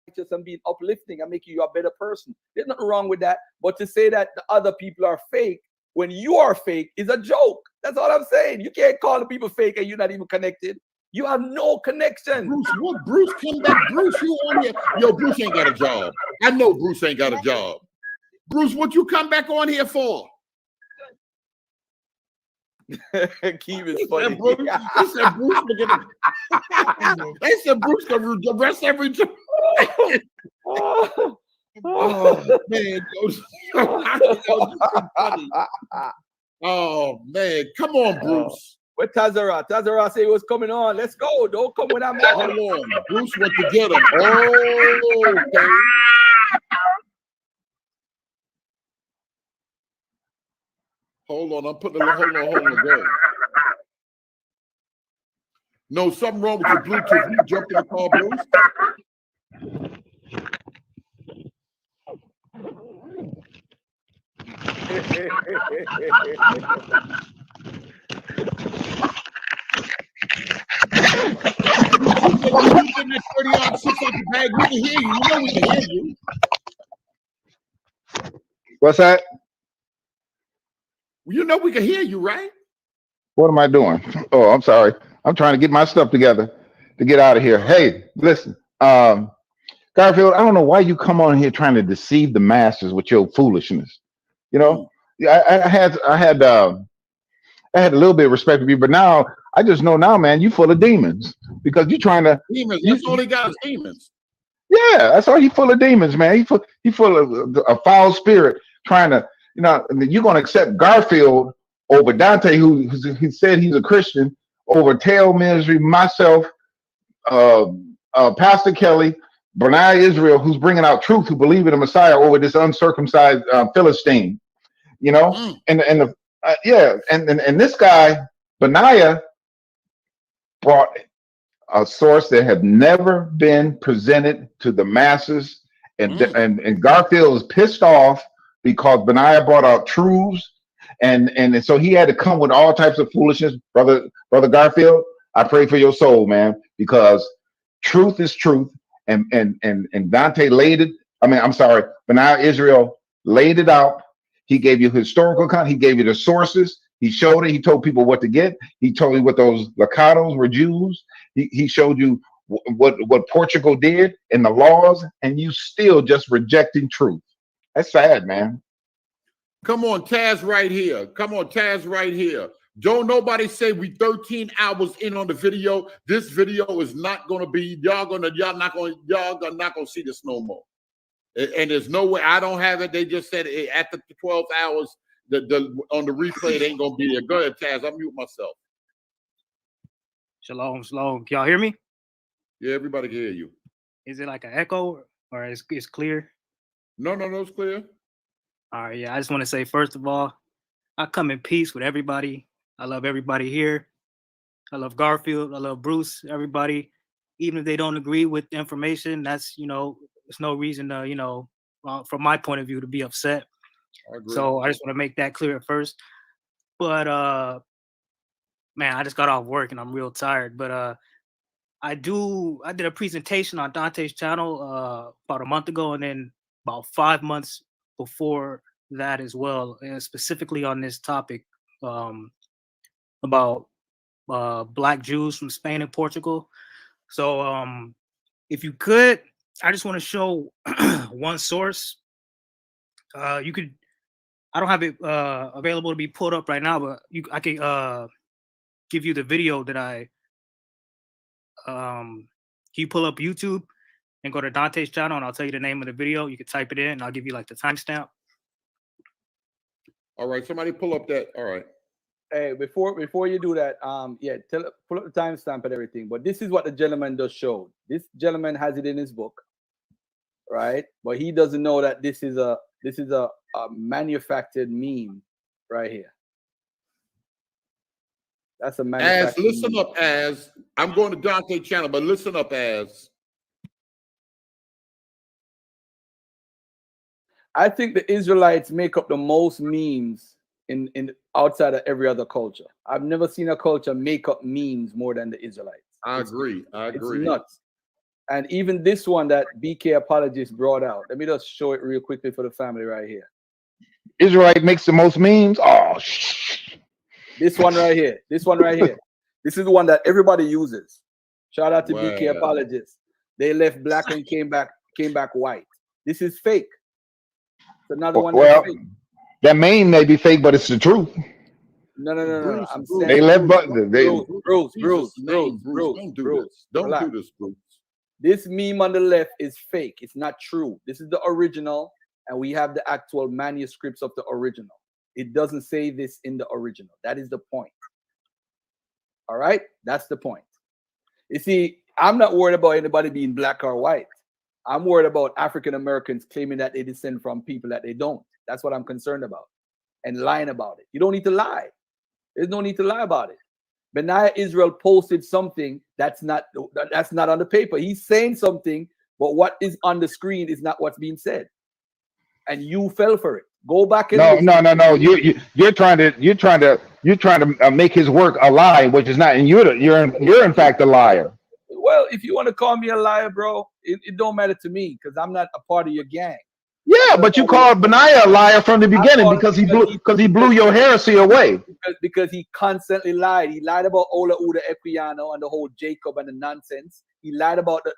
righteous and being uplifting and making you a better person. There's nothing wrong with that. But to say that the other people are fake when you are fake is a joke. That's all I'm saying. You can't call the people fake and you're not even connected. You have no connection. Bruce, what? Bruce, come back. Bruce, you on here? Yo, Bruce ain't got a job. I know Bruce ain't got a job. Bruce, what you come back on here for? Keep it funny. They said Bruce they said Bruce can rest every time. Oh man, oh man, come on, Bruce. Where Tazarah? Tazarah say what's coming on. Let's go. Don't come with that. Hold on, Bruce went to get him. Oh, okay. Hold on, I'm putting a hold on, go. No, something wrong with your Bluetooth. You jumped in the car, Bruce. We can hear you. You know we can hear you. What's that? You know we can hear you, right? What am I doing? Oh, I'm sorry. I'm trying to get my stuff together to get out of here. Hey, listen, Garfield, I don't know why you come on here trying to deceive the masses with your foolishness. You know, I had a little bit of respect for you, but now I just know now, man, you full of demons because you're trying to demons. That's all he got is demons. Yeah, that's all. He full of demons, man. He full of a foul spirit trying to. You know, you're going to accept Garfield over Dante, who said he's a Christian, over Tail Ministry, myself, Pastor Kelly, Benai Israel, who's bringing out truth, who believe in the Messiah, over this uncircumcised Philistine. You know, and this guy Benaiah brought a source that had never been presented to the masses, and Garfield is pissed off because Benaiah brought out truths, and so he had to come with all types of foolishness. Brother Garfield, I pray for your soul, man, because truth is truth, and Dante laid it. Benaiah Israel laid it out. He gave you historical account. He gave you the sources. He showed it. He told people what to get. He told you what those Lacados were Jews. He showed you what Portugal did in the laws, and you still just rejecting truth. That's sad, man. Come on, Taz right here. Come on, Taz right here. Don't nobody say we 13 hours in on the video. This video is not going to be, y'all not going to see this no more. And there's no way. I don't have it. They just said it at the 12 hours on the replay, it ain't going to be there. Go ahead, Taz. I'll mute myself. Shalom, shalom. Can y'all hear me? Yeah, everybody can hear you. Is it like an echo or it's clear? No, it's clear. All right, yeah. I just want to say, first of all, I come in peace with everybody. I love everybody here. I love Garfield. I love Bruce, everybody. Even if they don't agree with the information, that's, there's no reason to, from my point of view, to be upset. So I just want to make that clear at first. But, man, I just got off work and I'm real tired. But I did a presentation on Dante's channel about a month ago, and then about 5 months before that as well, and specifically on this topic about Black Jews from Spain and Portugal. So if you could, I just want to show one source. You could, I don't have it available to be pulled up right now, but I can give you the video that can you pull up YouTube and go to Dante's channel, and I'll tell you the name of the video. You can type it in, and I'll give you like the timestamp. All right, somebody pull up that. All right. Hey, before you do that, pull up the timestamp and everything. But this is what the gentleman just showed. This gentleman has it in his book, right? But he doesn't know that this is a manufactured meme right here. That's a manufactured. Listen up, I'm going to Dante's channel, but listen up, I think the Israelites make up the most memes in outside of every other culture. I've never seen a culture make up memes more than the Israelites. I agree. It's nuts. And even this one that BK apologist brought out. Let me just show it real quickly for the family right here. Israelite makes the most memes. Oh, This one right here. This one right here. This is the one that everybody uses. Shout out to BK Wow. apologists. They left black and came back white. This is fake. It's another one that's well, fake. that meme may be fake, but it's the truth. No. Bruce, I'm Bruce, saying They left, but Bruce, they Bruce, Jesus' name, Bruce. Don't do Bruce, this. Don't relax. do this, Bruce. This meme on the left is fake. It's not true. This is the original, and we have the actual manuscripts of the original. It doesn't say this in the original. That is the point. All right? That's the point. You see, I'm not worried about anybody being black or white. I'm worried about African Americans claiming that they descend from people that they don't. That's what I'm concerned about. And lying about it. You don't need to lie. There's no need to lie about it. Benaiah Israel posted something that's not on the paper. He's saying something, but what is on the screen is not what's being said. And you fell for it. Go back and no. You're trying to make his work a lie, which is not. And you're in fact a liar. Well, if you want to call me a liar, bro, it don't matter to me because I'm not a part of your gang. Yeah, but you called Benaiah a liar from the beginning because he blew your heresy away. Because he constantly lied. He lied about Ola Uda Equiano and the whole Jacob and the nonsense. He lied about the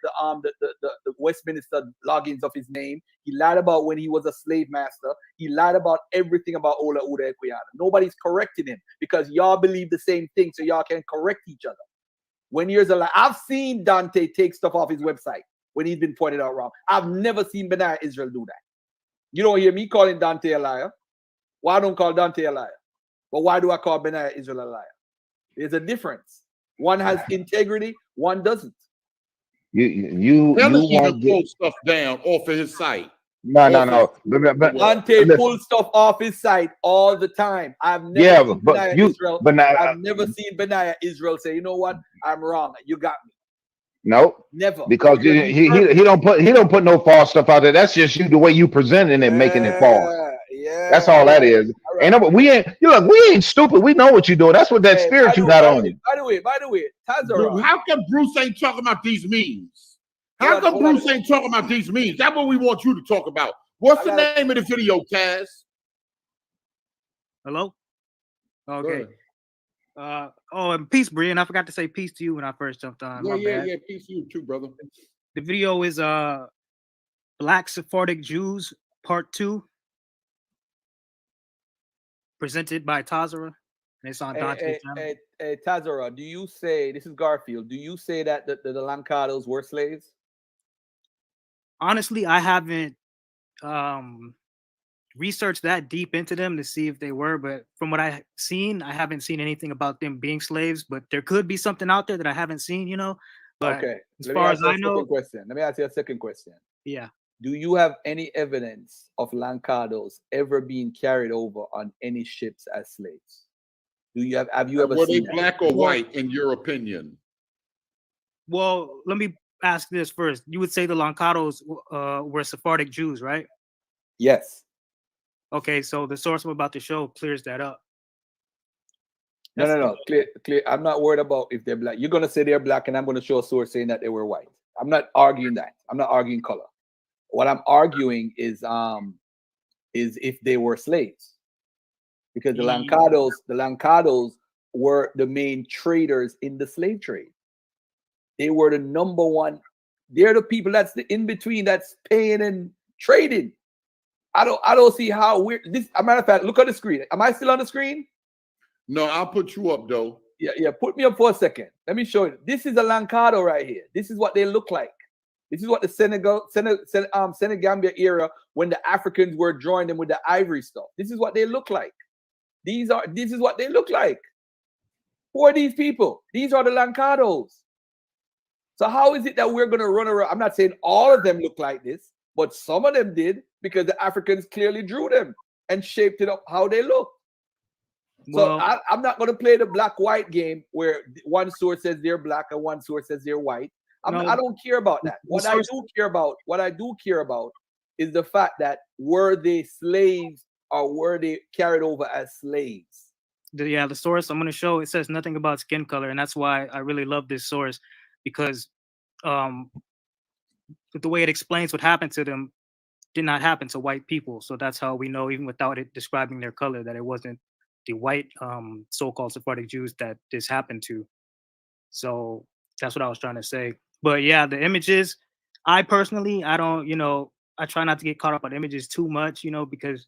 Westminster logins of his name. He lied about when he was a slave master. He lied about everything about Ola Uda Equiano. Nobody's correcting him because y'all believe the same thing, so y'all can correct each other. When years a lie, I've seen Dante take stuff off his website when he's been pointed out wrong. I've never seen Benaiah Israel do that. You don't hear me calling Dante a liar. Why don't call Dante a liar? But why do I call Benaiah Israel a liar? There's a difference. One has integrity, one doesn't. You want to pull stuff down off of his site. No. Dante pulls stuff off his site all the time. I've never seen Benaiah Israel say, you know what? I'm wrong. You got me. No, never. Because he don't put no false stuff out there. That's just you, the way you presenting it, making it false. Yeah, that's all that is. Right. And we ain't stupid. We know what you're doing. That's what that spirit you got on you. By the way, Tazarah. How come Bruce ain't talking about these memes? How come Bruce ain't talking about these memes? That's what we want you to talk about. What's the name of the video, Taz? Hello? Okay. And peace, Brian. I forgot to say peace to you when I first jumped on. Yeah, peace to you too, brother. The video is Black Sephardic Jews Part 2, presented by Tazarah. And it's on Dante's channel. Tazarah, do you say, this is Garfield, do you say that the Lancados were slaves? Honestly, I haven't researched that deep into them to see if they were, but from what I've seen, I haven't seen anything about them being slaves, but there could be something out there that I haven't seen, But okay. As far as I know, let me ask you a second question. Yeah. Do you have any evidence of Lancados ever being carried over on any ships as slaves? Have you ever were seen they black or white in your opinion? Well, let me ask this first. You would say the Lancados were Sephardic Jews, right? Yes. Okay, so the source I'm about to show clears that up. No. Clear. I'm not worried about if they're black. You're gonna say they're black, and I'm gonna show a source saying that they were white. I'm not arguing that. I'm not arguing color. What I'm arguing is if they were slaves, because the Lancados were the main traders in the slave trade. They were the number one. They're the people that's the in between that's paying and trading. I don't see how weird this. As a matter of fact, look on the screen. Am I still on the screen? No, I'll put you up though. Yeah. Put me up for a second. Let me show you. This is a Lancado right here. This is what they look like. This is what the Senegambia era, when the Africans were drawing them with the ivory stuff. This is what they look like. This is what they look like. Who are these people? These are the Lancados. So how is it that we're going to run around? I'm not saying all of them look like this, but some of them did, because the Africans clearly drew them and shaped it up how they look. So I'm not going to play the black-white game where one source says they're black and one source says they're white. I don't care about that. What I do care about is the fact that were they slaves or were they carried over as slaves? The source I'm going to show, it says nothing about skin color, and that's why I really love this source, because the way it explains what happened to them did not happen to white people. So that's how we know, even without it describing their color, that it wasn't the white so-called Sephardic Jews that this happened to. So that's what I was trying to say. But yeah, the images, I personally, I don't, I try not to get caught up on images too much, because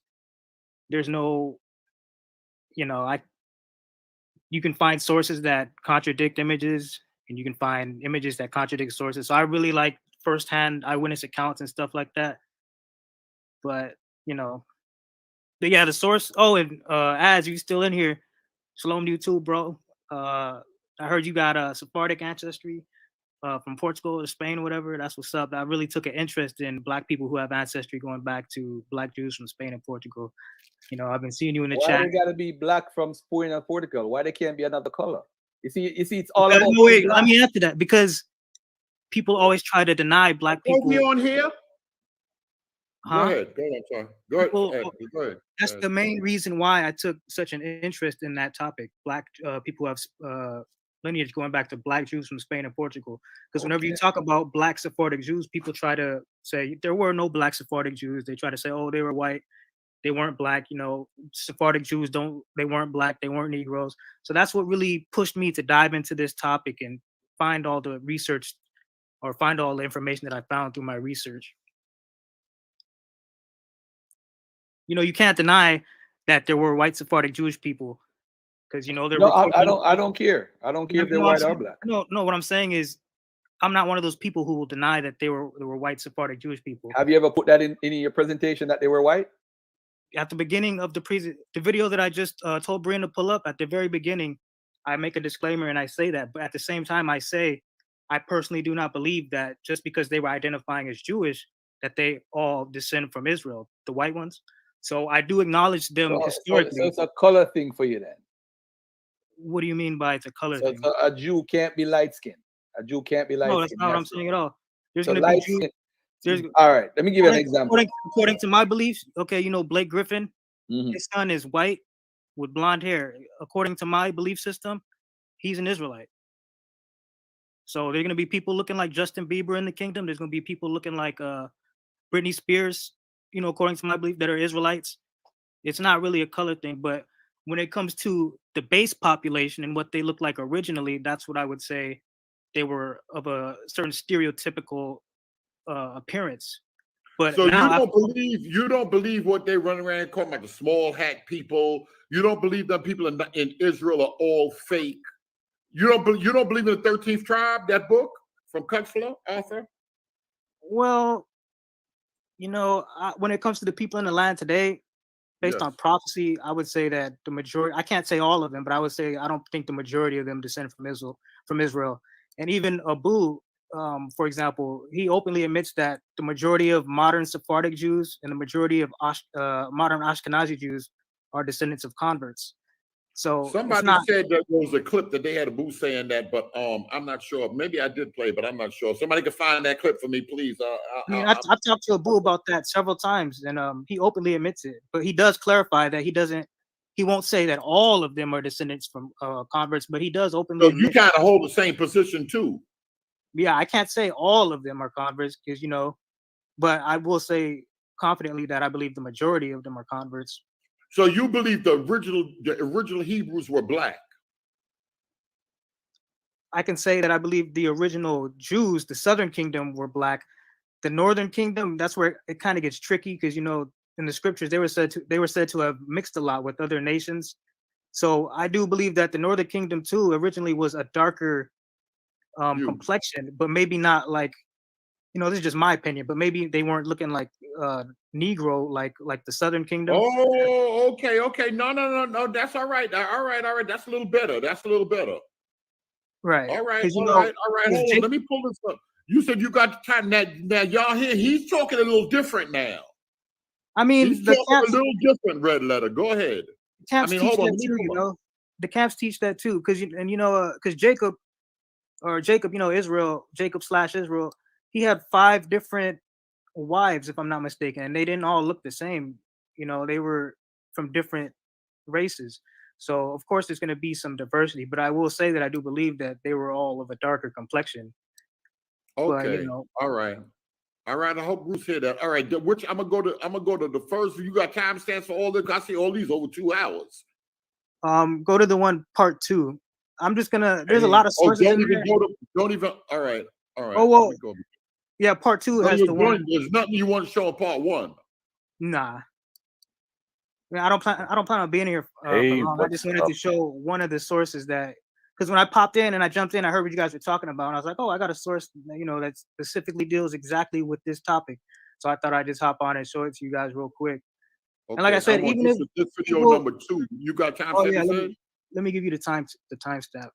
there's no, I you can find sources that contradict images, and you can find images that contradict sources. So I really like firsthand eyewitness accounts and stuff like that. But but yeah, the source. Oh, and Az, you still in here? Shalom to you too, bro. I heard you got a Sephardic ancestry from Portugal or Spain or whatever. That's what's up. I really took an interest in Black people who have ancestry going back to Black Jews from Spain and Portugal. I've been seeing you in the Why chat. they gotta be black from Spain and Portugal? Why they can't be another color? You see, it's all Because, about. no, wait, let me answer that, because people always try to deny Black people. Are we on here? Huh? Go ahead. Go ahead. I'm sorry. Go ahead. Go ahead. That's the main reason why I took such an interest in that topic. Black people who have lineage going back to Black Jews from Spain and Portugal. Because whenever you talk about Black Sephardic Jews, people try to say there were no Black Sephardic Jews. They try to say, oh, they were white, they weren't Black. Sephardic Jews they weren't Black, they weren't Negroes. So that's what really pushed me to dive into this topic and find all the research, or find all the information that I found through my research. You can't deny that there were white Sephardic Jewish people, because No, I don't care. I don't care if they're white or Black. No, what I'm saying is, I'm not one of those people who will deny that there were white Sephardic Jewish people. Have you ever put that in your presentation that they were white? At the beginning of the video that I just told Brian to pull up, at the very beginning, I make a disclaimer and I say that. But at the same time, I say I personally do not believe that just because they were identifying as Jewish, that they all descend from Israel, the white ones. So I do acknowledge them historically. So it's a color thing for you then. What do you mean by it's a color thing? So a Jew can't be light skinned. A Jew can't be light skinned. No, that's not what I'm saying at all. There's So going to be Jews. All right, let me give you an example. According to my beliefs, okay, Blake Griffin, Mhm. his son is white with blonde hair. According to my belief system, he's an Israelite. So there are going to be people looking like Justin Bieber in the kingdom. There's going to be people looking like Britney Spears, according to my belief, that are Israelites. It's not really a color thing, but when it comes to the base population and what they look like originally, that's what I would say. They were of a certain stereotypical appearance. But so you don't believe what they run around calling like the small hat people. You don't believe that people in Israel are all fake. You don't believe in the 13th tribe, that book from Kutzler, author? Well, when it comes to the people in the land today, based on prophecy, I would say that the majority, I can't say all of them, but I would say I don't think the majority of them descend from Israel. And even Abu, for example, he openly admits that the majority of modern Sephardic Jews and the majority of modern Ashkenazi Jews are descendants of converts. So somebody said that there was a clip that they had Abu saying that, but I'm not sure. Maybe I did play, but I'm not sure. Somebody can find that clip for me, please. I've talked to Abu about that several times, and he openly admits it. But he does clarify that he won't say that all of them are descendants from converts, but he does openly. So you kind of hold the same position too. Yeah, I can't say all of them are converts because but I will say confidently that I believe the majority of them are converts. So you believe the original Hebrews were Black? I can say that I believe the original Jews, the Southern Kingdom, were Black. The Northern Kingdom, that's where it kind of gets tricky because in the scriptures they were said to have mixed a lot with other nations. So I do believe that the Northern Kingdom too originally was a darker complexion, but maybe not like this is just my opinion, but maybe they weren't looking like Negro like the Southern Kingdom. Oh, okay. No. That's all right. All right. That's a little better. Right. All right. Hold on. Let me pull this up. You said you got the time. Now y'all hear he's talking a little different now. I mean, he's talking a little different, Red Letter. Go ahead. Camps teach that too, The camps teach that too, because Jacob, Israel, Jacob/Israel, he had 5 different wives, if I'm not mistaken, and they didn't all look the same. They were from different races. So of course there's going to be some diversity, but I will say that I do believe that they were all of a darker complexion. Okay. But, all right. All right, I hope Bruce heard that. All right, which I'm gonna go to the first. You got timestamps for all this? I see all these over 2 hours. Go to the one part 2. I'm just gonna. There's a lot of sources. Don't even go to. Don't even. All right. Oh well. Yeah, part 2 has the one. There's nothing you want to show in part 1. Nah. I don't plan on being here for long. I just wanted to show one of the sources that, because when I popped in and I jumped in, I heard what you guys were talking about, and I was like, oh, I got a source, that specifically deals exactly with this topic. So I thought I'd just hop on and show it to you guys real quick. Okay, and like I said, even if this video number 2, you got time. Oh yeah, let me give you the timestamp.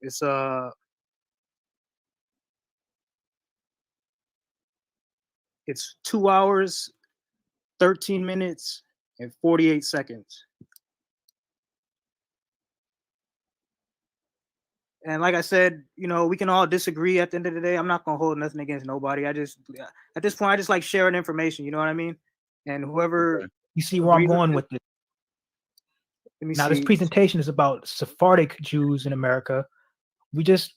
It's 2 hours, 13 minutes, and 48 seconds. And like I said, we can all disagree at the end of the day. I'm not going to hold nothing against nobody. At this point, I just like sharing information. You know what I mean? And whoever... You see where I'm going with it. Now, this presentation is about Sephardic Jews in America. We just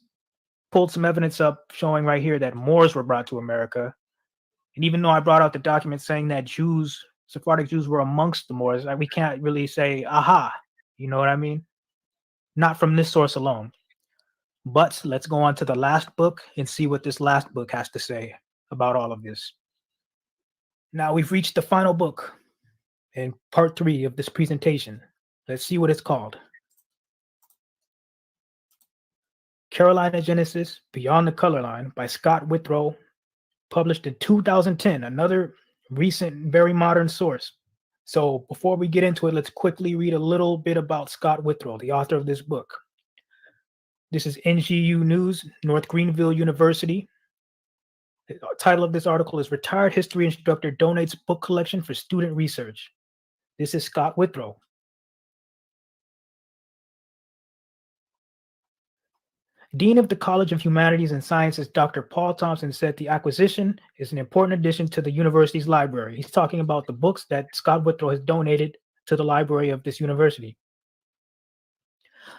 pulled some evidence up showing right here that Moors were brought to America. And even though I brought out the document saying that Sephardic Jews were amongst the Moors, we can't really say, aha, you know what I mean? Not from this source alone. But let's go on to the last book and see what this last book has to say about all of this. Now we've reached the final book in part 3 of this presentation. Let's see what it's called. Carolina Genesis, Beyond the Color Line by Scott Withrow, published in 2010, another recent, very modern source. So before we get into it, let's quickly read a little bit about Scott Withrow, the author of this book. This is NGU News, North Greenville University. The title of this article is Retired History Instructor Donates Book Collection for Student Research. This is Scott Withrow. Dean of the College of Humanities and Sciences, Dr. Paul Thompson, said the acquisition is an important addition to the university's library. He's talking about the books that Scott Withrow has donated to the library of this university.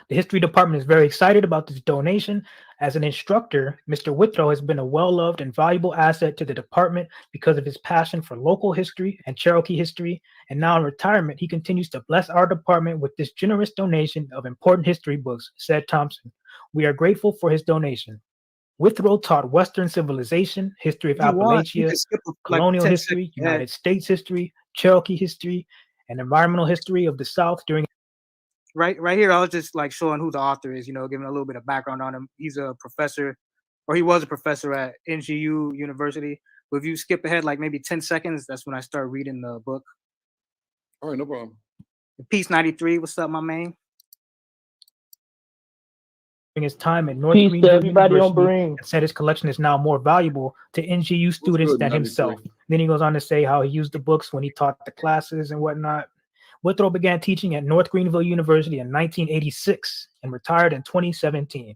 The history department is very excited about this donation. As an instructor, Mr. Withrow has been a well-loved and valuable asset to the department because of his passion for local history and Cherokee history. And now in retirement, he continues to bless our department with this generous donation of important history books, said Thompson. We are grateful for his donation. Withrow taught Western civilization, history of Appalachia, colonial history, United States history, Cherokee history, and environmental history of the South during. Right here, I was just like showing who the author is, giving a little bit of background on him. He's a professor, or he was a professor at NGU University. But if you skip ahead like maybe 10 seconds, that's when I start reading the book. All right, no problem. Peace 93, what's up, my man? During his time at North Greenville University, said his collection is now more valuable to NGU students than himself. Then he goes on to say how he used the books when he taught the classes and whatnot. Withrow began teaching at North Greenville University in 1986 and retired in 2017.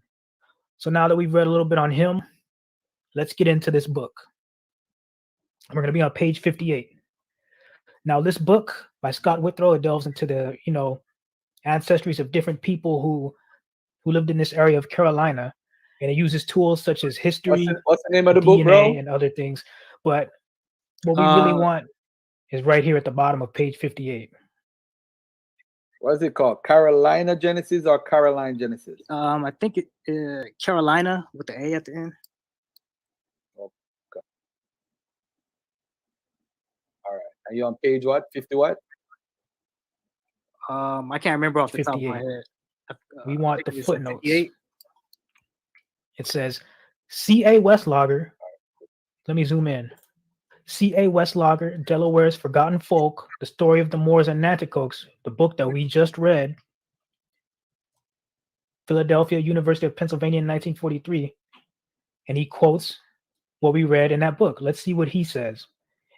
So now that we've read a little bit on him, let's get into this book. We're going to be on page 58. Now, this book by Scott Withrow, it delves into the, ancestries of different people who lived in this area of Carolina, and it uses tools such as history, what's the name of the DNA, book, bro? and other things. But what we really want is right here at the bottom of page 58. What is it called? Carolina Genesis or Caroline Genesis? I think it Carolina with the A at the end. Okay. All right. Are you on page what? 50 what? I can't remember off the 58. top of my head. We want the footnotes. 58. It says C.A. Westlager. Let me zoom in. C.A. Westlager, Delaware's Forgotten Folk, The Story of the Moors and Nanticokes, the book that we just read, Philadelphia, University of Pennsylvania in 1943. And he quotes what we read in that book. Let's see what he says.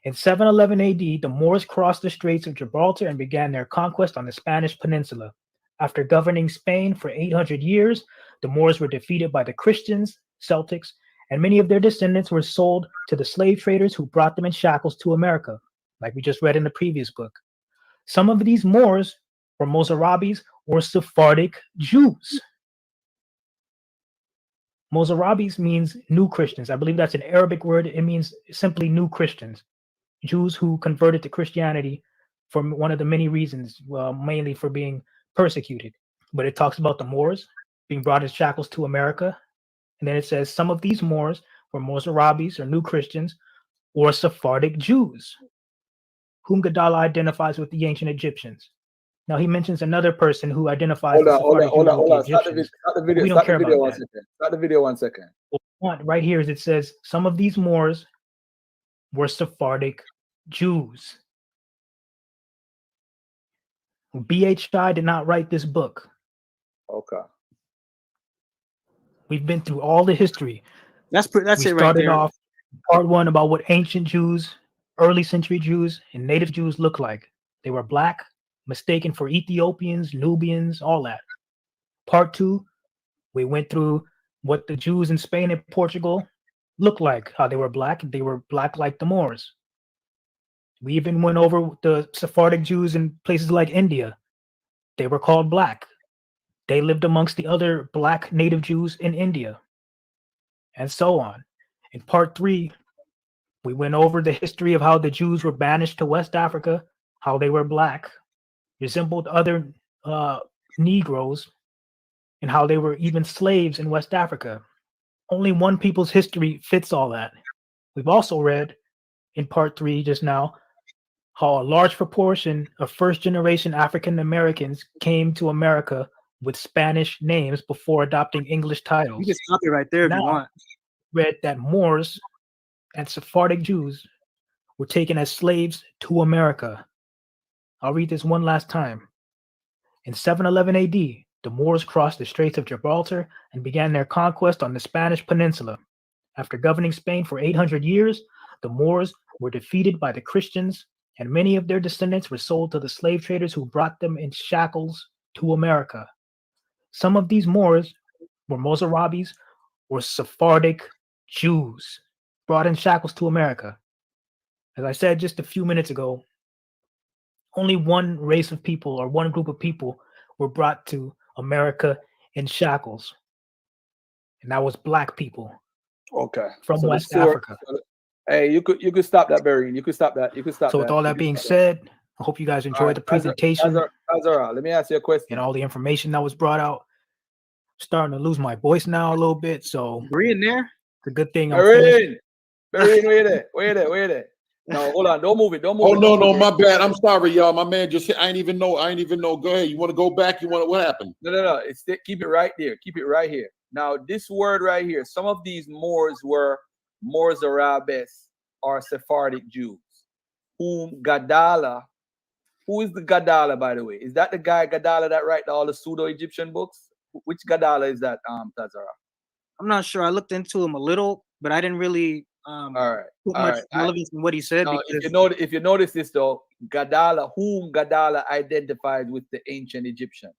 In 711 AD, the Moors crossed the Straits of Gibraltar and began their conquest on the Spanish peninsula. After governing Spain for 800 years, the Moors were defeated by the Christians, Celtics, and many of their descendants were sold to the slave traders who brought them in shackles to America, like we just read in the previous book. Some of these Moors were Mozarabis or Sephardic Jews. Mozarabis means new Christians. I believe that's an Arabic word. It means simply new Christians, Jews who converted to Christianity for one of the many reasons, mainly for being persecuted. But it talks about the Moors being brought in shackles to America. And then it says some of these Moors were Mozarabis or new Christians or Sephardic Jews, whom Gadala identifies with the ancient Egyptians. Now he mentions another person who identifies the Sephardic Jews with the Egyptians. We don't care about that. Start the video 1 second. What right here is it says some of these Moors were Sephardic Jews. BHI did not write this book. Okay. We've been through all the history. That's We it right started there. off part one about what ancient Jews, early century Jews, and native Jews look like. They were black, mistaken for Ethiopians, Nubians, all that. Part two, we went through what the Jews in Spain and Portugal looked like, how they were black. They were black like the Moors. We even went over the Sephardic Jews in places like India. They were called black. They lived amongst the other black native Jews in India, and so on. In part three, we went over the history of how the Jews were banished to West Africa, how they were black, resembled other Negroes, and how they were even slaves in West Africa. Only one people's history fits all that. We've also read in part three just now how a large proportion of first-generation African Americans came to America with Spanish names before adopting English titles. You can stop it right there if you want. Read that Moors and Sephardic Jews were taken as slaves to America. I'll read this one last time. In 711 AD, the Moors crossed the Straits of Gibraltar and began their conquest on the Spanish peninsula. After governing Spain for 800 years, the Moors were defeated by the Christians, and many of their descendants were sold to the slave traders who brought them in shackles to America. Some of these Moors were Mozarabis or Sephardic Jews brought in shackles to America. As I said just a few minutes ago, only one race of people or one group of people were brought to America in shackles, and that was black people. Okay. From West Africa. Hey, you could stop that, Barry. You could stop that. You could stop so that. with all that being said, I hope you guys enjoyed the presentation. Tazarah, let me ask you a question. And all the information that was brought out. I'm starting to lose my voice now a little bit, so we're in there. It's a good thing I'm Barry, wait there. No, hold on. Don't move it. Don't move it. No, my bad. I'm sorry, y'all. My man just I ain't even know. Go ahead. You want to go back? What happened? No. Keep it right there. Keep it right here. Now, this word right here, some of these Moors were Mozarabes or Sephardic Jews, whom Gadala, who is the Gadala, by the way? Is that the guy Gadala that write all the pseudo-Egyptian books? Which Gadala is that, Tazarah? I'm not sure. I looked into him a little, but I didn't really put much relevance in what he said. Now, if you notice this though, Gadala, whom Gadala identified with the ancient Egyptians,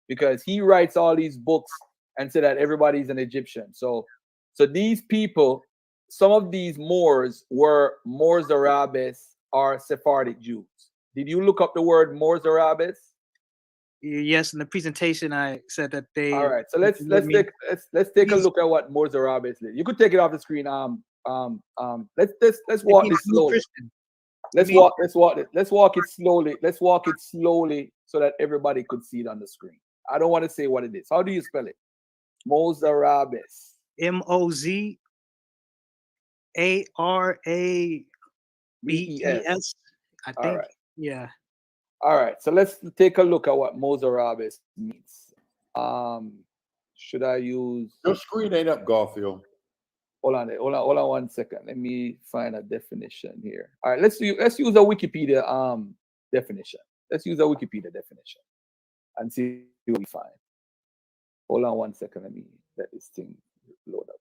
because he writes all these books and said that everybody's an Egyptian. So these people, some of these Moors were Mozarabes or Sephardic Jews. Did you look up the word Mozarabes? Yes, in the presentation I said that they. All right, so let's take a look at what Mozarabes is. You could take it off the screen. Let's walk this slowly. Let's walk it slowly. Let's walk it slowly so that everybody could see it on the screen. I don't want to say what it is. How do you spell it? Mozarabes. Mozarabes. I think. Right. Yeah. All right. So let's take a look at what Mozarabes means. Should I use? Your screen ain't up, Garfield. Hold on 1 second. Let me find a definition here. All right. Let's use a Wikipedia definition. Let's use a Wikipedia definition and see what we find. Hold on 1 second. Let me let this thing load up.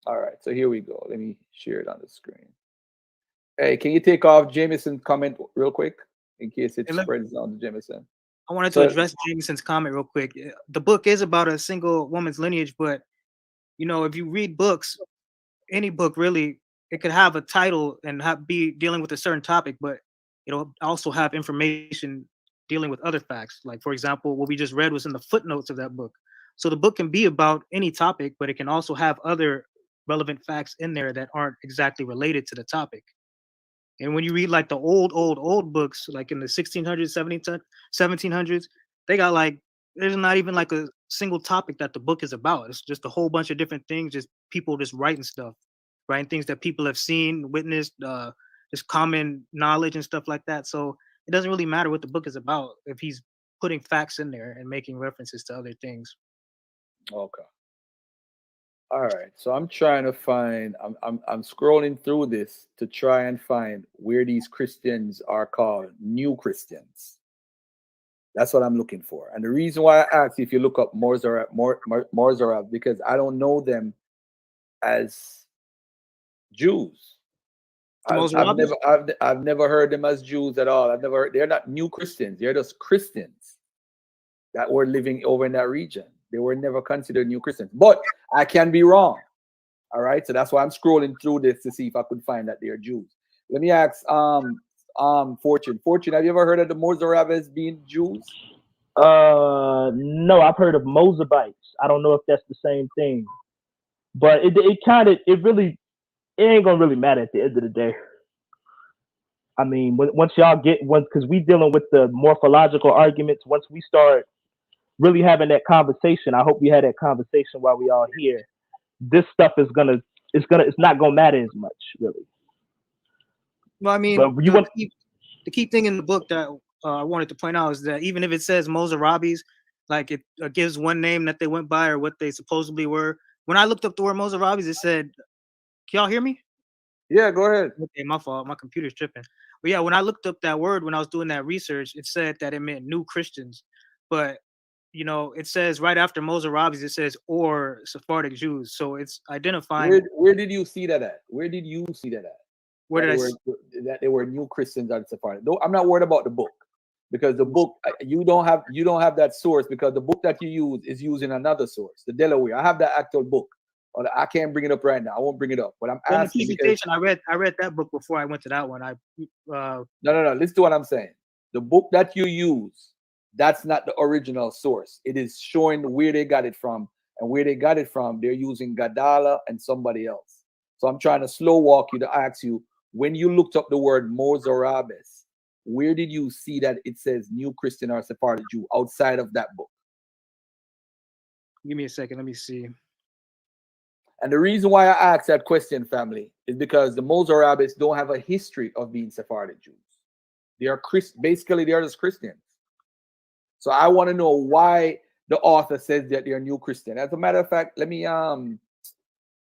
All right, so here we go. Let me share it on the screen. Hey, can you take off Jameson's comment real quick in case it spreads on to Jameson? I wanted to address Jameson's comment real quick. The book is about a single woman's lineage, but if you read books, any book really, it could have a title and be dealing with a certain topic, but it'll also have information dealing with other facts. Like, for example, what we just read was in the footnotes of that book. So the book can be about any topic, but it can also have other relevant facts in there that aren't exactly related to the topic. And when you read like the old books, like in the 1600s, 1700s, they got like, there's not even like a single topic that the book is about. It's just a whole bunch of different things, just people just writing stuff, writing things that people have seen, witnessed, just common knowledge and stuff like that. So it doesn't really matter what the book is about if he's putting facts in there and making references to other things. Okay. All right. So I'm trying to find. I'm scrolling through this to try and find where these Christians are called new Christians. That's what I'm looking for. And the reason why I asked if you look up Mozarab, because I don't know them as Jews. I've never heard them as Jews at all. They're not new Christians. They're just Christians that were living over in that region. They were never considered new Christians. But I can be wrong. All right. So that's why I'm scrolling through this to see if I could find that they're Jews. Let me ask Fortune. Fortune, have you ever heard of the Mozarabes being Jews? No, I've heard of Mozabites. I don't know if that's the same thing. But it ain't gonna really matter at the end of the day. I mean, once y'all get because we dealing with the morphological arguments, once we start really having that conversation, I hope we had that conversation while we all here. This stuff it's not gonna matter as much, really. Well, I mean, the key thing in the book that I wanted to point out is that even if it says Mozarabes, like it gives one name that they went by or what they supposedly were. When I looked up the word Mozarabes, it said, "Can y'all hear me?" Yeah, go ahead. Okay, my fault. My computer's tripping. But yeah, when I looked up that word when I was doing that research, it said that it meant new Christians. But you know, it says right after Mozarabes, it says or Sephardic Jews. So it's identifying. Where did you see that at? Where did you see that at? Where did that they were new Christians on Sephardic? No, I'm not worried about the book because the book you don't have that source because the book that you use is using another source, the Delaware. I have that actual book. I can't bring it up right now. I won't bring it up. But I'm asking. In the presentation, I read that book before I went to that one. No. Listen to what I'm saying. The book that you use, that's not the original source. It is showing where they got it from, and where they got it from, they're using Gadala and somebody else. So I'm trying to slow walk you to ask you, when you looked up the word Mozarabes, where did you see that it says new Christian or Sephardic Jew outside of that book? Give me a second. Let me see. And the reason why I asked that question, family, is because the Mozarabes don't have a history of being Sephardic Jews. They are basically they are just Christians. So I want to know why the author says that they're new Christian. As a matter of fact, let me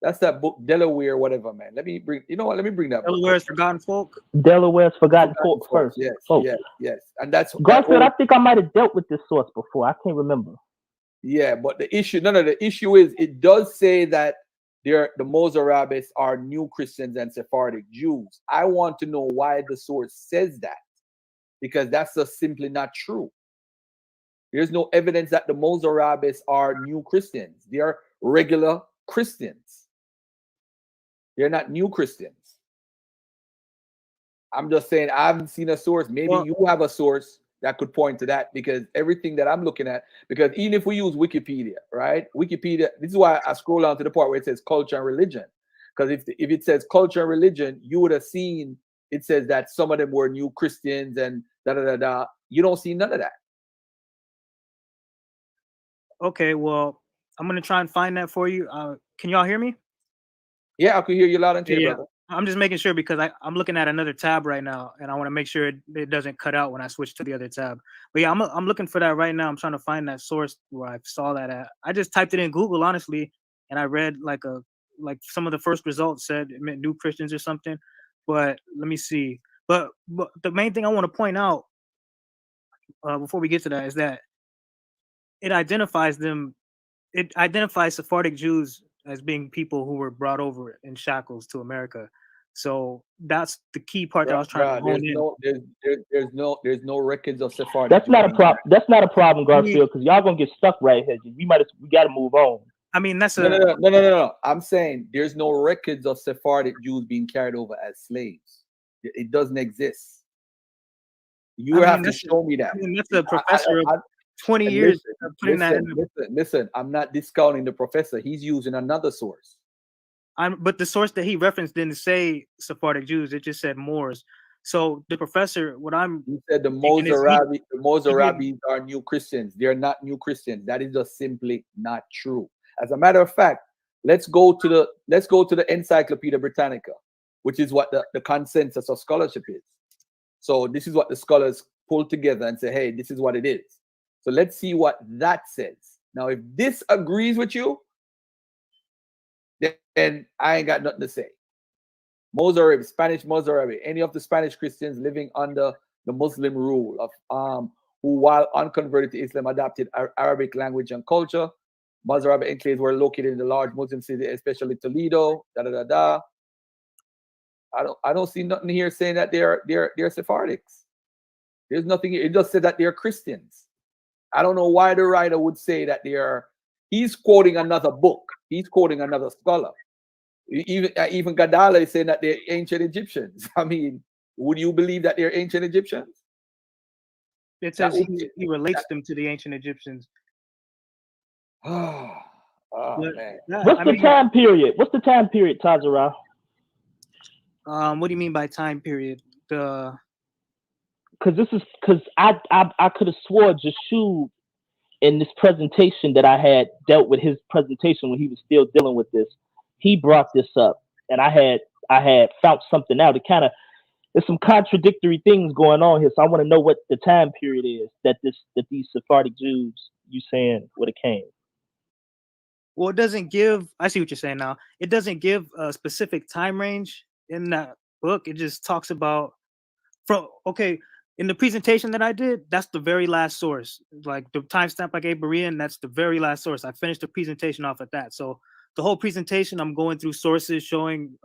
that's that book, Delaware, whatever, man. Let me bring that Delaware's Forgotten Folk. Delaware's Forgotten Folk first. Yes, folks. yes. And that's Garfield, I think I might have dealt with this source before. I can't remember. Yeah, but the issue is it does say that the Mozarabes are new Christians and Sephardic Jews. I want to know why the source says that, because that's just simply not true. There's no evidence that the Mozarabes are new Christians. They are regular Christians. They're not new Christians. I'm just saying I haven't seen a source. Maybe you have a source that could point to that, because everything that I'm looking at, because even if we use Wikipedia, right? Wikipedia, this is why I scroll down to the part where it says culture and religion. Because if it says culture and religion, you would have seen it says that some of them were new Christians and da-da-da-da. You don't see none of that. Okay, well, I'm going to try and find that for you. Can y'all hear me? Yeah, I can hear you loud and clear, brother. I'm just making sure because I'm looking at another tab right now, and I want to make sure it doesn't cut out when I switch to the other tab. But yeah, I'm looking for that right now. I'm trying to find that source where I saw that at. I just typed it in Google, honestly, and I read like some of the first results said it meant new Christians or something. But let me see. But the main thing I want to point out before we get to that is that it identifies them. It identifies Sephardic Jews as being people who were brought over in shackles to America. So that's the key part that I was trying to hone in. There's no records of Sephardic. That's not a problem. That's not a problem, Garfield, because y'all gonna get stuck right here. We got to move on. I mean, that's no. I'm saying there's no records of Sephardic Jews being carried over as slaves. It doesn't exist. You have to show me that. I mean, that's a professor. 20 And years of putting that in. Listen, I'm not discounting the professor. He's using another source. But the source that he referenced didn't say Sephardic Jews. It just said Moors. So the professor, he said the Mozarabis are new Christians. They're not new Christians. That is just simply not true. As a matter of fact, let's go to the Encyclopedia Britannica, which is what the consensus of scholarship is. So this is what the scholars pull together and say, hey, this is what it is. So let's see what that says. Now, if this agrees with you, then I ain't got nothing to say. Mozarabi, Spanish Mozarabi, any of the Spanish Christians living under the Muslim rule of who, while unconverted to Islam, adopted Arabic language and culture. Mozarabi enclaves were located in the large Muslim city, especially Toledo. I don't see nothing here saying that they're Sephardics. There's nothing. It just said that they're Christians. I don't know why the writer would say that they are. He's quoting another book. He's quoting another scholar. Even Gadala is saying that they're ancient Egyptians. I mean, would you believe that they're ancient Egyptians? It says he relates them to the ancient Egyptians. Man. What's the time period? What's the time period, Tazarah? What do you mean by time period? Because I could have swore Jashub in this presentation that I had dealt with his presentation when he was still dealing with this. He brought this up, and I had found something out. There's some contradictory things going on here, so I want to know what the time period is that these Sephardic Jews you saying would have came. Well, it doesn't give. I see what you're saying now. It doesn't give a specific time range in that book. It just talks about in the presentation that I did, that's the very last source. Like the timestamp I gave Berean, that's the very last source. I finished the presentation off at that. So the whole presentation, I'm going through sources showing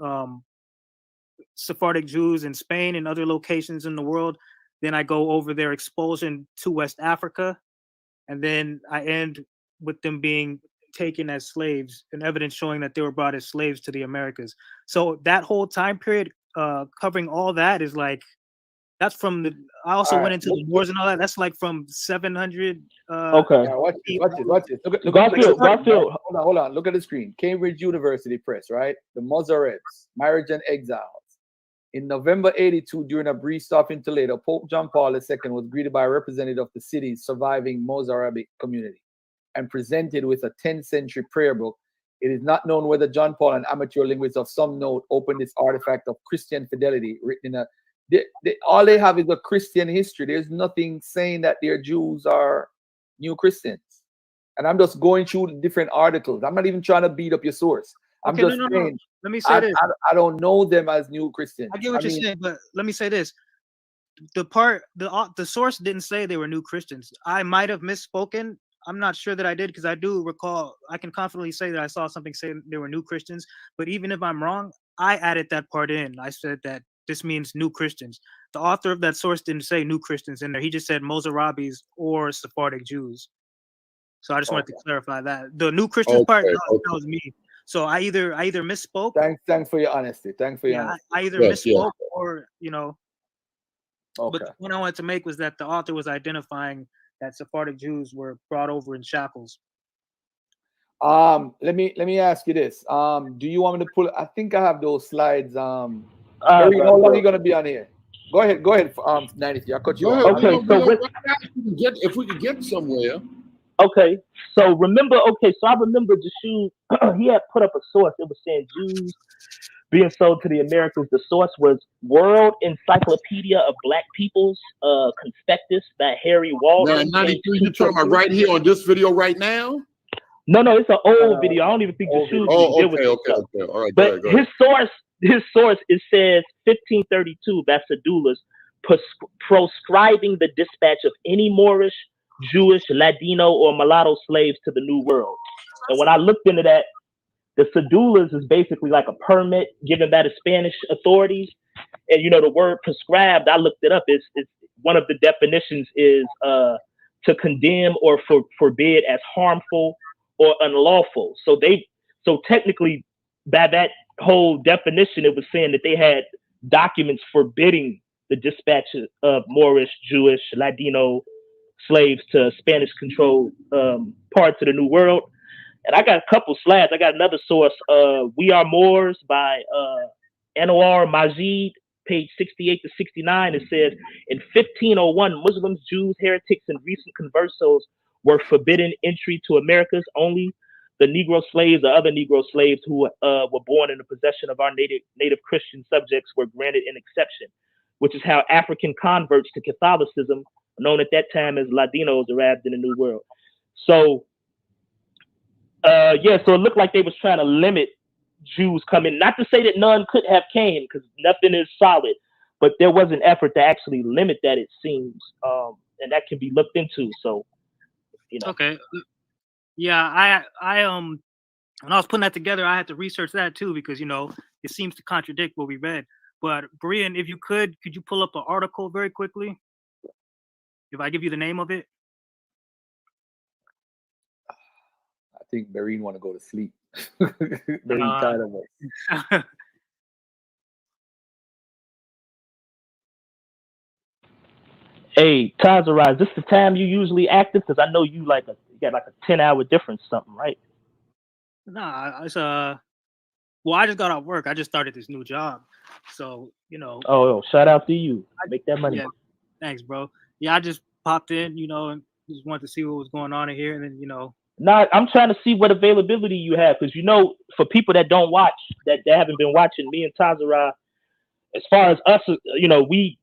Sephardic Jews in Spain and other locations in the world. Then I go over their expulsion to West Africa. And then I end with them being taken as slaves and evidence showing that they were brought as slaves to the Americas. So that whole time period, covering all that is like, that's from the. I also went into the wars and all that. That's like from 700. Okay. Yeah, watch this. Look, Garfield. Hold on. Look at the screen. Cambridge University Press, right? The Mozarabs, Marriage and Exiles. In November 82, during a brief stop in Toledo, Pope John Paul II was greeted by a representative of the city's surviving Mozarabic community and presented with a 10th century prayer book. It is not known whether John Paul, an amateur linguist of some note, opened this artifact of Christian fidelity written in a. All they have is a Christian history. There's nothing saying that their Jews are new Christians. And I'm just going through the different articles. I'm not even trying to beat up your source. I'm just saying. Let me say this. I don't know them as new Christians. I get what you're saying, but let me say this. The source didn't say they were new Christians. I might have misspoken. I'm not sure that I did, because I do recall, I can confidently say that I saw something saying they were new Christians. But even if I'm wrong, I added that part in. I said that this means new Christians. The author of that source didn't say new Christians in there. He just said Mozarabis or Sephardic Jews. So I just wanted to clarify that. The new Christian part, that was me. So I either misspoke. Thanks for your honesty. Honesty. I either misspoke or, Okay. But the point I wanted to make was that the author was identifying that Sephardic Jews were brought over in shackles. Let me ask you this. Do you want me to pull? I think I have those slides. Harry, how long are you gonna be on here? Go ahead. 93. I'll cut you off. Okay, if we could get somewhere. Okay, so I remember Jashub, he had put up a source. It was saying Jews being sold to the Americans. The source was World Encyclopedia of Black Peoples, Conspectus by Harry Walton. 93, you're talking about right here on this video right now? No, it's an old video. I don't even think Jashub did with this stuff. Okay. All right, but his source, it says 1532 Basadulas proscribing the dispatch of any Moorish, Jewish, Ladino, or mulatto slaves to the New World. And when I looked into that, the cedulas is basically like a permit given by the Spanish authorities. And the word prescribed, I looked it up. It's one of the definitions is to condemn or forbid as harmful or unlawful. So technically, by that whole definition, it was saying that they had documents forbidding the dispatch of Moorish, Jewish, Ladino slaves to Spanish-controlled parts of the New World. And I got a couple slides. I got another source, We Are Moors by Anwar Majid, page 68 to 69. It says, in 1501, Muslims, Jews, heretics, and recent conversos were forbidden entry to Americas. Only the Negro slaves or other Negro slaves who were born in the possession of our native Christian subjects were granted an exception, which is how African converts to Catholicism, known at that time as Ladinos, arrived in the New World. So, so it looked like they was trying to limit Jews coming. Not to say that none could have came, because nothing is solid, but there was an effort to actually limit that, it seems, and that can be looked into. So, Okay, yeah, I when I was putting that together, I had to research that too, because it seems to contradict what we read. But Brian, if you could you pull up an article very quickly? If I give you the name of it. I think Barine want to go to sleep. Barine tired of us. Hey, Tazarah, is this the time you usually active? Because I know you got like a 10-hour difference, something, right? Nah, it's well, I just got off work. I just started this new job, so Oh, shout out to you. Make that money. Yeah, thanks, bro. Yeah, I just popped in, and just wanted to see what was going on in here, and then Nah, I'm trying to see what availability you have, because for people that don't watch, that haven't been watching, me and Tazarah, as far as us, we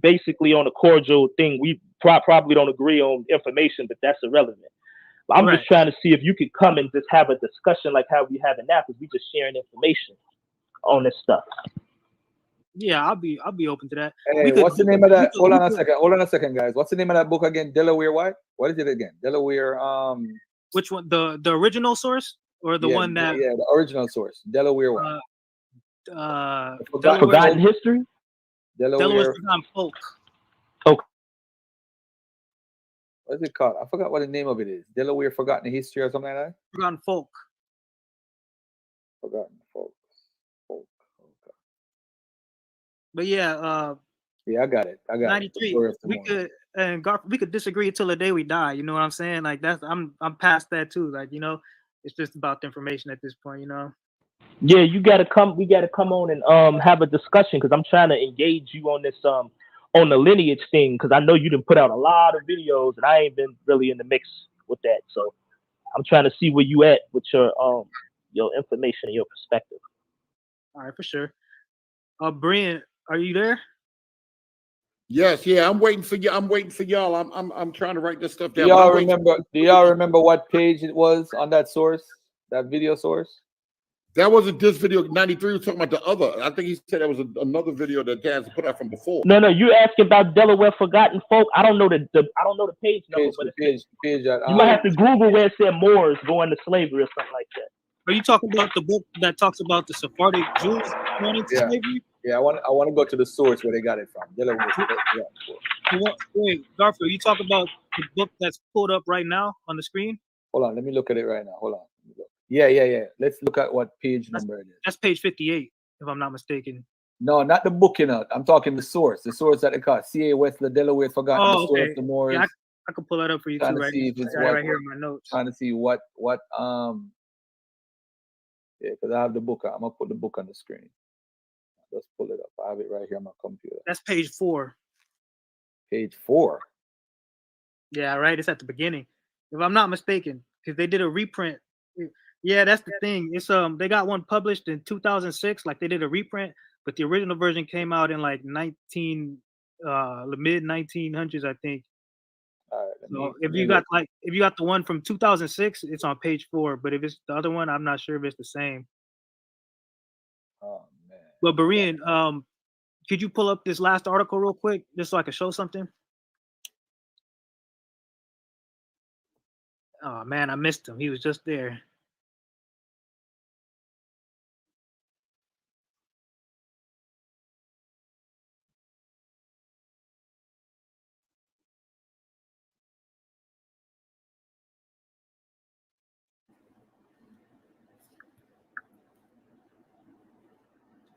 basically on a cordial thing. We probably don't agree on information, but that's irrelevant. But I'm just trying to see if you could come and just have a discussion like how we have it now, because we just sharing information on this stuff. Yeah, I'll be open to that. Hey, what's the name of that? Hold on a second, guys. What's the name of that book again? Delaware what? What is it again? Delaware. Which one? The original source or the one that? Yeah, the original source. Delaware what? Forgotten History. Delaware Forgotten Folk. Okay. What's it called? I forgot what the name of it is. Delaware Forgotten History or something like that? Forgotten Folk. Forgotten Folk. Okay. But yeah, yeah, I got it. 93. We could disagree until the day we die. You know what I'm saying? Like I'm past that too. Like, it's just about the information at this point, Yeah, you gotta come. We gotta come on and have a discussion, because I'm trying to engage you on this on the lineage thing, because I know you didn't put out a lot of videos, and I ain't been really in the mix with that. So I'm trying to see where you at with your information and your perspective. All right, for sure. Brian, are you there? Yes, yeah, I'm waiting for you. I'm waiting for y'all. I'm trying to write this stuff down. Do y'all remember what page it was on that source, that video source? That wasn't this video. 93 was talking about the other. I think he said that was another video that Taz put out from before. No, you asking about Delaware Forgotten Folk. I don't know the page number, but you might have to Google where it said Moors going to slavery or something like that. Are you talking about the book that talks about the Sephardic Jews going into slavery? Yeah, I want to go to the source where they got it from. Delaware. Wait, Garfield, you talk about the book that's pulled up right now on the screen? Hold on, let me look at it right now. Hold on. Yeah. Let's look at what page number it is. That's page 58, if I'm not mistaken. No, not the book, I'm talking the source that they call C.A. Wesley, Delaware Forgotten. Oh, the source, the Moors. Yeah, I can pull that up for you too, right? Right here in my notes. Trying to see what yeah, because I have the book. I'm gonna put the book on the screen. Let's pull it up. I have it right here on my computer. That's page 4. Page 4. Yeah, right. It's at the beginning, if I'm not mistaken, because they did a reprint. Yeah, that's the thing. It's they got one published in 2006. Like, they did a reprint, but the original version came out in like the mid 1900s, I think. All right. So if you got the one from 2006, it's on page 4. But if it's the other one, I'm not sure if it's the same. Oh man. Well, Brian, could you pull up this last article real quick, just so I can show something? Oh man, I missed him. He was just there.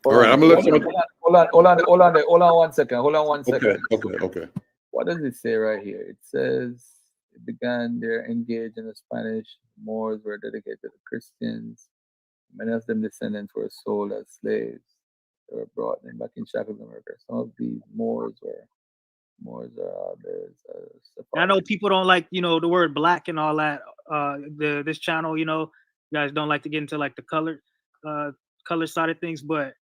All right, I'm gonna let someone. Hold on 1 second. Okay. What does it say right here? It says it began their engage in the Spanish. Moors were dedicated to Christians. Many of them descendants were sold as slaves. They were brought in back in shackles in America. Some of these Moors are others. I know people don't like, you know, the word black and all that. This channel, you know, you guys don't like to get into like the color side of things, but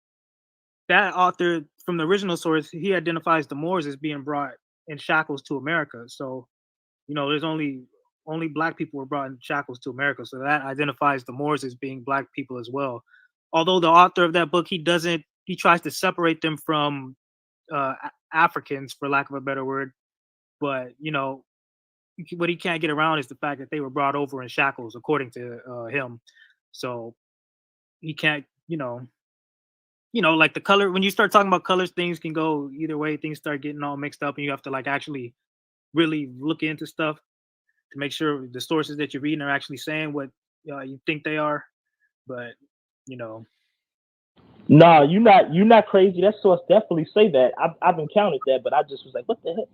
that author from the original source, he identifies the Moors as being brought in shackles to America. So, you know, there's only black people were brought in shackles to America. So that identifies the Moors as being black people as well. Although the author of that book, he tries to separate them from Africans, for lack of a better word. But, you know, what he can't get around is the fact that they were brought over in shackles, according to him. So he can't, you know, like the color, when you start talking about colors, things can go either way. Things start getting all mixed up, and you have to like actually really look into stuff to make sure the sources that you're reading are actually saying what you think they are. But, you know. No, you're not crazy. That source definitely say that. I've encountered that, but I just was like, what the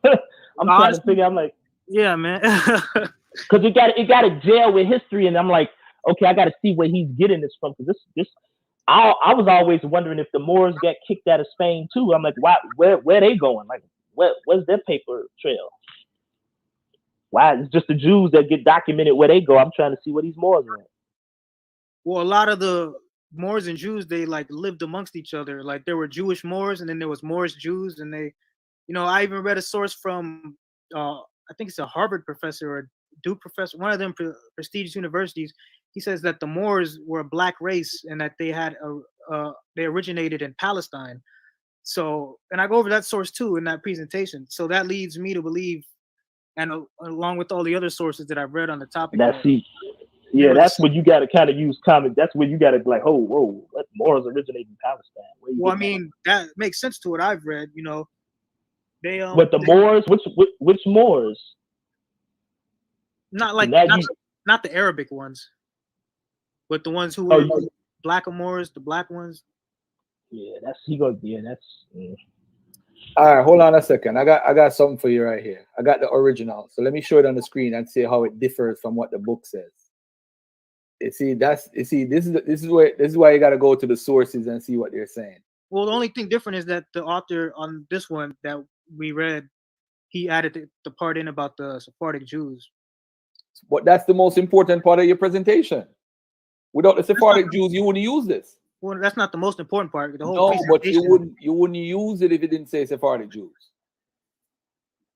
heck? I'm trying to figure. I'm like, yeah, man. Because it got to gel with history, and I'm like, okay, I got to see where he's getting this from. Because this, I was always wondering if the Moors got kicked out of Spain too. I'm like, where they going? Like, where's their paper trail? Why it's just the Jews that get documented where they go? I'm trying to see where these Moors are at. Well, a lot of the Moors and Jews, they like lived amongst each other. Like there were Jewish Moors, and then there was Moorish Jews, and they, you know, I even read a source from I think it's a Harvard professor or a Duke professor, one of them prestigious universities. He says that the Moors were a black race and that they had they originated in Palestine. So, and I go over that source too in that presentation. So that leads me to believe, and along with all the other sources that I've read on the topic. That's when you got to kind of use common. That's when you got to be like, whoa, let Moors originate in Palestine. Well, I mean, that makes sense to what I've read. You know, they but the Moors, which Moors? Not like not the Arabic ones, but the ones who were black Moors, the black ones. Yeah, that's he goes. Yeah, that's. Yeah. All right, hold on a second. I got something for you right here. I got the original. So let me show it on the screen and see how it differs from what the book says. This is why you got to go to the sources and see what they're saying. Well, the only thing different is that the author on this one that we read, he added the part in about the Sephardic Jews. But that's the most important part of your presentation. Without the Sephardic Jews, you wouldn't use this. Well, that's not the most important part. The whole but you wouldn't use it if it didn't say Sephardic Jews.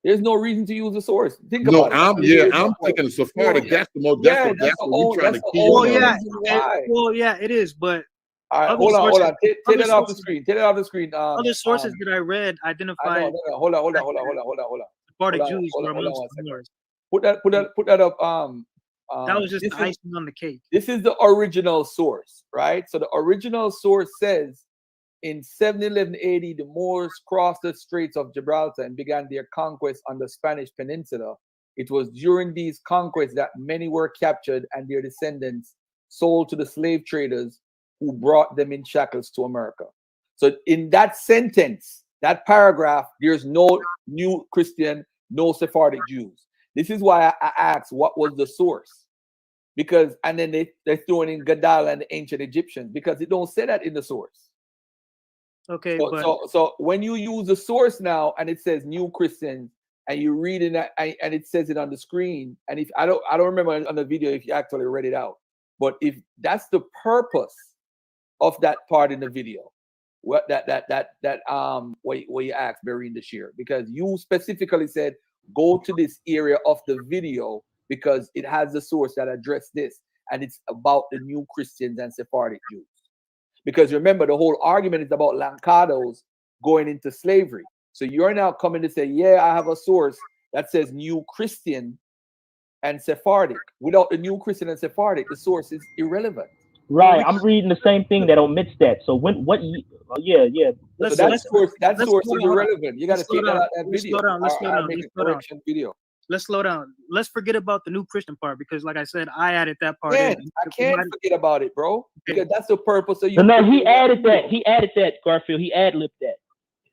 There's no reason to use the source. Think about it. I'm thinking Sephardic. That's the most. That's what we're trying to keep. Well, yeah, it is. But all right, hold on. Take that off the screen. Take it off the screen. Other sources that I read identify. Hold on. Sephardic Jews were amongst the Moors. Put that up. That was just the icing on the cake. This is the original source, right? So the original source says in 711 AD, the Moors crossed the Straits of Gibraltar and began their conquest on the Spanish peninsula. It was during these conquests that many were captured and their descendants sold to the slave traders who brought them in shackles to America. So in that sentence, that paragraph, there's no new Christian, no Sephardic Jews. This is why I asked what was the source. Because, and then they threw in Gadal and the ancient Egyptians, because it don't say that in the source. Okay. So when you use the source now and it says new Christians and you read it and it says it on the screen, and if I don't remember on the video if you actually read it out, but if that's the purpose of that part in the video, what where you asked Berrien the Shear, because you specifically said go to this area of the video because it has the source that address this, and it's about the new Christians and Sephardic Jews. Because remember, the whole argument is about Lancados going into slavery. So you're now coming to say, yeah, I have a source that says new Christian and Sephardic. Without the new Christian and Sephardic, the source is irrelevant. Right. I'm reading the same thing that omits that. So yeah. So that source is irrelevant. You got to take that out that video. Let's slow down. Let's forget about the new Christian part, because like I said, I added that part. I can't forget about it, bro. Because that's the purpose of you. No, he added that. Garfield. He ad-libbed that.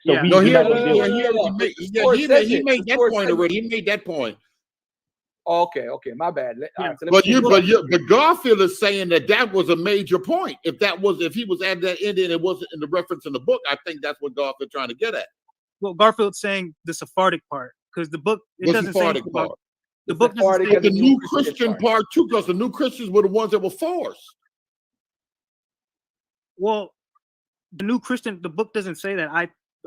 So Yeah. No, we're he not gonna deal with it. he made that point already. He made that point. Okay, my bad. All Yeah. right, so let me But Garfield is saying that was a major point. If he was at that end and it wasn't in the reference in the book, I think that's what Garfield trying to get at. Well, Garfield's saying the Sephardic part because the book doesn't say anything about the book doesn't say But the new Christian part too, because the new Christians were the ones that were forced. Well, the new Christian, the book doesn't say that.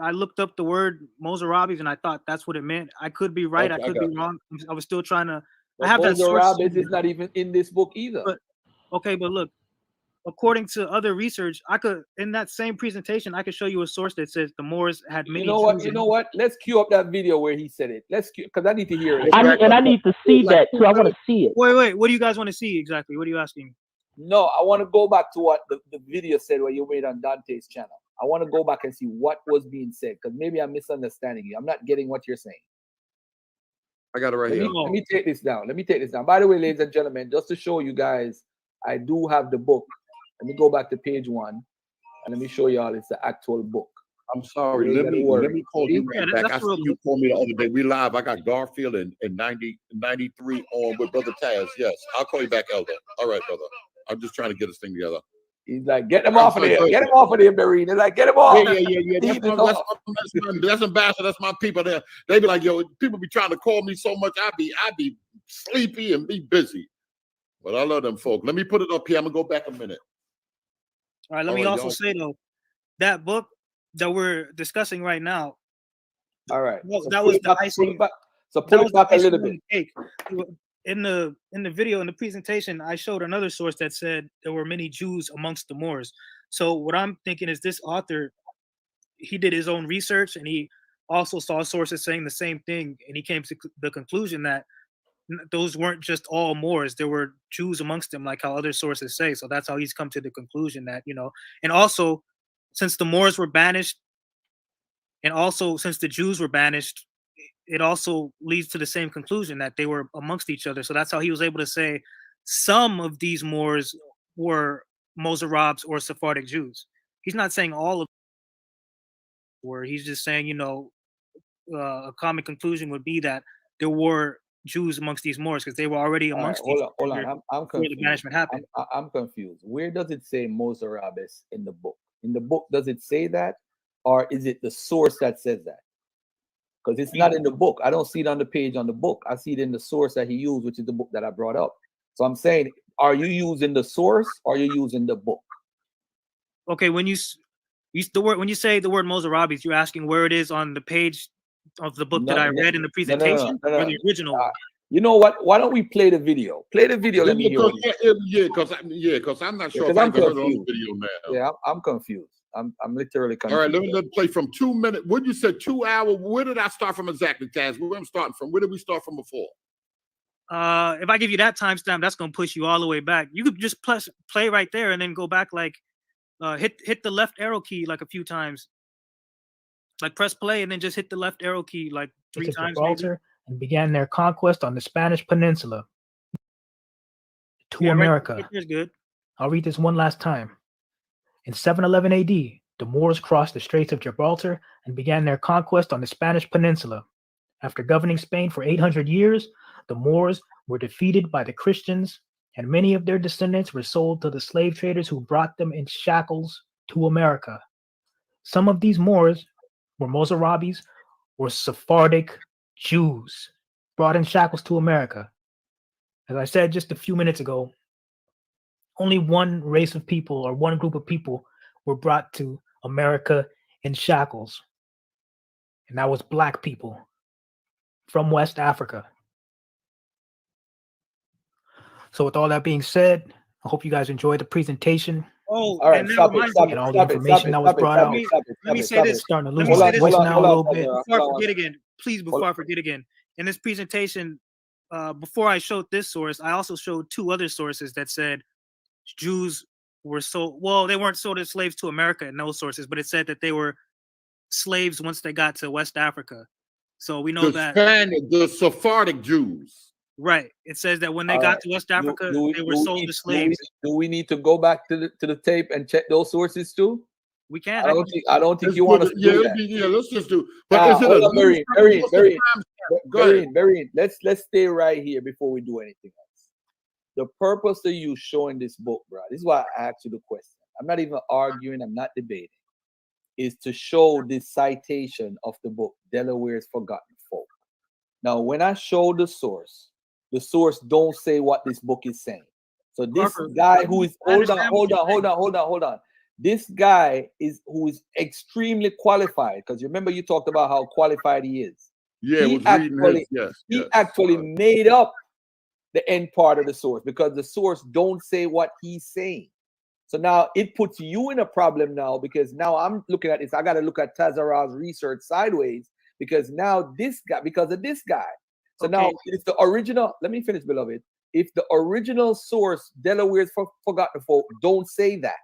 I looked up the word Mozarabes and I thought that's what it meant. I could be right. Okay, I could be wrong. I was still trying to. But I have that source. Mozarabes is not even in this book either. But look, according to other research, I could in that same presentation I could show you a source that says the Moors had many. You know what? Let's cue up that video where he said it. Let's cue because I need to hear it. I need to see that too. I want to see it. Wait. What do you guys want to see exactly? What are you asking? No, I want to go back to what the video said what you made on Dante's channel. I want to go back and see what was being said because maybe I'm misunderstanding you. I'm not getting what you're saying. I got it right here. Let me take this down. By the way, ladies and gentlemen, just to show you guys, I do have the book. Let me go back to page 1 and let me show y'all it's the actual book. I'm sorry. Let me call you right back. I see you called me the other day. We live. I got Garfield in 93 on with Brother Taz. Yes, I'll call you back, Elder. All right, brother. I'm just trying to get this thing together. He's like, get him off of there. Get him off of there, Barry. They're like, get him off. Yeah. That's ambassador. That's my people there. They be like, yo, people be trying to call me so much. I be sleepy and be busy. But I love them folk. Let me put it up here. I'm gonna go back a minute. All right. Let me also say though, that book that we're discussing right now. All right. Well, that was the icing. So pull it back a little bit. In the video, in the presentation, I showed another source that said there were many Jews amongst the Moors. So what I'm thinking is this author, he did his own research and he also saw sources saying the same thing. And he came to the conclusion that those weren't just all Moors. There were Jews amongst them, like how other sources say. So that's how he's come to the conclusion that, and also since the Moors were banished and also since the Jews were banished, it also leads to the same conclusion that they were amongst each other. So that's how he was able to say some of these Moors were Mozarabes or Sephardic Jews. He's not saying all of them were. He's just saying, a common conclusion would be that there were Jews amongst these Moors because they were already amongst these. Hold on. I'm confused. The banishment happened. I'm confused. Where does it say Mozarabes in the book? In the book, does it say that? Or is it the source that says that? Because it's not in the book. I don't see it on the page on the book. I see it in the source that he used, which is the book that I brought up. So I'm saying, are you using the source or are you using the book? Okay, when you say the word Mozarabes, you're asking where it is on the page of the book that I read in the presentation or the original. You know what? Why don't we play the video? Play the video. Let me hear it. Because I'm not sure if I I'm heard it on the confused. video now. Yeah, I'm confused. I'm literally confused. All right, let me play from 2 minutes. What you said 2 hours? Where did I start from exactly, Taz? Where I'm starting from? Where did we start from before? If I give you that timestamp, that's gonna push you all the way back. You could just play right there and then go back like hit the left arrow key like a few times. Like press play and then just hit the left arrow key like 3 times. Gibraltar and began their conquest on the Spanish Peninsula to America. Right there's good. I'll read this one last time. In 711 AD, the Moors crossed the Straits of Gibraltar and began their conquest on the Spanish Peninsula. After governing Spain for 800 years, the Moors were defeated by the Christians, and many of their descendants were sold to the slave traders who brought them in shackles to America. Some of these Moors were Mozarabes or Sephardic Jews brought in shackles to America. As I said just a few minutes ago, only one race of people or one group of people were brought to America in shackles. And that was Black people from West Africa. So with all that being said, I hope you guys enjoyed the presentation. Oh, all right, stop it. And all the information that was brought out. Let me say this. Starting to lose my voice now a little bit. Before I forget again, please, before I forget again, in this presentation, before I showed this source, I also showed 2 other sources that said Jews were sold. Well, they weren't sold as slaves to America in those sources, but it said that they were slaves once they got to West Africa. So we know that the Sephardic Jews. Right. It says that when they got to West Africa, they were sold as slaves. Do we need to go back to the tape and check those sources too? We can. I don't think Let's you want put us it- to do yeah, that. yeah, let's just do. But is it Hold a on, Go ahead. let's stay right here before we do anything else. The purpose of you showing this book, bro, this is why I asked you the question. I'm not even arguing, I'm not debating. Is to show this citation of the book, Delaware's Forgotten Folk. Now, when I show the source don't say what this book is saying. So this guy who is hold on. This guy who is extremely qualified, because remember you talked about how qualified he is. Yeah, He was reading his, he actually made up the end part of the source because the source don't say what he's saying. So now it puts you in a problem now because now I'm looking at this. I got to look at Tazarah's research sideways because now because of this guy. So now if the original, let me finish, beloved. If the original source, Delaware's Forgotten Folk, don't say that,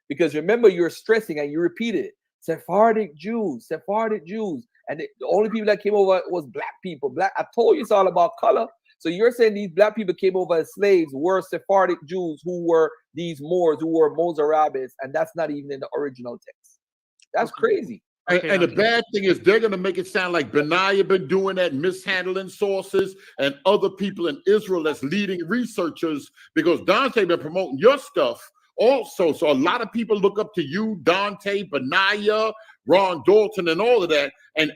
because remember you're stressing and you repeated it. Sephardic Jews, and the only people that came over was black people. I told you it's all about color. So you're saying these black people came over as slaves were Sephardic Jews who were these Moors, who were Mozarabes, and that's not even in the original text. That's crazy. And the bad thing is they're going to make it sound like Benaiah been doing that, mishandling sources, and other people in Israel that's leading researchers, because Dante been promoting your stuff also. So a lot of people look up to you, Dante, Benaiah, Ron Dalton, and all of that. And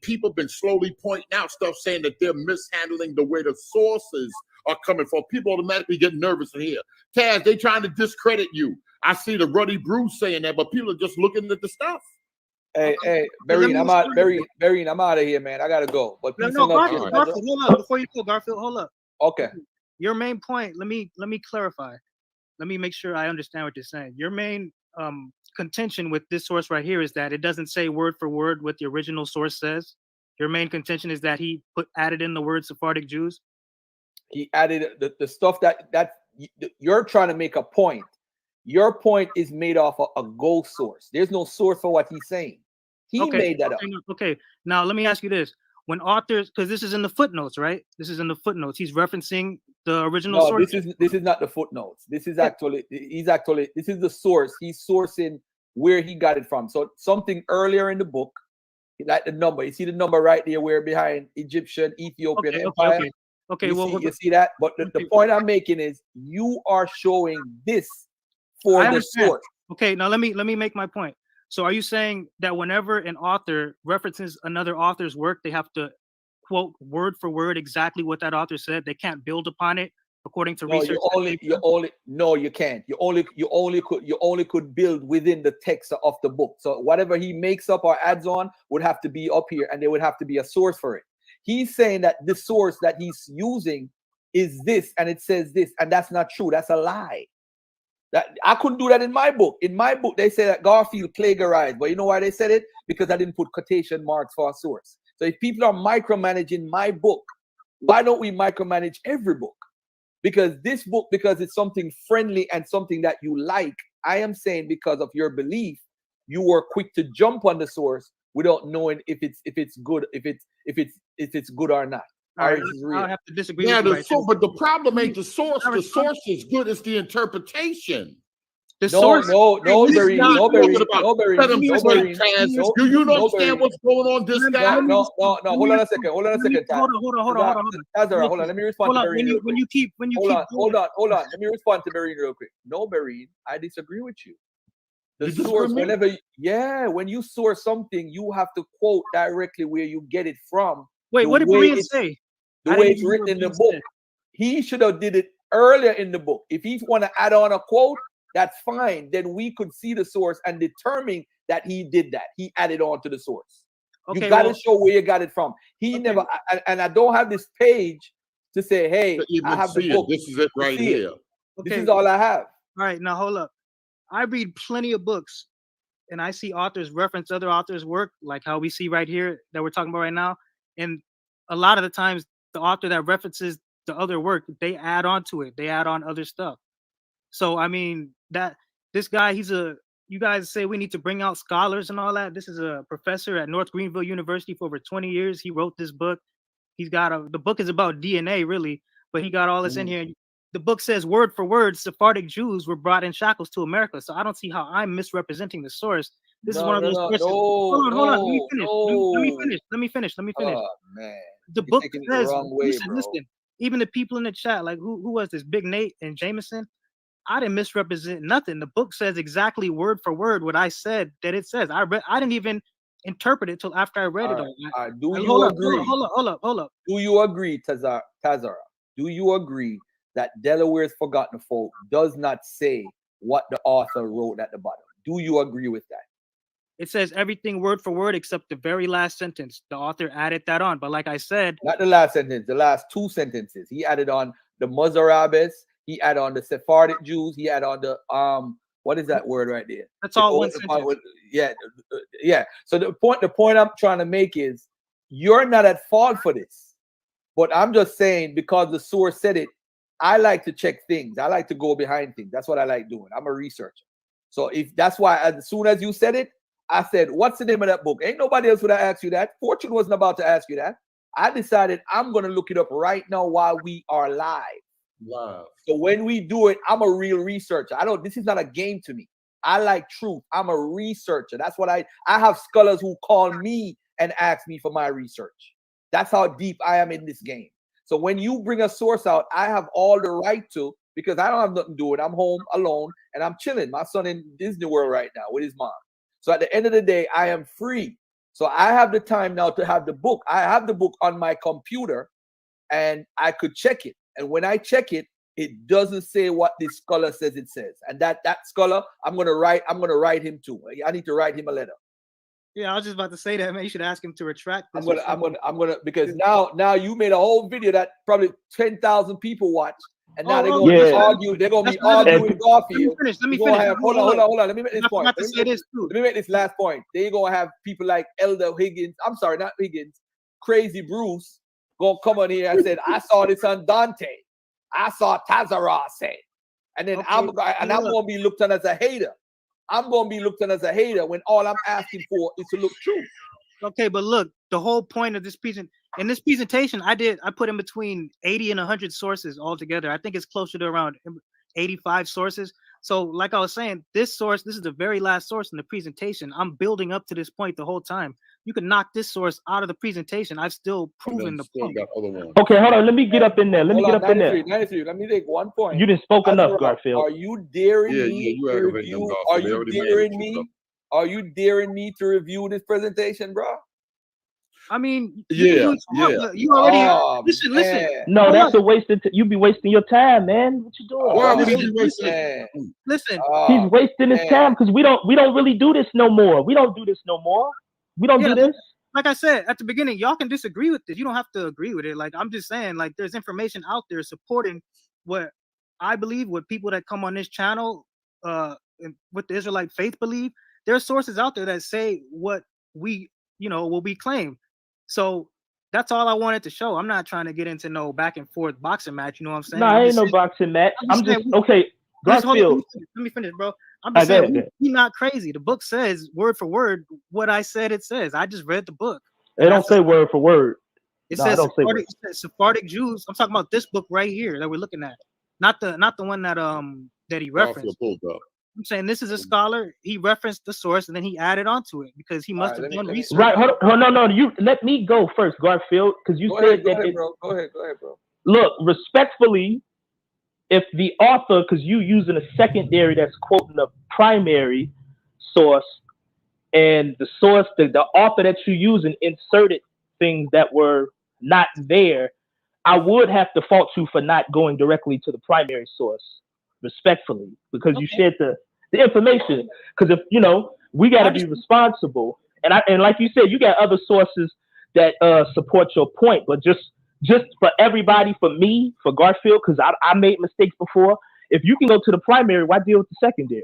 people been slowly pointing out stuff saying that they're mishandling the way the sources are coming from. People automatically get nervous in here. Taz, they trying to discredit you. I see the Ruddy Bruce saying that, but people are just looking at the stuff. Hey, Barine, I'm out. Barine, I'm out of here, man. I gotta go. But Garfield, hold up. Before you go, Garfield, hold up. Okay. Your main point. Let me clarify. Let me make sure I understand what you're saying. Your main contention with this source right here is that it doesn't say word for word what the original source says. Your main contention is that he added in the word Sephardic Jews. He added the stuff that you're trying to make a point. Your point is made off a ghost source. There's no source for what he's saying. He made that up. Okay. Now let me ask you this: when authors, because this is in the footnotes, right? This is in the footnotes. He's referencing the original source. This is not the footnotes. This is actually this is the source. He's sourcing where he got it from. So something earlier in the book, like the number. You see the number right there, where behind Egyptian, Ethiopian Empire. Okay. You see that? But the point I'm making is you are showing this for the source. Okay, now let me make my point. So are you saying that whenever an author references another author's work, they have to quote word for word exactly what that author said? They can't build upon it according to research? You can't. You only could build within the text of the book. So whatever he makes up or adds on would have to be up here, and there would have to be a source for it. He's saying that the source that he's using is this, and it says this, and that's not true. That's a lie. That I couldn't do that in my book. In my book, they say that Garfield plagiarized, but you know why they said it? Because I didn't put quotation marks for a source. So if people are micromanaging my book, why don't we micromanage every book? Because this book, because it's something friendly and something that you like, I am saying because of your belief, you were quick to jump on the source without knowing if it's good, if it's good or not. All right, I'll have to disagree. Yeah, but the problem ain't the source. The source is good. It's the interpretation. The source. No, Barry. Do you understand what's going on? This guy. No. Hold on a second. Hold on. Tazarah, hold on. Let me respond to Barry. Hold on. Let me respond to Barry real quick. No, Barry, I disagree with you. The source, when you source something, you have to quote directly where you get it from. Wait, what did Barry say? The way it's written in the book. He should have did it earlier in the book. If he want to add on a quote, that's fine. Then we could see the source and determine that he did that. He added on to the source. You got to show where you got it from. He never, and I don't have this page to say, hey, I have the book. This is it right here. This is all I have. All right, now hold up. I read plenty of books and I see authors reference other authors' work, like how we see right here that we're talking about right now. And a lot of the times, the author that references the other work, they add on to it. They add on other stuff. So, I mean, that this guy, you guys say we need to bring out scholars and all that. This is a professor at North Greenville University for over 20 years. He wrote this book. He's got the book is about DNA, really, but he got all this in here. the book says word for word, Sephardic Jews were brought in shackles to America. So I don't see how I'm misrepresenting the source. This is one of those sources. Hold on. Let me finish. Let me finish. Oh man, the you're book taking it says, the wrong way, bro. listen. Even the people in the chat, like who was this? Big Nate and Jameson. I didn't misrepresent nothing. The book says exactly word for word what I said that it says. I didn't even interpret it till after I read it. All right. Do you hold agree? Hold up. Do you agree, Tazarah? Do you agree that Delaware's Forgotten Folk does not say what the author wrote at the bottom? Do you agree with that? It says everything word for word except the very last sentence. The author added that on. But like I said, not the last sentence, the last two sentences. He added on the Mozarabes, he added on the Sephardic Jews, he added on the what is that word right there? That's all one sentence. Yeah. So the point I'm trying to make is you're not at fault for this. But I'm just saying, because the source said it, I like to check things. I like to go behind things. That's what I like doing. I'm a researcher. So if that's why, as soon as you said it, I said, what's the name of that book? Ain't nobody else would have asked you that. Fortune wasn't about to ask you that. I decided I'm going to look it up right now while we are live. Wow. So when we do it, I'm a real researcher. This is not a game to me. I like truth. I'm a researcher. That's what I have scholars who call me and ask me for my research. That's how deep I am in this game. So when you bring a source out, I have all the right to, because I don't have nothing to do with it. I'm home alone and I'm chilling. My son in Disney World right now with his mom. So at the end of the day, I am free. So I have the time now to have the book. I have the book on my computer and I could check it. And when I check it, it doesn't say what this scholar says it says. And that scholar, I'm gonna write him too. I need to write him a letter. Yeah, I was just about to say that, man. You should ask him to retract this. I'm gonna because now you made a whole video that probably 10,000 people watch. And now they're gonna be arguing. They're gonna be arguing with Garfield. Let me finish. Hold on. Let me make this point. Let me make this last point. They're gonna have people like Elder Higgins. I'm sorry, not Higgins. Crazy Bruce gonna come on here and said, I saw this on Dante. I saw Tazarah say. And then I'm gonna be looked at as a hater. I'm gonna be looked at as a hater when all I'm asking for is to look true. Okay, but look, the whole point of this presentation, I put in between 80 and 100 sources altogether. I think it's closer to around 85 sources. So like I was saying, this is the very last source in the presentation. I'm building up to this point the whole time. You can knock this source out of the presentation. I've still proven the point. Okay, hold on. Let me get up in there. Let me make one point. You didn't spoke enough, Garfield. Are you daring me to review? Are you daring me? Are you daring me to review this presentation, bro? I mean, you already listen. No, that's a waste of you be wasting your time, man. What you doing? Why would he be wasting? Listen, he's wasting his time because we don't really do this no more. We don't do this no more. We don't do this. Like I said at the beginning, y'all can disagree with this. You don't have to agree with it. Like I'm just saying, like there's information out there supporting what I believe, what people that come on this channel, with the Israelite faith believe. There are sources out there that say what we, what we claim. So that's all I wanted to show. I'm not trying to get into no back and forth boxing match. You know what I'm saying? No, ain't no boxing match. I'm just okay. Garfield. Let me finish, bro. I'm just saying we're not crazy. The book says word for word what I said it says. I just read the book. It don't say word for word. It says Sephardic Jews. I'm talking about this book right here that we're looking at, not the one that he referenced. I'm saying this is a scholar. He referenced the source and then he added onto it because he must have done research. Right. Hold on. No. You let me go first, Garfield, because you said that. Go ahead, bro. Look, respectfully, if the author, because you using a secondary that's quoting a primary source, and the source, the author that you're using inserted things that were not there, I would have to fault you for not going directly to the primary source, respectfully, because you shared the information. Because if we got to be responsible, and like you said, you got other sources that support your point, but just for everybody, for me, for Garfield, because I made mistakes before. If you can go to the primary, why deal with the secondary?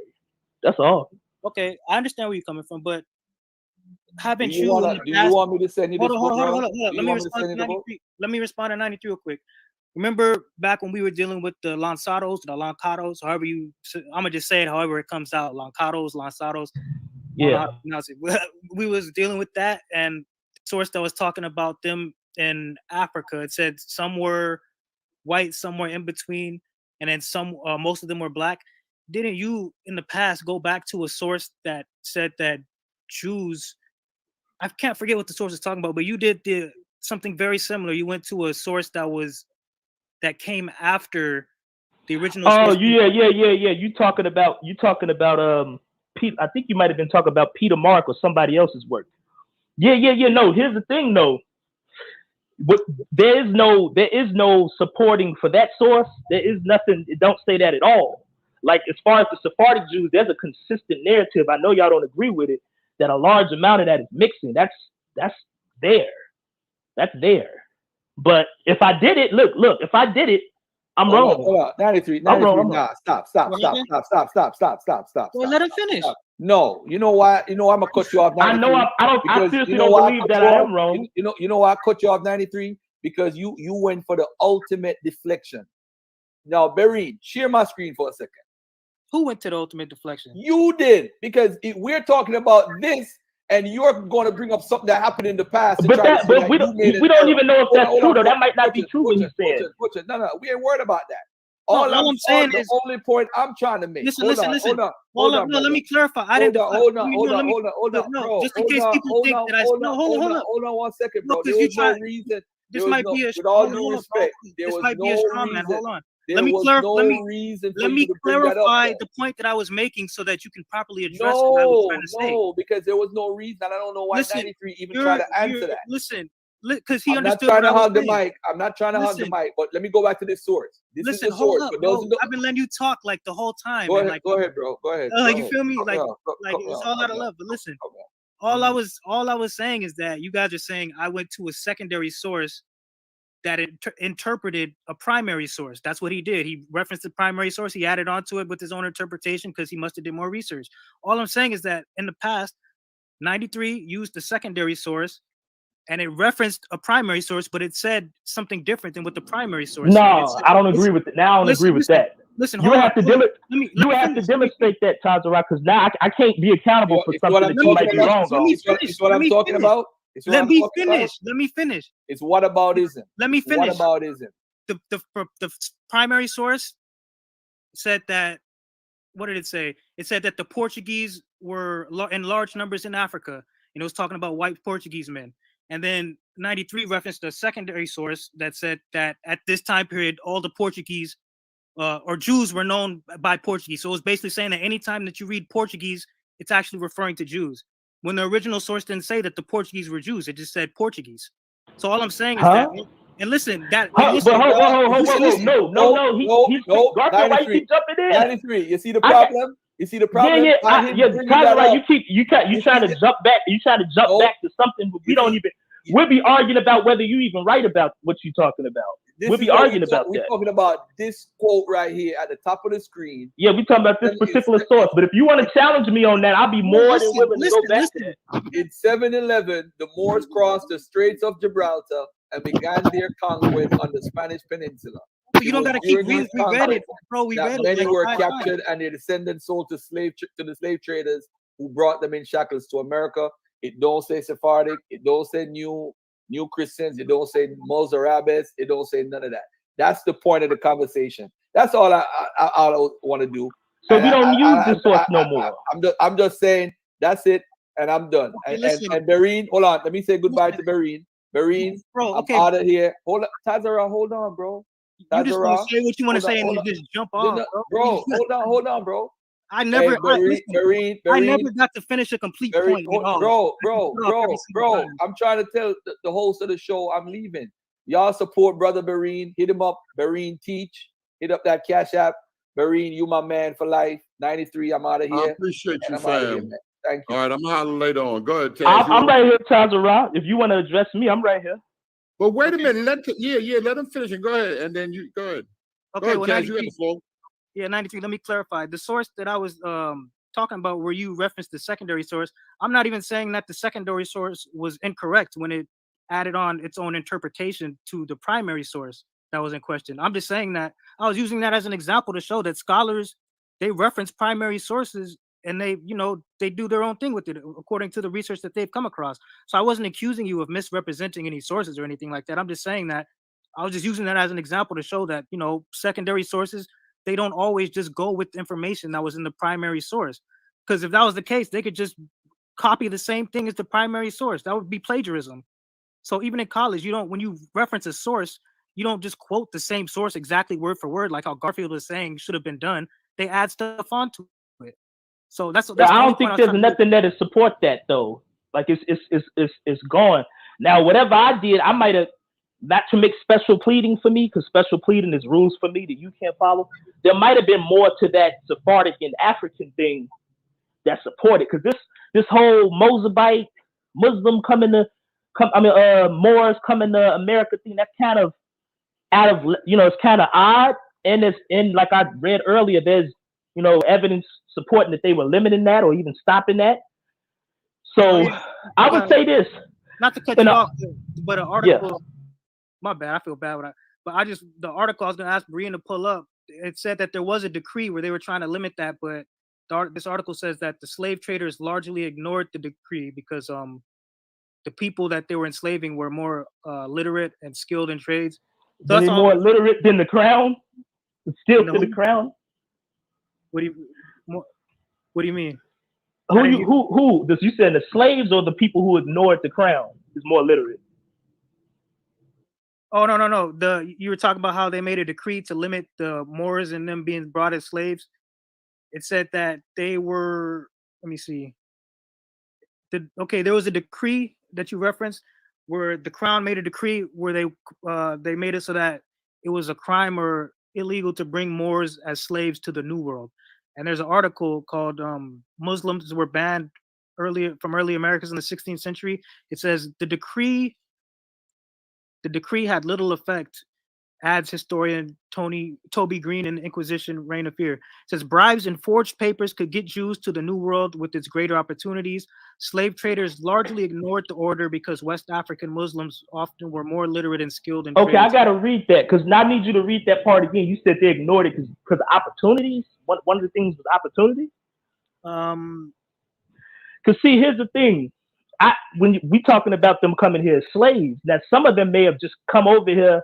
That's all. Okay, I understand where you're coming from, but haven't do you want me to send you this book? Hold on. Let me respond to 93 real quick. Remember back when we were dealing with the Lanzados, however I'm gonna just say it however it comes out, Lanzados. Yeah. We was dealing with that, and the source that was talking about them in Africa, it said some were white, somewhere in between. and then some, most of them were black. Didn't you in the past go back to a source that said that Jews? I can't forget what the source is talking about, but you did something very similar. You went to a source that came after the original. Oh source. yeah. You talking about Pete? I think you might have been talking about Peter Mark or somebody else's work. Yeah. No, here's the thing though. There is no supporting for that source. There is nothing. It don't say that at all. Like as far as the Sephardic Jews, there's a consistent narrative. I know y'all don't agree with it. That a large amount of that is mixing. That's there. That's there. But if I did it, look. If I did it, I'm wrong. Hold on. 93. I'm wrong. Nah, stop. Well, let him finish. Stop. No, you know why? You know I'm gonna cut you off. 93, I know. I seriously don't believe that I am wrong. You know why I cut you off 93? Because you went for the ultimate deflection. Now, Barry, share my screen for a second. Who went to the ultimate deflection? You did, because we're talking about this, and you're going to bring up something that happened in the past. But we don't even know if that's true, though. That might not be true when you said. No, we ain't worried about that. All I'm saying is the only point I'm trying to make. Listen. Hold on. Let me clarify. Hold on, bro. Just in case people think that hold on 1 second, bro. There was no reason. This might be a with all due respect. This might be a strong man. Hold on. Let me clarify the point that I was making so that you can properly address what I was trying to say. No, because there was no reason. I don't know why 93 even tried to answer that. Listen, because he I'm understood. I'm not trying to hog the mic, but let me go back to this source. This is the source. Hold up, bro. I've been letting you talk like the whole time. Go ahead, bro. Go ahead. You feel me? Like it's all out of love. But listen, all I was saying is that you guys are saying I went to a secondary source that interpreted a primary source. That's what he did. He referenced the primary source. He added onto it with his own interpretation because he must have did more research. All I'm saying is that in the past, 93 used the secondary source and it referenced a primary source, but it said something different than what the primary source said. I don't agree with it. Now I don't agree with that. Listen, you have to demonstrate that, Tazarah, because now I can't be accountable for something that you might be wrong on. It's what I'm talking about. Let me finish. It's whataboutism. Let me finish. Whataboutism. The primary source said that. What did it say? It said that the Portuguese were in large numbers in Africa. It was talking about white Portuguese men. And then 93 referenced a secondary source that said that at this time period, all the Portuguese or Jews were known by Portuguese. So it was basically saying that anytime that you read Portuguese, it's actually referring to Jews. When the original source didn't say that the Portuguese were Jews, it just said Portuguese. So all I'm saying is that, and listen, that. Listen, no. Garfield keep jumping in. 93. You see the problem? You see the problem? Yeah. Tazarah, you trying to jump back. You trying to jump back to something we don't even. We'll be arguing about whether you even right about what you're talking about. We'll be arguing about that. We're talking about this quote right here at the top of the screen. Yeah, we're talking about this particular source. But if you want to challenge me on that, I'll be more than willing to go back there. In 711, the Moors crossed the Straits of Gibraltar and began their conquest on the Spanish Peninsula. You don't gotta keep reading. We read it, bro. We read it. Many were captured and their descendants sold to the slave traders who brought them in shackles to America. It don't say Sephardic. It don't say new Christians. It don't say Mozarabes. It don't say none of that. That's the point of the conversation. That's all I want to do. So we don't use this source no more. I'm just saying that's it, and I'm done. And Bareen, hold on. Let me say goodbye to Bareen. Bareen, bro, okay. I'm out of here. Hold on, Tazarah, hold on, bro. You just want to say what you want to say and just jump off, bro. Hold on, bro. I never got to finish a complete point. Bro. I'm trying to tell the host of the show I'm leaving. Y'all support Brother Bareen. Hit him up. Bareen Teach. Hit up that Cash App. Bareen, you my man for life. 93, I'm out of here. I appreciate you, fam. Thank you. All right, I'm hollering later on. Go ahead, Taz. I'm right here, Tazarah. If you want to address me, I'm right here. But wait a minute. Let him finish and go ahead. And then you go ahead. Okay, go ahead, Taz, you have the floor. Yeah, 93. Let me clarify. The source that I was talking about where you referenced the secondary source, I'm not even saying that the secondary source was incorrect when it added on its own interpretation to the primary source that was in question. I'm just saying that I was using that as an example to show that scholars, they reference primary sources and they do their own thing with it according to the research that they've come across. So I wasn't accusing you of misrepresenting any sources or anything like that. I'm just saying that I was just using that as an example to show that, secondary sources, they don't always just go with the information that was in the primary source. Because if that was the case, they could just copy the same thing as the primary source. That would be plagiarism. So even in college, you don't, when you reference a source, you don't just quote the same source exactly word for word, like how Garfield was saying should have been done. They add stuff onto it. So that's I don't think there's nothing there to support that though. Like it's gone. Now, whatever I did, I might have, not to make special pleading for me, because special pleading is rules for me that you can't follow. There might have been more to that Sephardic and African thing that supported, because this whole Mozabite Muslim Moors coming to America thing, that's kind of out of, it's kind of odd. And it's in, like I read earlier, there's evidence supporting that they were limiting that or even stopping that. So I would say this, not to cut you off, but an article. My bad, I feel bad but the article I was gonna ask Brian to pull up, it said that there was a decree where they were trying to limit that, but this article says that the slave traders largely ignored the decree because the people that they were enslaving were more literate and skilled in trades. So they more literate than the crown? Still to the crown? What do you mean? Who? You said the slaves or the people who ignored the crown is more literate? Oh, no. You were talking about how they made a decree to limit the Moors and them being brought as slaves. It said that they were, let me see. There was a decree that you referenced where the crown made a decree where they made it so that it was a crime or illegal to bring Moors as slaves to the New World. And there's an article called Muslims Were Banned from Early Americas in the 16th Century. It says the decree had little effect, adds historian Toby Green in the Inquisition Reign of Fear. It says bribes and forged papers could get Jews to the New World with its greater opportunities. Slave traders largely ignored the order because West African Muslims often were more literate and skilled in trades. I got to read that because now I need you to read that part again. You said they ignored it because opportunities. One of the things was opportunity. Because see, here's the thing. When we talking about them coming here as slaves, now some of them may have just come over here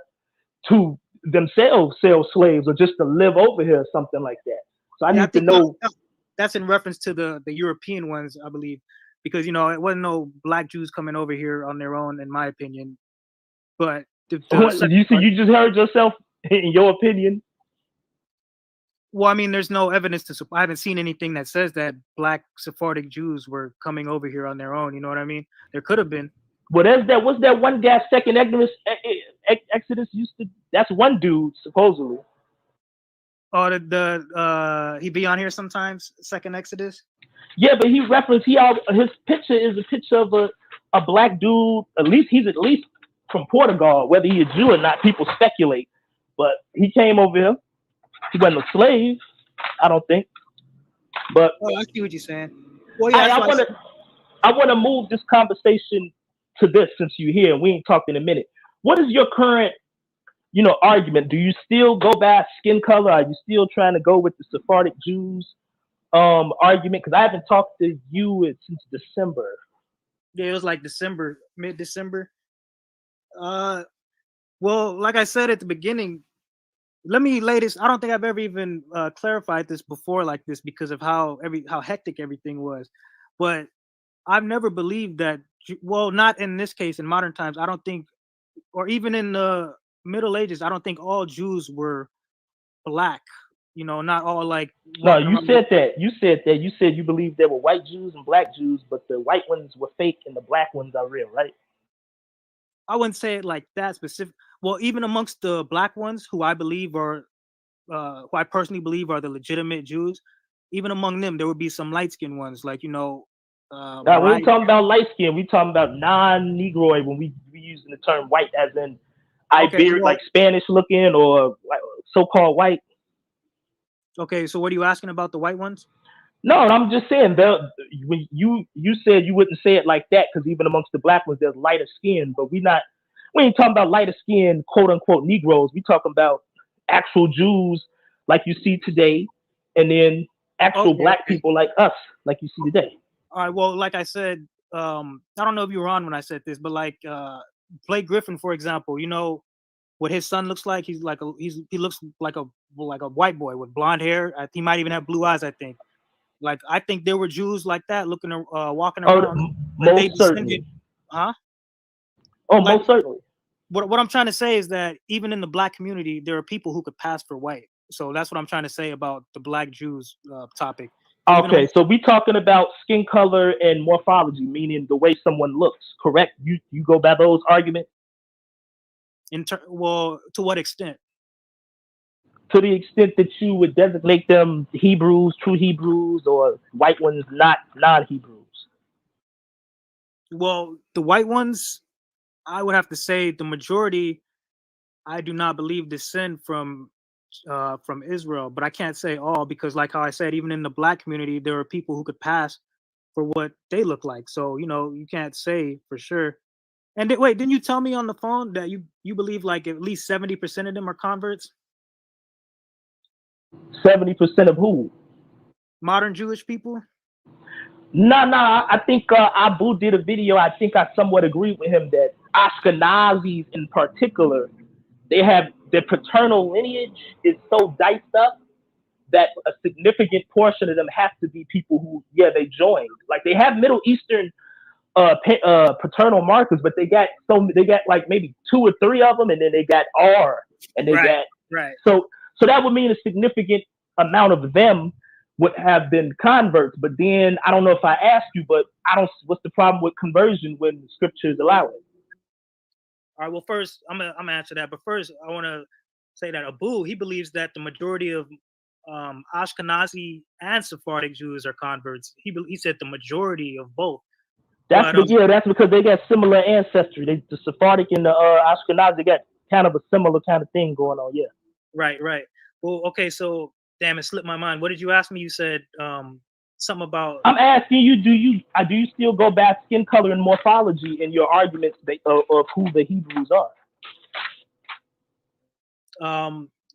to themselves sell slaves or just to live over here or something like that. So I need to know. That's in reference to the European ones, I believe, because it wasn't no black Jews coming over here on their own, in my opinion. But you just heard yourself in your opinion. Well, I mean, there's no evidence I haven't seen anything that says that black Sephardic Jews were coming over here on their own. You know what I mean? There could have been. Well, what's that one guy, second Exodus that's one dude, supposedly. Oh, he be on here sometimes, second Exodus? Yeah, but his picture is a picture of a black dude, he's at least from Portugal, whether he's a Jew or not, people speculate. But he came over here. He wasn't a slave, I don't think. But I see what you're saying. Well, yeah, I want to move this conversation to this since you're here and we ain't talked in a minute. What is your current, argument? Do you still go by skin color? Are you still trying to go with the Sephardic Jews argument? Because I haven't talked to you since December. Yeah, it was like mid-December. Well, like I said at the beginning, let me lay this. I don't think I've ever even clarified this before like this because of how hectic everything was. But I've never believed that. Well, not in this case. In modern times, I don't think, or even in the Middle Ages, I don't think all Jews were black. Not all like. No, you said that. You said you believed there were white Jews and black Jews, but the white ones were fake and the black ones are real, right? I wouldn't say it like that specific. Well, even amongst the black ones, who I believe are, who I personally believe are the legitimate Jews, even among them, there would be some light-skinned ones, like we ain't talking about light skin. We talking about non-Negroid when we using the term white, as in Iberic, like Spanish looking or so-called white. Okay, so what are you asking about the white ones? No, I'm just saying when you said you wouldn't say it like that because even amongst the black ones there's lighter skin, but we ain't talking about lighter skin, quote unquote Negroes. We talking about actual Jews like you see today, and then actual black people like us, like you see today. All right. Well, like I said, I don't know if you were on when I said this, but like Blake Griffin, for example, what his son looks like. He looks like a white boy with blonde hair. He might even have blue eyes, I think. Like, I think there were Jews like that walking around. But they most certainly. descended, huh? Oh, Like, most certainly. What I'm trying to say is that even in the black community, there are people who could pass for white. So that's what I'm trying to say about the black Jews topic. Okay, so we talking about skin color and morphology, meaning the way someone looks, correct? You go by those arguments? Well, to what extent? To the extent that you would designate them Hebrews, true Hebrews, or white ones, not non-Hebrews. Well, the white ones, I would have to say the majority, I do not believe descend from Israel, but I can't say all, because like how I said, even in the black community, there are people who could pass for what they look like. So, you can't say for sure. And wait, didn't you tell me on the phone that you believe like at least 70% of them are converts? 70% of who? Modern Jewish people? No. I think Abu did a video. I think I somewhat agree with him that Ashkenazis in particular, their paternal lineage is so diced up that a significant portion of them have to be people who, they joined. Like, they have Middle Eastern paternal markers, but they got like maybe 2 or 3 of them, and then they got R, and they got right. So that would mean a significant amount of them would have been converts. But then I don't know if I asked you, but what's the problem with conversion when the scriptures allow it? All right. Well, first I'm gonna answer that, but first I want to say that Abu, he believes that the majority of Ashkenazi and Sephardic Jews are converts. He said the majority of both. That's because they got similar ancestry. The Sephardic and the Ashkenazi got kind of a similar kind of thing going on. Yeah. Right. Well, okay. So, damn, it slipped my mind. What did you ask me? You said something about. I'm asking you, do you still go by skin color and morphology in your arguments of who the Hebrews are?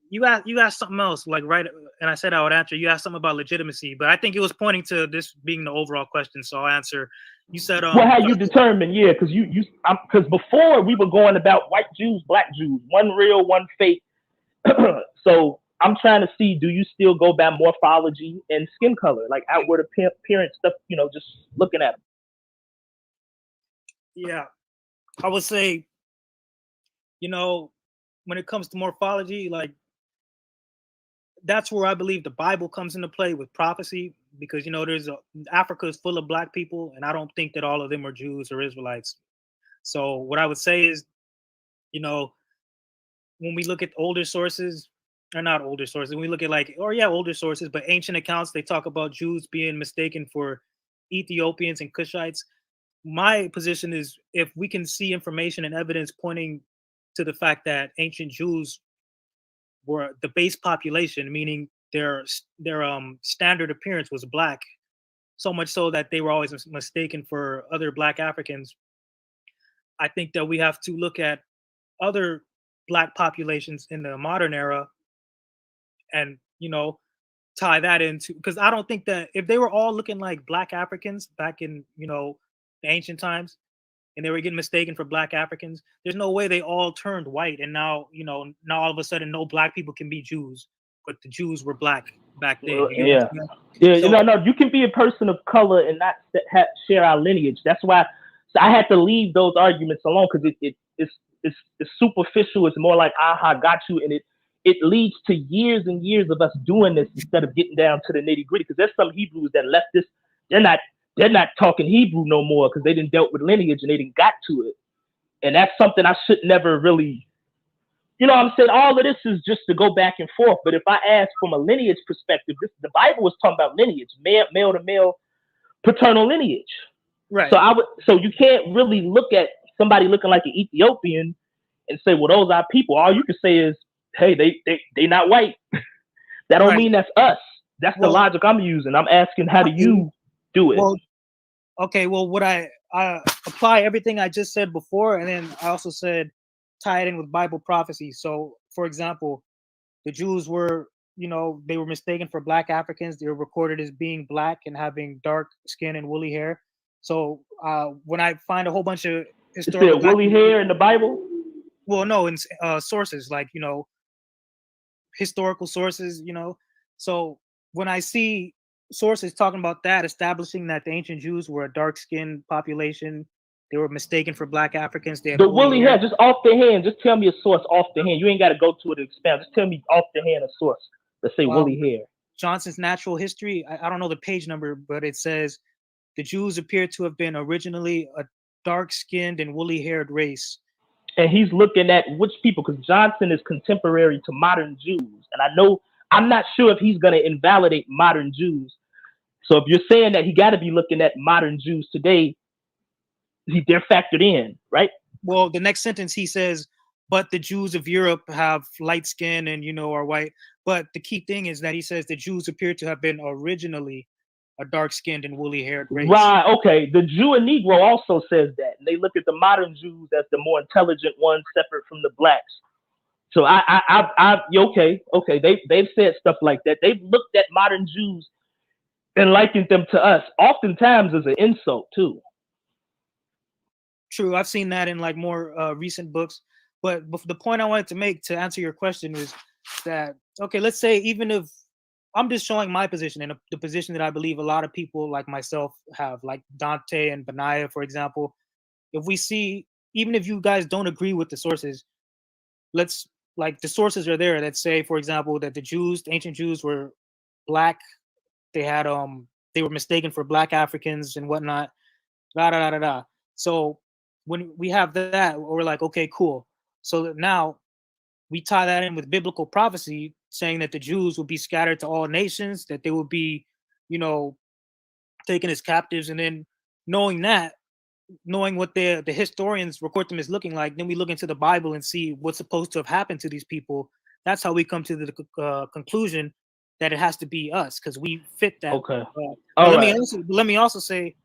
You asked something else, like, right, and I said I would answer. You asked something about legitimacy, but I think it was pointing to this being the overall question, so I'll answer. You said well, how you determine, because because before we were going about white Jews, black Jews, one real, one fake. So I'm trying to see, do you still go by morphology and skin color, like outward appearance stuff, just looking at them? Yeah, I would say, when it comes to morphology, like, that's where I believe the Bible comes into play with prophecy, because Africa is full of black people, and I don't think that all of them are Jews or Israelites. So what I would say is, when we look at older sources, or not older sources, when we look at older sources, but ancient accounts, they talk about Jews being mistaken for Ethiopians and Cushites. My position is, if we can see information and evidence pointing to the fact that ancient Jews were the base population, meaning their standard appearance was black, so much so that they were always mistaken for other black Africans, I think that we have to look at other black populations in the modern era and, tie that into, because I don't think that if they were all looking like black Africans back in, the ancient times, and they were getting mistaken for black Africans, there's no way they all turned white. And now, now all of a sudden, no black people can be Jews, but the Jews were black back then. No, you can be a person of color and not share our lineage. That's why I had to leave those arguments alone, because it's superficial. It's more like, got you. And it leads to years and years of us doing this instead of getting down to the nitty gritty. Because there's some Hebrews that left this, they're not talking Hebrew no more, because they didn't dealt with lineage and they didn't got to it. And that's something I should never really, I'm saying all of this is just to go back and forth. But if I ask from a lineage perspective, the Bible was talking about lineage, male to male, paternal lineage. Right. So you can't really look at somebody looking like an Ethiopian and say, well, those are people. All you can say is, hey, they not white. That don't mean that's us. That's the logic I'm using. I'm asking, how do you do it? Well, okay. Well, what I apply everything I just said before, and then I also said tie it in with Bible prophecy. So, for example, the Jews were, they were mistaken for black Africans. They were recorded as being black and having dark skin and woolly hair. So when I find a whole bunch of historical woolly hair in the Bible, Well, no, in sources like, you know, historical sources, you know. So when I see sources talking about that, establishing that the ancient Jews were a dark-skinned population, they were mistaken for Black Africans. They had The woolly woolly hair. hair, just off the hand. Just tell me a source off the hand. You ain't got to go to it to expound. Just tell me off the hand a source. Let's say woolly hair. Johnson's Natural History. I don't know the page number, but it says the Jews appear to have been originally a dark-skinned and woolly-haired race. And he's looking at which people, because Johnson is contemporary to modern Jews. And I know, I'm not sure if he's going to invalidate modern Jews. So if you're saying that, he got to be looking at modern Jews today, they're factored in, right? Well, the next sentence he says, but the Jews of Europe have light skin and, you know, are white. But the key thing is that he says the Jews appear to have been originally a dark-skinned and woolly-haired race. Right, okay. The Jew and Negro also says that. And they look at the modern Jews as the more intelligent ones separate from the blacks. So okay. They've said stuff like that. They've looked at modern Jews and likened them to us, oftentimes as an insult too. True, I've seen that in like more recent books. But the point I wanted to make to answer your question is that, okay, let's say even if I'm just showing my position and the position that I believe a lot of people like myself have, like Dante and Benaiah, for example. If we see, even if you guys don't agree with the sources, let's, like, the sources are there that say, for example, that the Jews, the ancient Jews, were Black. They had they were mistaken for Black Africans and whatnot. Da da da da da. So when we have that, we're like, okay, cool. So now we tie that in with biblical prophecy, saying that the Jews will be scattered to all nations, that they will be, you know, taken as captives, and then knowing that, knowing what the historians record them as looking like, then we look into the Bible and see what's supposed to have happened to these people. That's how we come to the conclusion that it has to be us, because we fit that. Okay. Let me also say,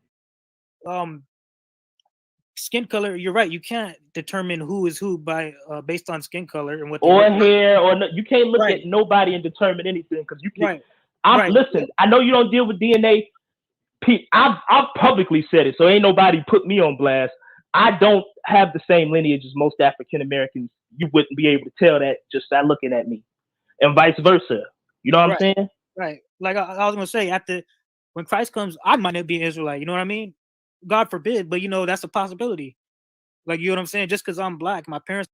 skin color. You're right. You can't determine who is who by based on skin color and what they or look hair or no, you can't look Right. at nobody and determine anything because you can. Right. Listen. I know you don't deal with DNA. I've publicly said it, so ain't nobody put me on blast. I don't have the same lineage as most African Americans. You wouldn't be able to tell that just by looking at me, and vice versa. You know what I'm saying? Right. Like I was gonna say, when Christ comes, I might not be an Israelite. You know what I mean? God forbid, but you know that's a possibility. Like, you know what I'm saying? Just because I'm Black, my parents,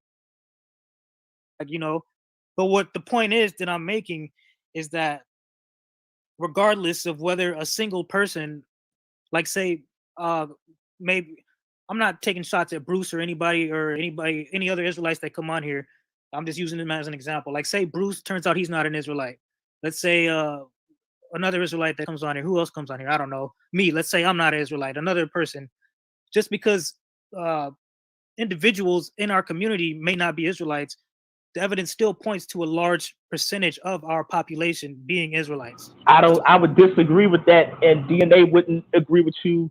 like, you know. But what the point is that I'm making is that regardless of whether a single person, like, say, maybe I'm not taking shots at Bruce or any other Israelites that come on here. I'm just using them as an example. Like, say Bruce turns out he's not an Israelite. Let's say another Israelite that comes on here. Who else comes on here? I don't know. Me. Let's say I'm not an Israelite. Another person. Just because individuals in our community may not be Israelites, the evidence still points to a large percentage of our population being Israelites. I would disagree with that, and DNA wouldn't agree with you.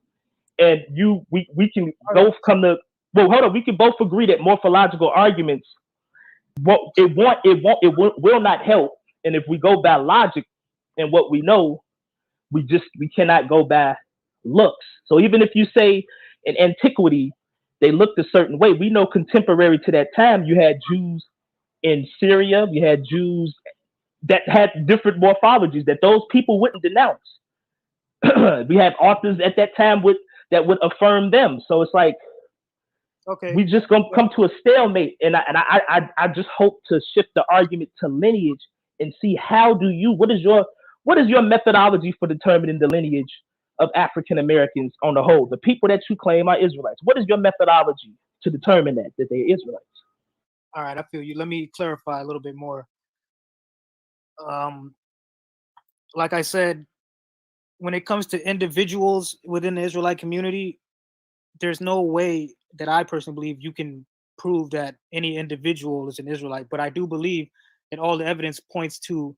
And we can both come to, well, hold on. We can both agree that morphological arguments will not help. And if we go by logic and what we know, we cannot go by looks. So even if you say in antiquity they looked a certain way, we know contemporary to that time you had Jews in Syria, you had Jews that had different morphologies that those people wouldn't denounce. We had authors at that time that would affirm them. So it's like, okay, we just gonna come to a stalemate. And I just hope to shift the argument to lineage and see what is your methodology for determining the lineage of African Americans on the whole, the people that you claim are Israelites. What is your methodology to determine that they're Israelites? All right, I feel you. Let me clarify a little bit more. Like I said, when it comes to individuals within the Israelite community, there's no way that I personally believe you can prove that any individual is an Israelite. But I do believe that all the evidence points to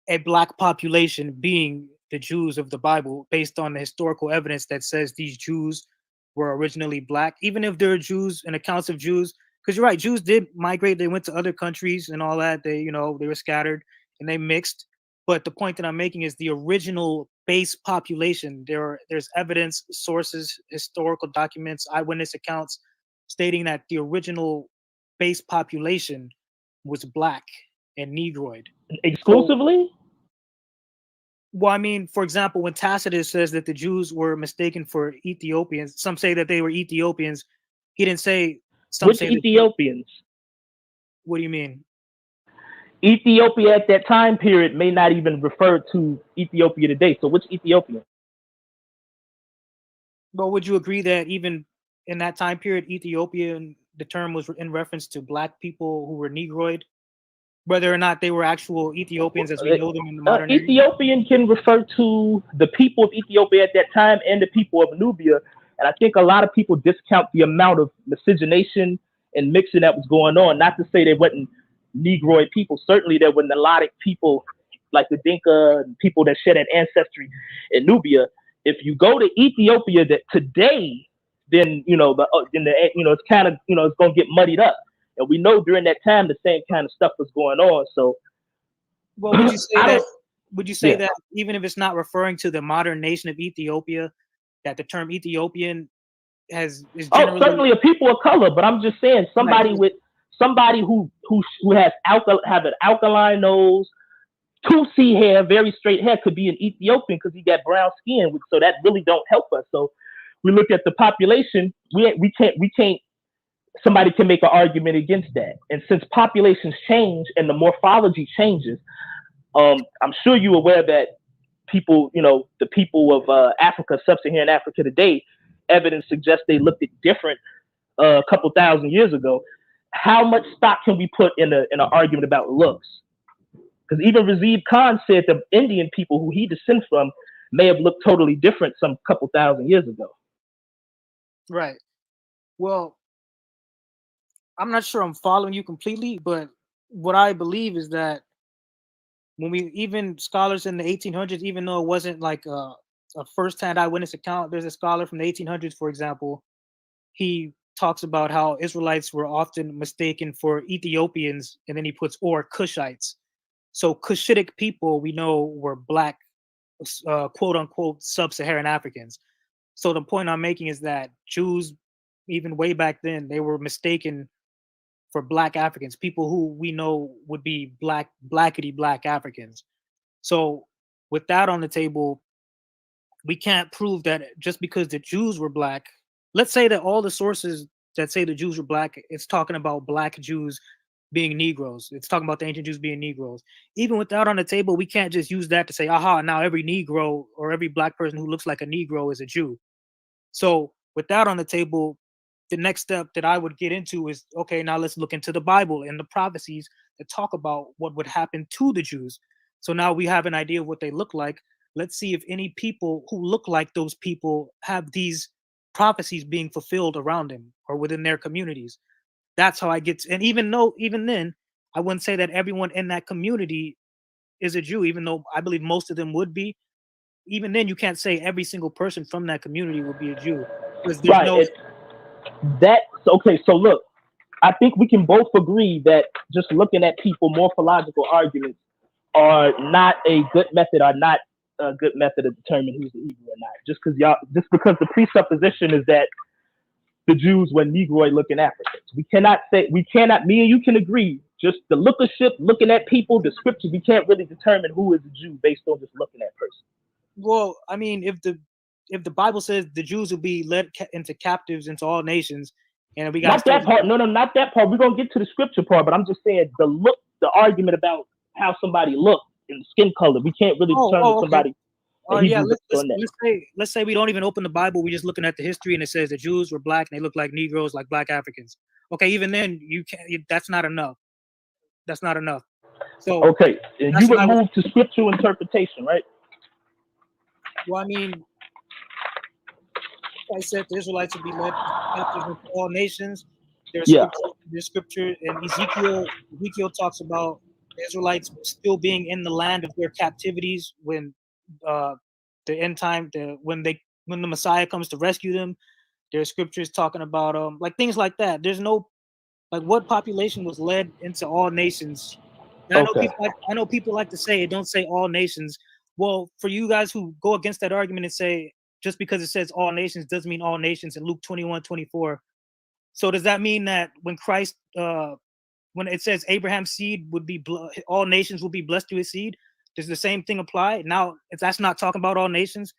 a Black population being the Jews of the Bible, based on the historical evidence that says these Jews were originally Black, even if there are Jews and accounts of Jews. Because you're right, Jews did migrate. They went to other countries and all that. They were scattered and they mixed. But the point that I'm making is the original base population. There's evidence, sources, historical documents, eyewitness accounts stating that the original base population was black and Negroid. Exclusively? Well, I mean, for example, when Tacitus says that the Jews were mistaken for Ethiopians, some say that they were Ethiopians. He didn't say. Which Ethiopians? What do you mean? Ethiopia at that time period may not even refer to Ethiopia today. So which Ethiopian? But would you agree that even in that time period, Ethiopian, the term was in reference to black people who were Negroid, whether or not they were actual Ethiopians as we know them in the modern era? Ethiopian can refer to the people of Ethiopia at that time and the people of Nubia. And I think a lot of people discount the amount of miscegenation and mixing that was going on. Not to say they wasn't Negroid people. Certainly there were melodic people like the Dinka and people that share that ancestry in Nubia. If you go to Ethiopia that today, then it's kind of it's gonna get muddied up. And we know during that time the same kind of stuff was going on. So, well, would you say that? Would you say that even if it's not referring to the modern nation of Ethiopia, that the term Ethiopian is generally certainly a people of color? But I'm just saying somebody who has have an alkaline nose, 2C hair, very straight hair could be an Ethiopian because he got brown skin. So that really don't help us. So we look at the population. We can't. Somebody can make an argument against that. And since populations change and the morphology changes, I'm sure you're aware that people, the people of Africa, sub-Saharan Africa today, evidence suggests they looked different a couple thousand years ago. How much stock can we put in an argument about looks? Because even Razib Khan said the Indian people who he descends from may have looked totally different some couple thousand years ago. Right. Well, I'm not sure I'm following you completely, but what I believe is that when even scholars in the 1800s, even though it wasn't like a first-hand eyewitness account, there's a scholar from the 1800s, for example, he talks about how Israelites were often mistaken for Ethiopians, and then he puts or Cushites. So Cushitic people we know were black, quote unquote, sub-Saharan Africans. So the point I'm making is that Jews, even way back then, they were mistaken for black Africans, people who we know would be blackety black Africans. So with that on the table, we can't prove that just because the Jews were black. Let's say that all the sources that say the Jews were black, it's talking about black Jews being Negroes. It's talking about the ancient Jews being Negroes. Even with that on the table, we can't just use that to say, aha, now every Negro or every black person who looks like a Negro is a Jew. So with that on the table, the next step that I would get into is, okay, now let's look into the Bible and the prophecies that talk about what would happen to the Jews. So now we have an idea of what they look like. Let's see if any people who look like those people have these prophecies being fulfilled around them or within their communities. That's how I get and even then, I wouldn't say that everyone in that community is a Jew, even though I believe most of them would be. Even then, you can't say every single person from that community would be a Jew. Because there's okay, so look, I think we can both agree that just looking at people, morphological arguments are not a good method, are not a good method of determining who's the Hebrew or not. Just because the presupposition is that the Jews were Negroid looking Africans. Me and you can agree, just the lookership, looking at people, the scriptures, we can't really determine who is a Jew based on just looking at person. Well, I mean, if the Bible says the Jews will be led into captives into all nations, and we got not that part. No, not that part. We're gonna get to the scripture part, but I'm just saying the argument about how somebody looked and the skin color. We can't really determine somebody. Let's say we don't even open the Bible. We're just looking at the history, and it says the Jews were black and they look like Negroes, like black Africans. Okay, even then, you can't. That's not enough. That's not enough. So okay, and you would move to scriptural interpretation, right? Well, I mean, I said the Israelites would be led captive into all nations. There's scripture, and Ezekiel talks about the Israelites still being in the land of their captivities when the end time, when the Messiah comes to rescue them. There's scriptures talking about like things like that. There's no like what population was led into all nations. And I know people like to say it, don't say all nations. Well, for you guys who go against that argument and say just because it says all nations doesn't mean all nations in Luke 21:24, So does that mean that when Christ, when it says Abraham's seed would be, all nations will be blessed through his seed, does the same thing apply? Now, if that's not talking about all nations,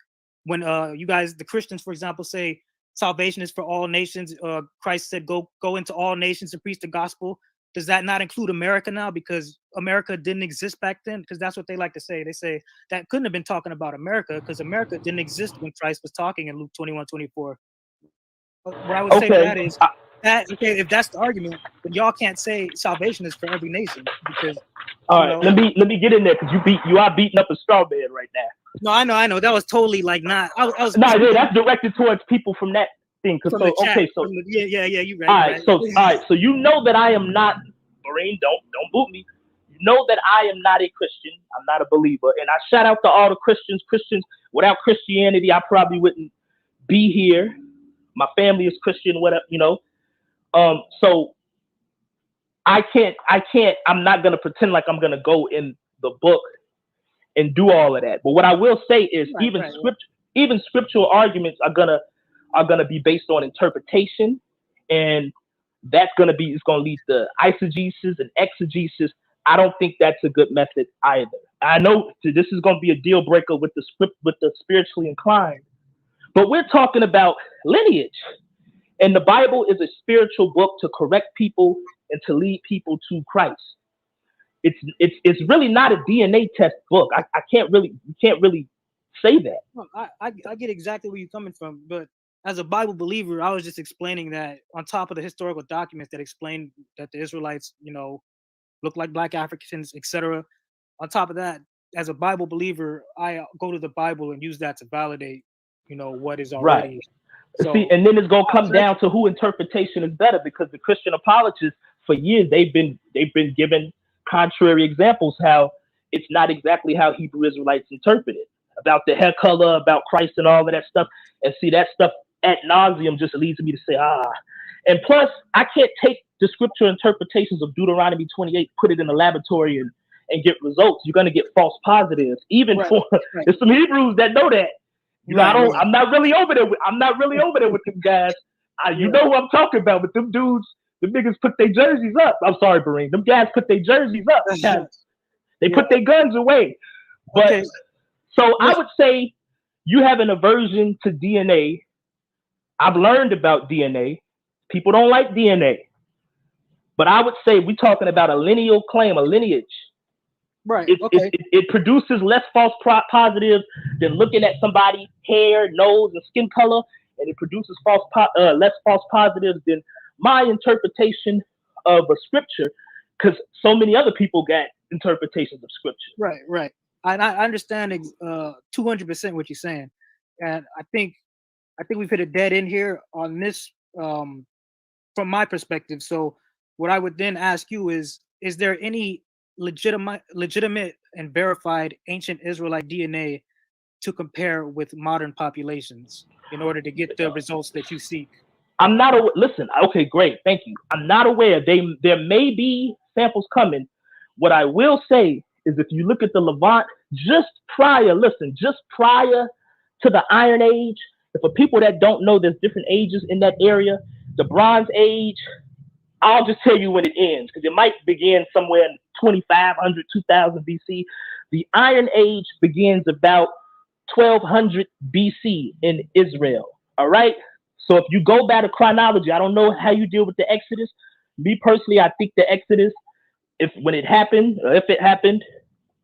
when you guys, the Christians, for example, say salvation is for all nations, Christ said, go into all nations and preach the gospel. Does that not include America now? Because America didn't exist back then? Because that's what they like to say. They say that couldn't have been talking about America because America didn't exist when Christ was talking in Luke 21:24. What I would say to that is that, okay, if that's the argument, then y'all can't say salvation is for every nation because. All right, let me get in there because you are beating up a straw man right now. No, I know. That was totally like not. I was no, yeah, that's directed towards people from that thing. From So the chat, okay, so yeah, you right. All right, so you know that I am not, Marine. Don't boot me. You know that I am not a Christian. I'm not a believer, and I shout out to all the Christians. Christians, without Christianity, I probably wouldn't be here. My family is Christian, whatever, you know. So I'm not gonna pretend like I'm gonna go in the book and do all of that. But what I will say is even scriptural arguments are gonna be based on interpretation, and it's gonna lead to eisegesis and exegesis. I don't think that's a good method either. I know this is gonna be a deal breaker with the spiritually inclined, but we're talking about lineage. And the Bible is a spiritual book to correct people and to lead people to Christ. It's really not a DNA test book. You can't really say that. Well, I get exactly where you're coming from, but as a Bible believer, I was just explaining that on top of the historical documents that explain that the Israelites, look like Black Africans, etc. On top of that, as a Bible believer, I go to the Bible and use that to validate, what is already. Right. So, see, and then it's gonna come down to who interpretation is better, because the Christian apologists for years they've been given contrary examples how it's not exactly how Hebrew Israelites interpret it, about the hair color, about Christ and all of that stuff. And see, that stuff ad nauseum just leads me to say, and plus I can't take the scripture interpretations of Deuteronomy 28, put it in the laboratory and get results. You're gonna get false positives, even there's some Hebrews that know that. I'm not really over there with them guys. You know who I'm talking about, but them dudes, the niggas put their jerseys up. I'm sorry, Barine. Them guys put their jerseys up. They put their guns away. But so I would say you have an aversion to DNA. I've learned about DNA. People don't like DNA. But I would say we're talking about a lineal claim, a lineage. Right. It produces less false positives than looking at somebody's hair, nose, and skin color, and it produces less false positives than my interpretation of a scripture, because so many other people got interpretations of scripture. Right. I understand 200% what you're saying, and I think we've hit a dead end here on this from my perspective. So what I would then ask you is there any legitimate and verified ancient Israelite DNA to compare with modern populations in order to get the results that you seek? I'm not listen. Okay, great, thank you. I'm not aware. There may be samples coming. What I will say is, if you look at the Levant, just prior to the Iron Age, and for people that don't know, there's different ages in that area. The Bronze Age, I'll just tell you when it ends, because it might begin somewhere in 2500, 2000 BC. The Iron Age begins about 1200 BC in Israel. All right. So if you go by the chronology, I don't know how you deal with the Exodus. Me personally, I think the Exodus, if it happened,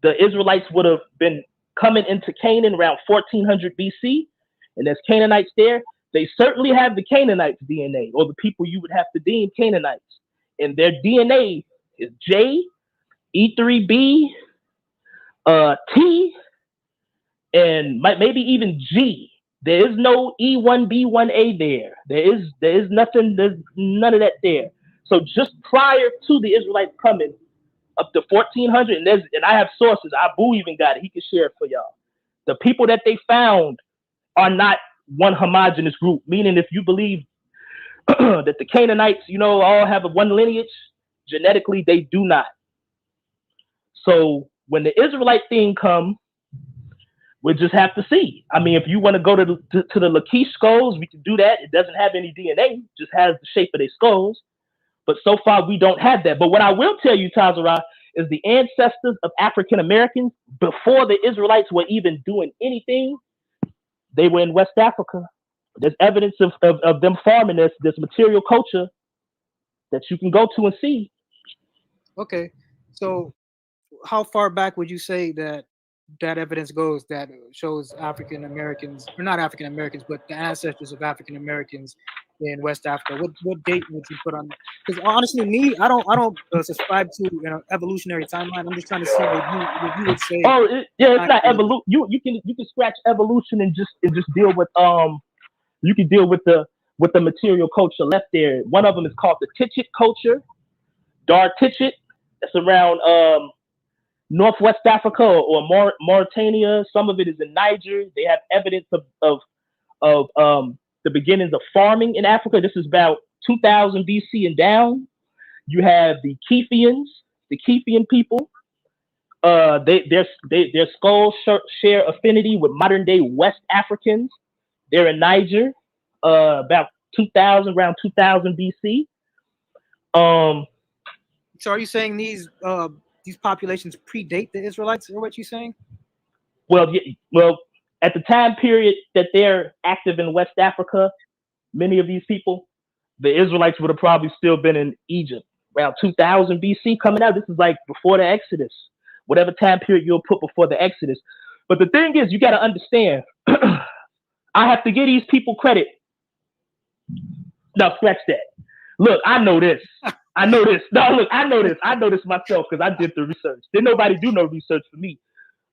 the Israelites would have been coming into Canaan around 1400 BC, and there's Canaanites there. They certainly have the Canaanites' DNA, or the people you would have to deem Canaanites. And their DNA is J, E3B, T, and maybe even G. There is no E1B1A there. There is nothing. There's none of that there. So just prior to the Israelites coming up to 1400, and I have sources. Abu even got it. He can share it for y'all. The people that they found are not one homogeneous group, meaning if you believe that the Canaanites, all have one lineage, genetically they do not. So when the Israelite thing come, We'll just have to see. I mean, if you want to go to the Laquish skulls, we can do that. It doesn't have any DNA, just has the shape of their skulls. But so far, we don't have that. But what I will tell you, Tazarah, is the ancestors of African Americans, before the Israelites were even doing anything, they were in West Africa. There's evidence of them farming this material culture that you can go to and see. Okay, so how far back would you say that evidence goes that shows African Americans, or not African Americans, but the ancestors of African Americans in West Africa? What date would you put on that? Because honestly, me, I don't subscribe to evolutionary timeline. I'm just trying to see what you would say. Oh, it's not evolution. You can scratch evolution and just deal with you can deal with the material culture left there. One of them is called the Tichit culture, Dar Tichit. That's around Northwest Africa or Mauritania. Some of it is in Niger. They have evidence of the beginnings of farming in Africa. This is about 2000 BC and down. You have the Kefians, the Kefian people. Their skulls share affinity with modern day West Africans. They're in Niger, about around 2000 BC. So are you saying these populations predate the Israelites, or what you saying? Well, at the time period that they're active in West Africa, many of these people, the Israelites would have probably still been in Egypt around 2000 BC coming out. This is like before the Exodus, whatever time period you'll put before the Exodus. But the thing is, you got to understand, I have to give these people credit. No, scratch that. Look, I know this. I know this. No, look, I know this. I know this myself because I did the research. Didn't nobody do no research for me.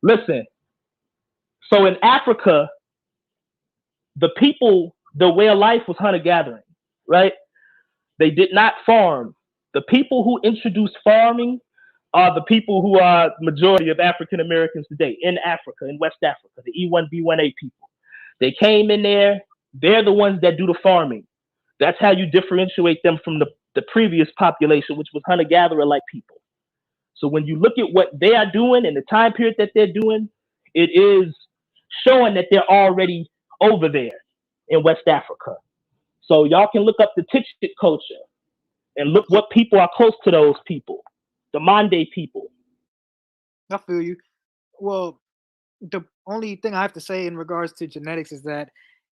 Listen. So in Africa, the people, the way of life was hunter-gathering, right? They did not farm. The people who introduced farming are the people who are majority of African Americans today in Africa, in West Africa, the E1B1A people. They came in there. They're the ones that do the farming. That's how you differentiate them from the previous population, which was hunter-gatherer-like people. So when you look at what they are doing and the time period that they're doing, it is showing that they're already over there in West Africa. So y'all can look up the Tichit culture and look what people are close to those people, the Mande people. I feel you. Well, the only thing I have to say in regards to genetics is that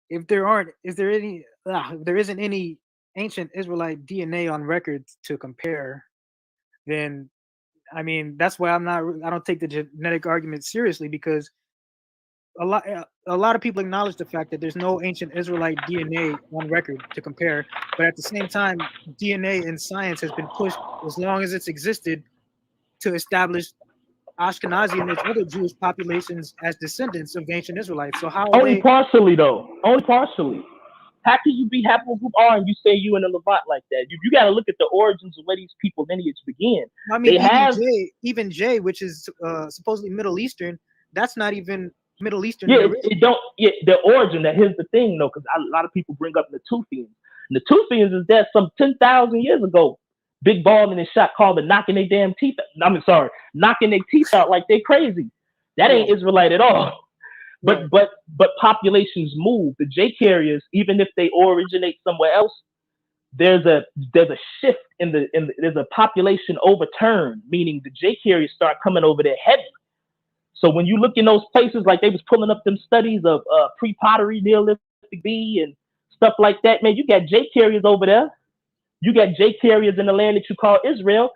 if there isn't any ancient Israelite DNA on record to compare, then I mean that's why I don't take the genetic argument seriously, because a lot of people acknowledge the fact that there's no ancient Israelite DNA on record to compare, but at the same time, DNA in science has been pushed as long as it's existed to establish Ashkenazi and its other Jewish populations as descendants of ancient Israelites. So how only partially though? Only partially. How can you be haplogroup R and you say you in a Levant like that? You got to look at the origins of where these people lineage began. I mean, even J, which is supposedly Middle Eastern, that's not even Middle Eastern. Yeah, the origin. That here's the thing though, because a lot of people bring up Natufians. Natufians is there some 10,000 years ago. Big balling and shot called the knocking their damn teeth. Knocking their teeth out like they crazy. That ain't Israelite at all. But populations move. The J carriers, even if they originate somewhere else, there's a shift there's a population overturn, meaning the J carriers start coming over there heavy. So when you look in those places, like they was pulling up them studies of pre-pottery, Neolithic B and stuff like that, man, you got J carriers over there. You got J carriers in the land that you call Israel.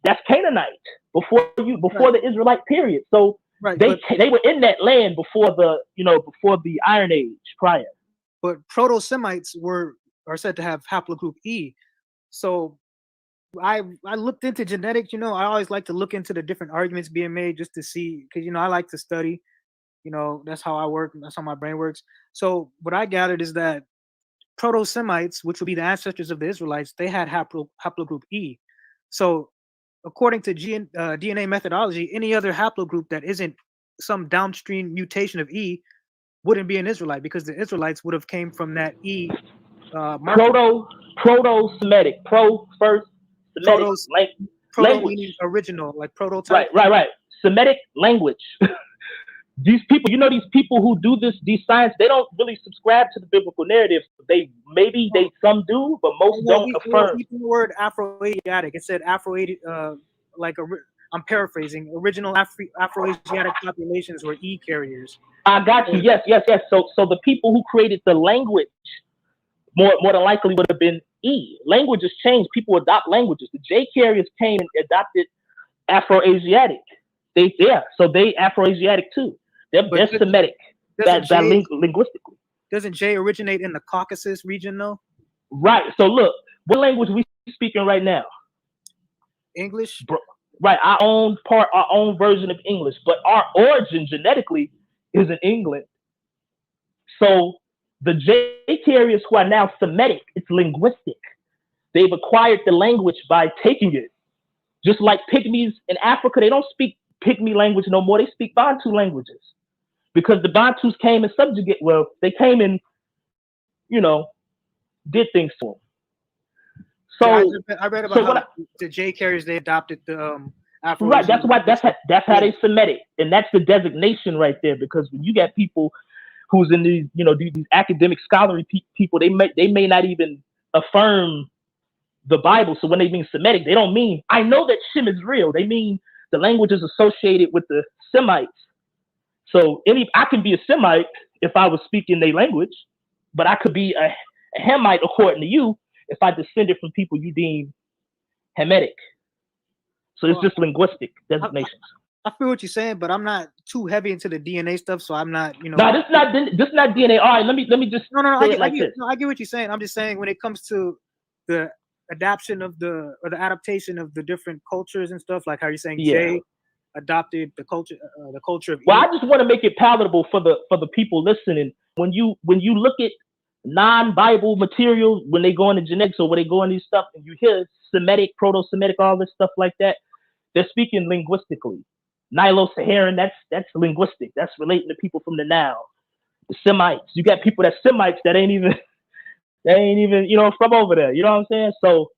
That's Canaanite before the Israelite period. So they were in that land before the Iron Age prior. But Proto-Semites are said to have haplogroup E. So I looked into genetics. I always like to look into the different arguments being made just to see, because I like to study. That's how I work. That's how my brain works. So what I gathered is that Proto-Semites, which would be the ancestors of the Israelites, they had haplogroup E. So according to DNA methodology, any other haplogroup that isn't some downstream mutation of E wouldn't be an Israelite, because the Israelites would have came from that E. Proto-Semitic. Pro first. Semitic, proto meaning original, like prototype. Right. Semitic language. these people, these people who do these science, they don't really subscribe to the biblical narrative. Some do, but most don't affirm. Even the word Afro-Asiatic, it said I'm paraphrasing. Original Afro-Asiatic populations were E carriers. I got you. Yes. So the people who created the language more than likely would have been E. Languages change. People adopt languages. The J carriers came and adopted Afro-Asiatic. So they Afro-Asiatic too. They're Semitic. Linguistically. Doesn't J originate in the Caucasus region though? Right. So look, what language we speaking right now? English. Right. Our own version of English, but our origin genetically is in England. So the J carriers who are now Semitic, it's linguistic. They've acquired the language by taking it. Just like Pygmies in Africa, they don't speak Pygmy language no more. They speak Bantu languages because the Bantus came and they came and, did things to them. So I read about the J carriers, they adopted the Afro. Right, that's how they Semitic, and that's the designation right there. Because when you get people who's in these, these academic scholarly people, they may not even affirm the Bible. So when they mean Semitic, they don't mean I know that Shem is real. They mean the language is associated with the Semites. So I can be a Semite if I was speaking their language, but I could be a Hamite according to you if I descended from people you deem Hamitic. So it's just linguistic designations. I feel what you're saying, but I'm not too heavy into the DNA stuff, so I'm not, No, this is not DNA. All right, let me just I get what you're saying. I'm just saying when it comes to the adaptation of the different cultures and stuff, like how you're saying Jay adopted the culture of I just want to make it palatable for the people listening. When you look at non-Bible material, when they go into genetics or when they go into these stuff, and you hear Semitic, Proto-Semitic, all this stuff like that, they're speaking linguistically. Nilo-Saharan, that's linguistic. That's relating to people from the Nile. The Semites, you got people that's Semites that ain't even from over there. You know what I'm saying? So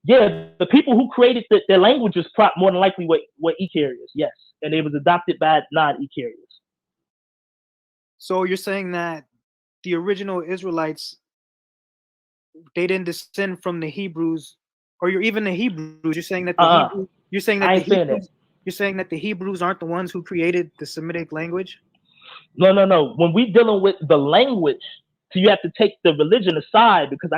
yeah, the people who created their languages more than likely were E carriers, yes, and they was adopted by non-E carriers. So you're saying that the original Israelites, they didn't descend from the Hebrews, or even the Hebrews. You're saying that you're saying that the Hebrews aren't the ones who created the Semitic language? No. When we dealing with the language, so you have to take the religion aside, because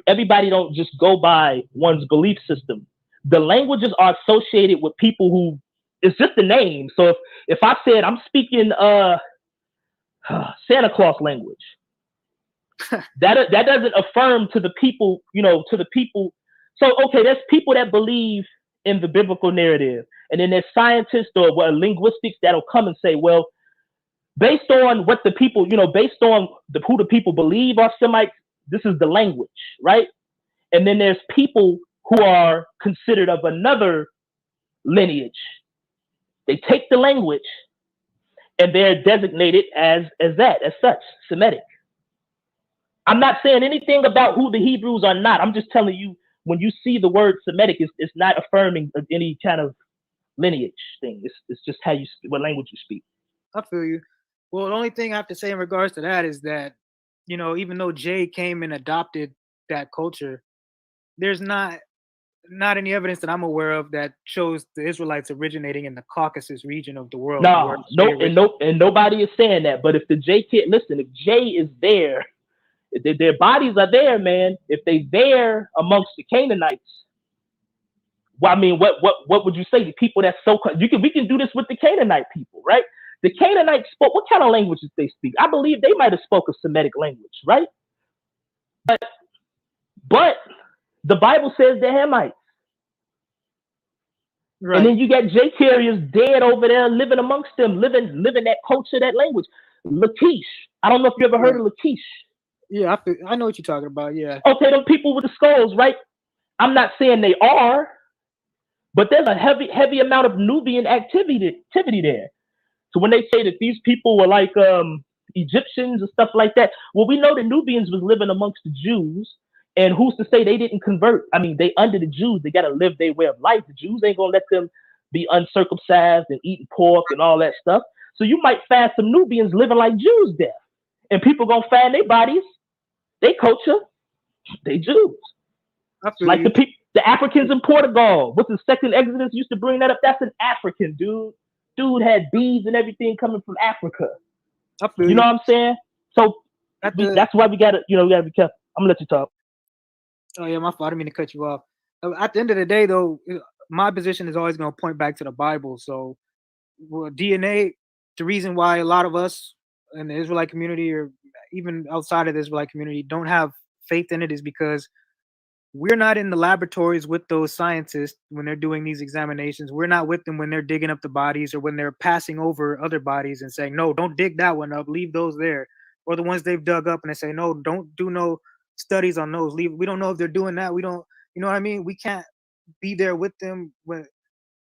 everybody don't just go by one's belief system. The languages are associated with people who, it's just a name. So if I said I'm speaking Santa Claus language, that doesn't affirm to the people, So okay, there's people that believe in the biblical narrative, and then there's scientists or linguistics that'll come and say, well, based on what the people, based on who the people believe are Semites, this is the language, right? And then there's people who are considered of another lineage. They take the language and they're designated as such, Semitic. I'm not saying anything about who the Hebrews are not. I'm just telling you, when you see the word Semitic, it's not affirming of any kind of lineage thing. It's just what language you speak. I feel you. Well, the only thing I have to say in regards to that is that, even though Jay came and adopted that culture, there's not any evidence that I'm aware of that shows the Israelites originating in the Caucasus region of the world. And nobody is saying that. But if the Jay if Jay is there, if their bodies are there, man, if they there amongst the Canaanites, well, I mean, what would you say? The people that's we can do this with the Canaanite people, right? The Canaanites spoke, what kind of language did they speak? I believe they might have spoke a Semitic language, right? But the Bible says they're Hamites. Right. And then you got J carriers dead over there living amongst them, living that culture, that language. Lachish. I don't know if you ever heard of Lachish. Yeah, I know what you're talking about, yeah. Okay, them people with the skulls, right? I'm not saying they are, but there's a heavy amount of Nubian activity there. So when they say that these people were like Egyptians and stuff like that, well, we know the Nubians was living amongst the Jews, and who's to say they didn't convert? I mean, they under the Jews, they got to live their way of life. The Jews ain't gonna let them be uncircumcised and eating pork and all that stuff. So you might find some Nubians living like Jews there, and people gonna find their bodies, they culture, they Jews. Like the Africans in Portugal. What's the second Exodus used to bring that up? That's an African dude. Dude had beads and everything coming from Africa. You know what I'm saying? So that's why we gotta be careful. I'm gonna let you talk. Oh yeah, my fault. I didn't mean to cut you off. At the end of the day, though, my position is always going to point back to the Bible. So, DNA, the reason why a lot of us in the Israelite community, or even outside of the Israelite community, don't have faith in it is because we're not in the laboratories with those scientists when they're doing these examinations. We're not with them when they're digging up the bodies or when they're passing over other bodies and saying, no, don't dig that one up, leave those there. Or the ones they've dug up and they say, no, don't do no studies on those. We don't know if they're doing that. We don't, you know what I mean? We can't be there with them when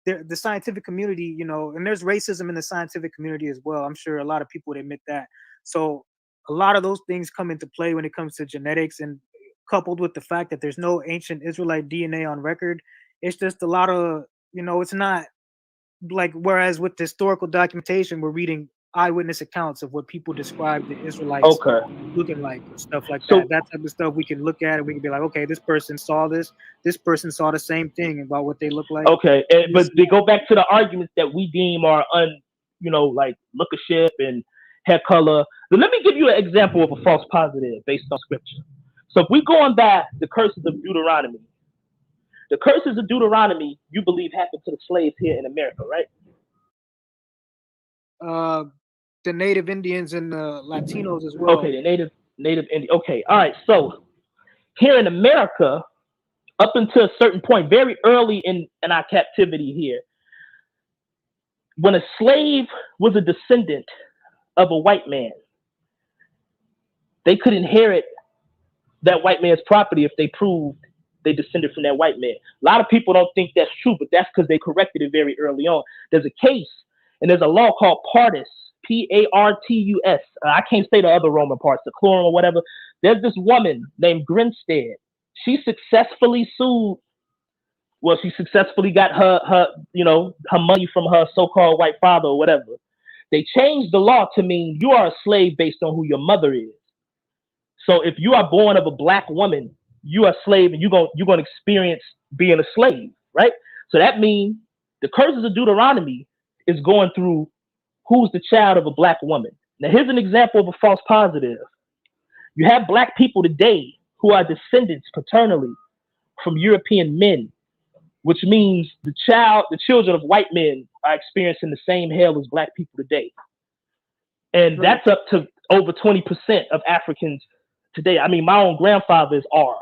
the scientific community, and there's racism in the scientific community as well. I'm sure a lot of people would admit that. So a lot of those things come into play when it comes to genetics, and coupled with the fact that there's no ancient Israelite DNA on record, it's just a lot of, it's not like, whereas with historical documentation, we're reading eyewitness accounts of what people describe the Israelites looking like, stuff like that. That type of stuff we can look at and we can be like, okay, this person saw this person saw the same thing about what they look like. Okay, but they go back to the arguments that we deem are like lookership and hair color. But let me give you an example of a false positive based on scripture. So if we go on back the curses of Deuteronomy, the curses of Deuteronomy, you believe happened to the slaves here in America, right? The native Indians and the Latinos as well. Okay, the native Indian. Okay, all right. So here in America, up until a certain point, very early in our captivity here, when a slave was a descendant of a white man, they could inherit that white man's property if they proved they descended from that white man. A lot of people don't think that's true, but that's because they corrected it very early on. There's a case and there's a law called Partus, P-A-R-T-U-S. I can't say the other Roman parts, the Clorum or whatever. There's this woman named Grinstead. She successfully sued. Well, she successfully got her money from her so-called white father or whatever. They changed the law to mean you are a slave based on who your mother is. So if you are born of a black woman, you are a slave and you're gonna experience being a slave, right? So that means the curses of Deuteronomy is going through who's the child of a black woman. Now here's an example of a false positive. You have black people today who are descendants paternally from European men, which means the children of white men are experiencing the same hell as black people today. And that's up to over 20% of Africans today. I mean, my own grandfather is R.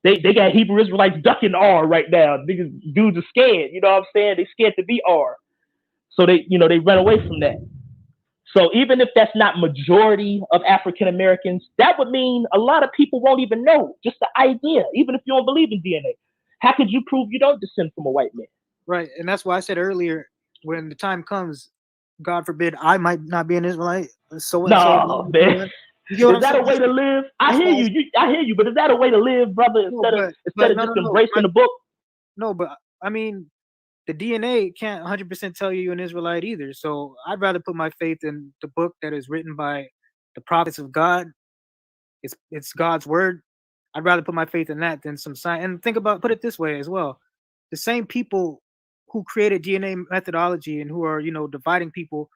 They got Hebrew Israelites ducking R right now. Dudes are scared, you know what I'm saying? They're scared to be R. So they run away from that. So even if that's not majority of African Americans, that would mean a lot of people won't even know, just the idea, even if you don't believe in DNA. How could you prove you don't descend from a white man? Right. And that's why I said earlier, when the time comes, God forbid, I might not be an Israelite. No, man. Is that a way to live? I hear you, but is that a way to live, brother, instead of just embracing the book? No, but I mean, the DNA can't 100% tell you're an Israelite either. So I'd rather put my faith in the book that is written by the prophets of God. It's God's word. I'd rather put my faith in that than some science. And put it this way as well. The same people who created DNA methodology and who are, dividing people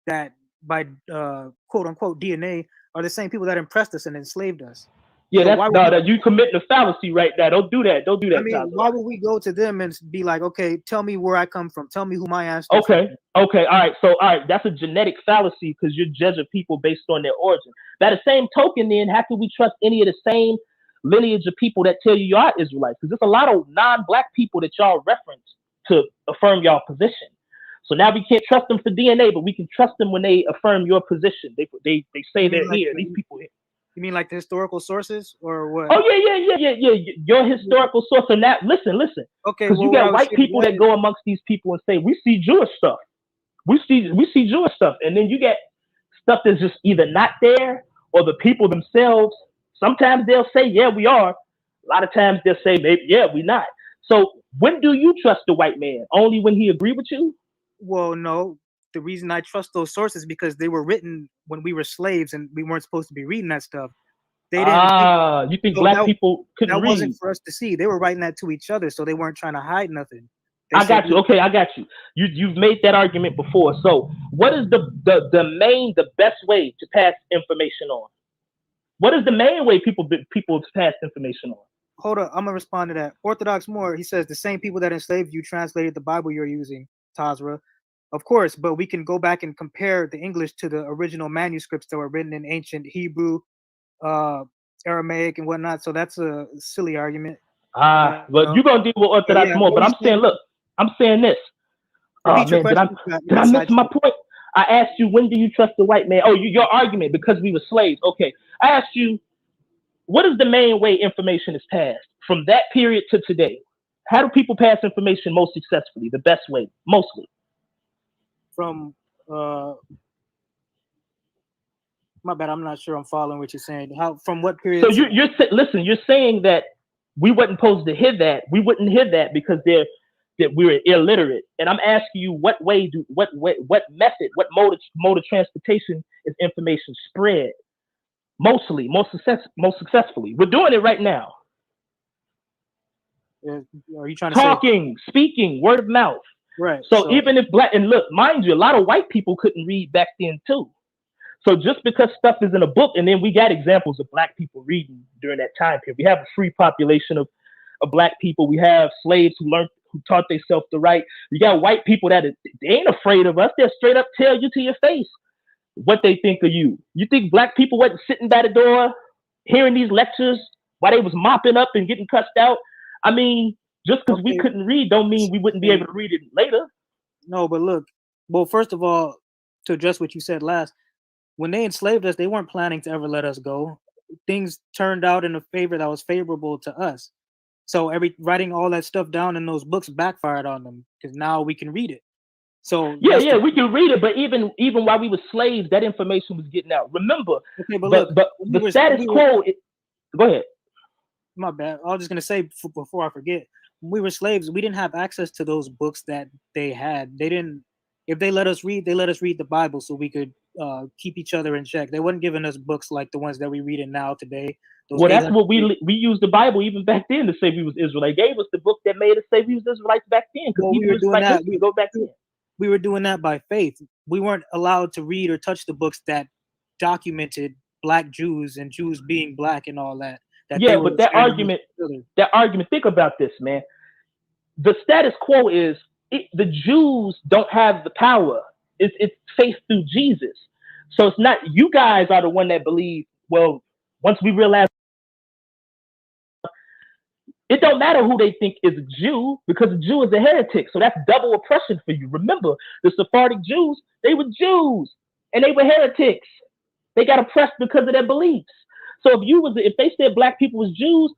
that by quote unquote DNA are the same people that impressed us and enslaved us. Yeah, so you committing a fallacy right now. Don't do that. Don't do that. I mean, why would we go to them and be like, okay, tell me where I come from. Tell me who my ancestors are. Okay. All right. That's a genetic fallacy because you're judging people based on their origin. By the same token, then, how can we trust any of the same lineage of people that tell you are Israelites? Because there's a lot of non-black people that y'all reference to affirm y'all position. So now we can't trust them for DNA, but we can trust them when they affirm your position. They say they're here. These people here. You mean like the historical sources or what? Oh yeah. Your historical source. And that listen. Okay. Because you got white people that go amongst these people and say, we see Jewish stuff. We see Jewish stuff. And then you get stuff that's just either not there or the people themselves. Sometimes they'll say, yeah, we are. A lot of times they'll say, maybe, yeah, we not. So when do you trust the white man? Only when he agree with you? Well, no. the reason I trust those sources because they were written when we were slaves and we weren't supposed to be reading that stuff. They didn't. You think so black people couldn't that read? wasn't for us to see. They were writing that to each other, so they weren't trying to hide nothing. I got you. Okay, I got you. You've made that argument before. So what is the best way to pass information on? What is the main way people pass information on? Hold up, I'm gonna respond to that. Orthodox Moore, he says the same people that enslaved you translated the Bible you're using, Tazarah. Of course, but we can go back and compare the English to the original manuscripts that were written in ancient Hebrew, Aramaic, and whatnot. So that's a silly argument. But you're gonna deal with Orthodox Moore. But I'm saying, look, I'm saying this. Oh man, did I miss my point? I asked you, when do you trust the white man? Oh, your argument because we were slaves. Okay, I asked you, what is the main way information is passed from that period to today? How do people pass information most successfully? The best way, mostly. From my bad, I'm not sure I'm following what you're saying. How from what period? So you're saying that we wasn't supposed to hear that. We wouldn't hear that because that we were illiterate. And I'm asking you, what method, what mode of transportation is information spread most successfully? We're doing it right now. Are you trying to talking, speaking, word of mouth? Right. So even if black, and look, mind you, a lot of white people couldn't read back then too. So just because stuff is in a book, and then we got examples of black people reading during that time period. We have a free population of black people. We have slaves who taught themselves to write. You got white people that they ain't afraid of us. They'll straight up tell you to your face what they think of you. You think black people wasn't sitting by the door hearing these lectures while they was mopping up and getting cussed out? I mean, just because we couldn't read don't mean we wouldn't be able to read it later. No, but look, well, first of all, to address what you said last, when they enslaved us, they weren't planning to ever let us go. Things turned out in a favor that was favorable to us. So writing all that stuff down in those books backfired on them because now we can read it. So yeah, we can read it, but even while we were slaves, that information was getting out. Remember, but the status quo. Go ahead. My bad. I was just gonna say before I forget, when we were slaves, we didn't have access to those books that they had. They didn't. If they let us read, they let us read the Bible so we could keep each other in check. They wasn't giving us books like the ones that we read in now today. Well, that's what we used the Bible even back then to say we was Israelite. They gave us the book that made us say we was Israelites back then. Because we were doing that. We go back then. We were doing that by faith. We weren't allowed to read or touch the books that documented Black Jews and Jews being black and all that. Yeah, but that argument, think about this, man. The status quo is the Jews don't have the power. It's faith through Jesus. So it's not, you guys are the one that believe, well, once we realize it don't matter who they think is a Jew, because a Jew is a heretic. So that's double oppression for you. Remember, the Sephardic Jews, they were Jews and they were heretics. They got oppressed because of their beliefs. So if they said black people was Jews,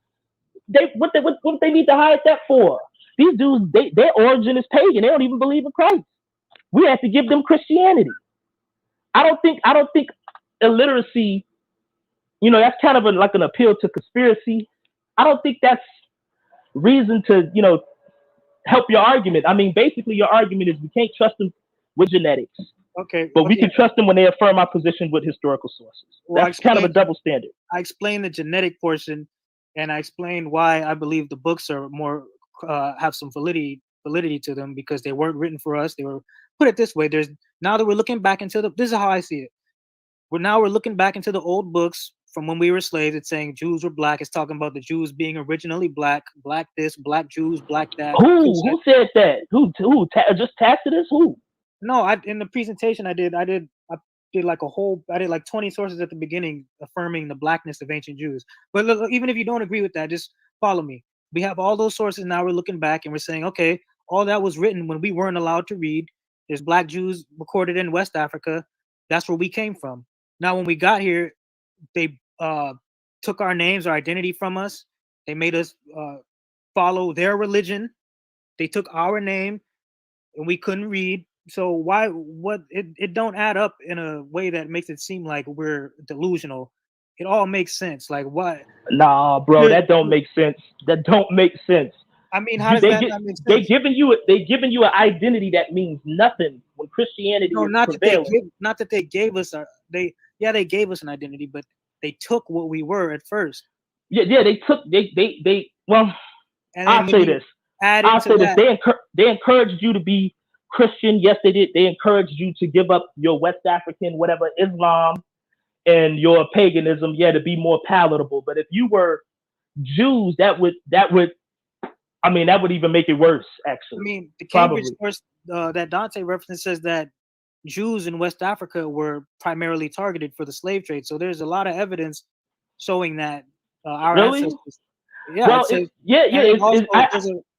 what they need to hide that for? These dudes, their origin is pagan. They don't even believe in Christ. We have to give them Christianity. I don't think illiteracy, that's kind of like an appeal to conspiracy. I don't think that's reason to, help your argument. I mean, basically your argument is we can't trust them with genetics. Okay. But we can trust them when they affirm our position with historical sources. Well, that's kind of a double standard. I explained the genetic portion, and I explained why I believe the books are more have some validity to them because they weren't written for us. They were, put it this way, now that we're looking back into this is how I see it. We're looking back into the old books from when we were slaves. It's saying Jews were black. It's talking about the Jews being originally black this, black Jews, black that. Who said that? Who? Just Tacitus? Who? No, in the presentation I did like 20 sources at the beginning affirming the blackness of ancient Jews. But look, even if you don't agree with that, just follow me. We have all those sources. Now we're looking back and we're saying, okay, all that was written when we weren't allowed to read. There's black Jews recorded in West Africa. That's where we came from. Now, when we got here, they took our names, our identity from us. They made us follow their religion. They took our name and we couldn't read. So it don't add up in a way that makes it seem like we're delusional. It all makes sense. Like what? Nah, bro, that don't make sense. That don't make sense. I mean, how does they that get, not make sense? they giving you an identity that means nothing when Christianity No, is not prevailing. that they gave us they gave us an identity, but they took what we were at first. Yeah, they took well, And I'll say this. They encouraged you to be Christian. Yes, they did. They encouraged you to give up your West African, whatever, Islam and your paganism, to be more palatable. But if you were Jews, that would even make it worse, actually. I mean, the Cambridge source that Dante reference says that Jews in West Africa were primarily targeted for the slave trade. So there's a lot of evidence showing that our ancestors. Yeah, well,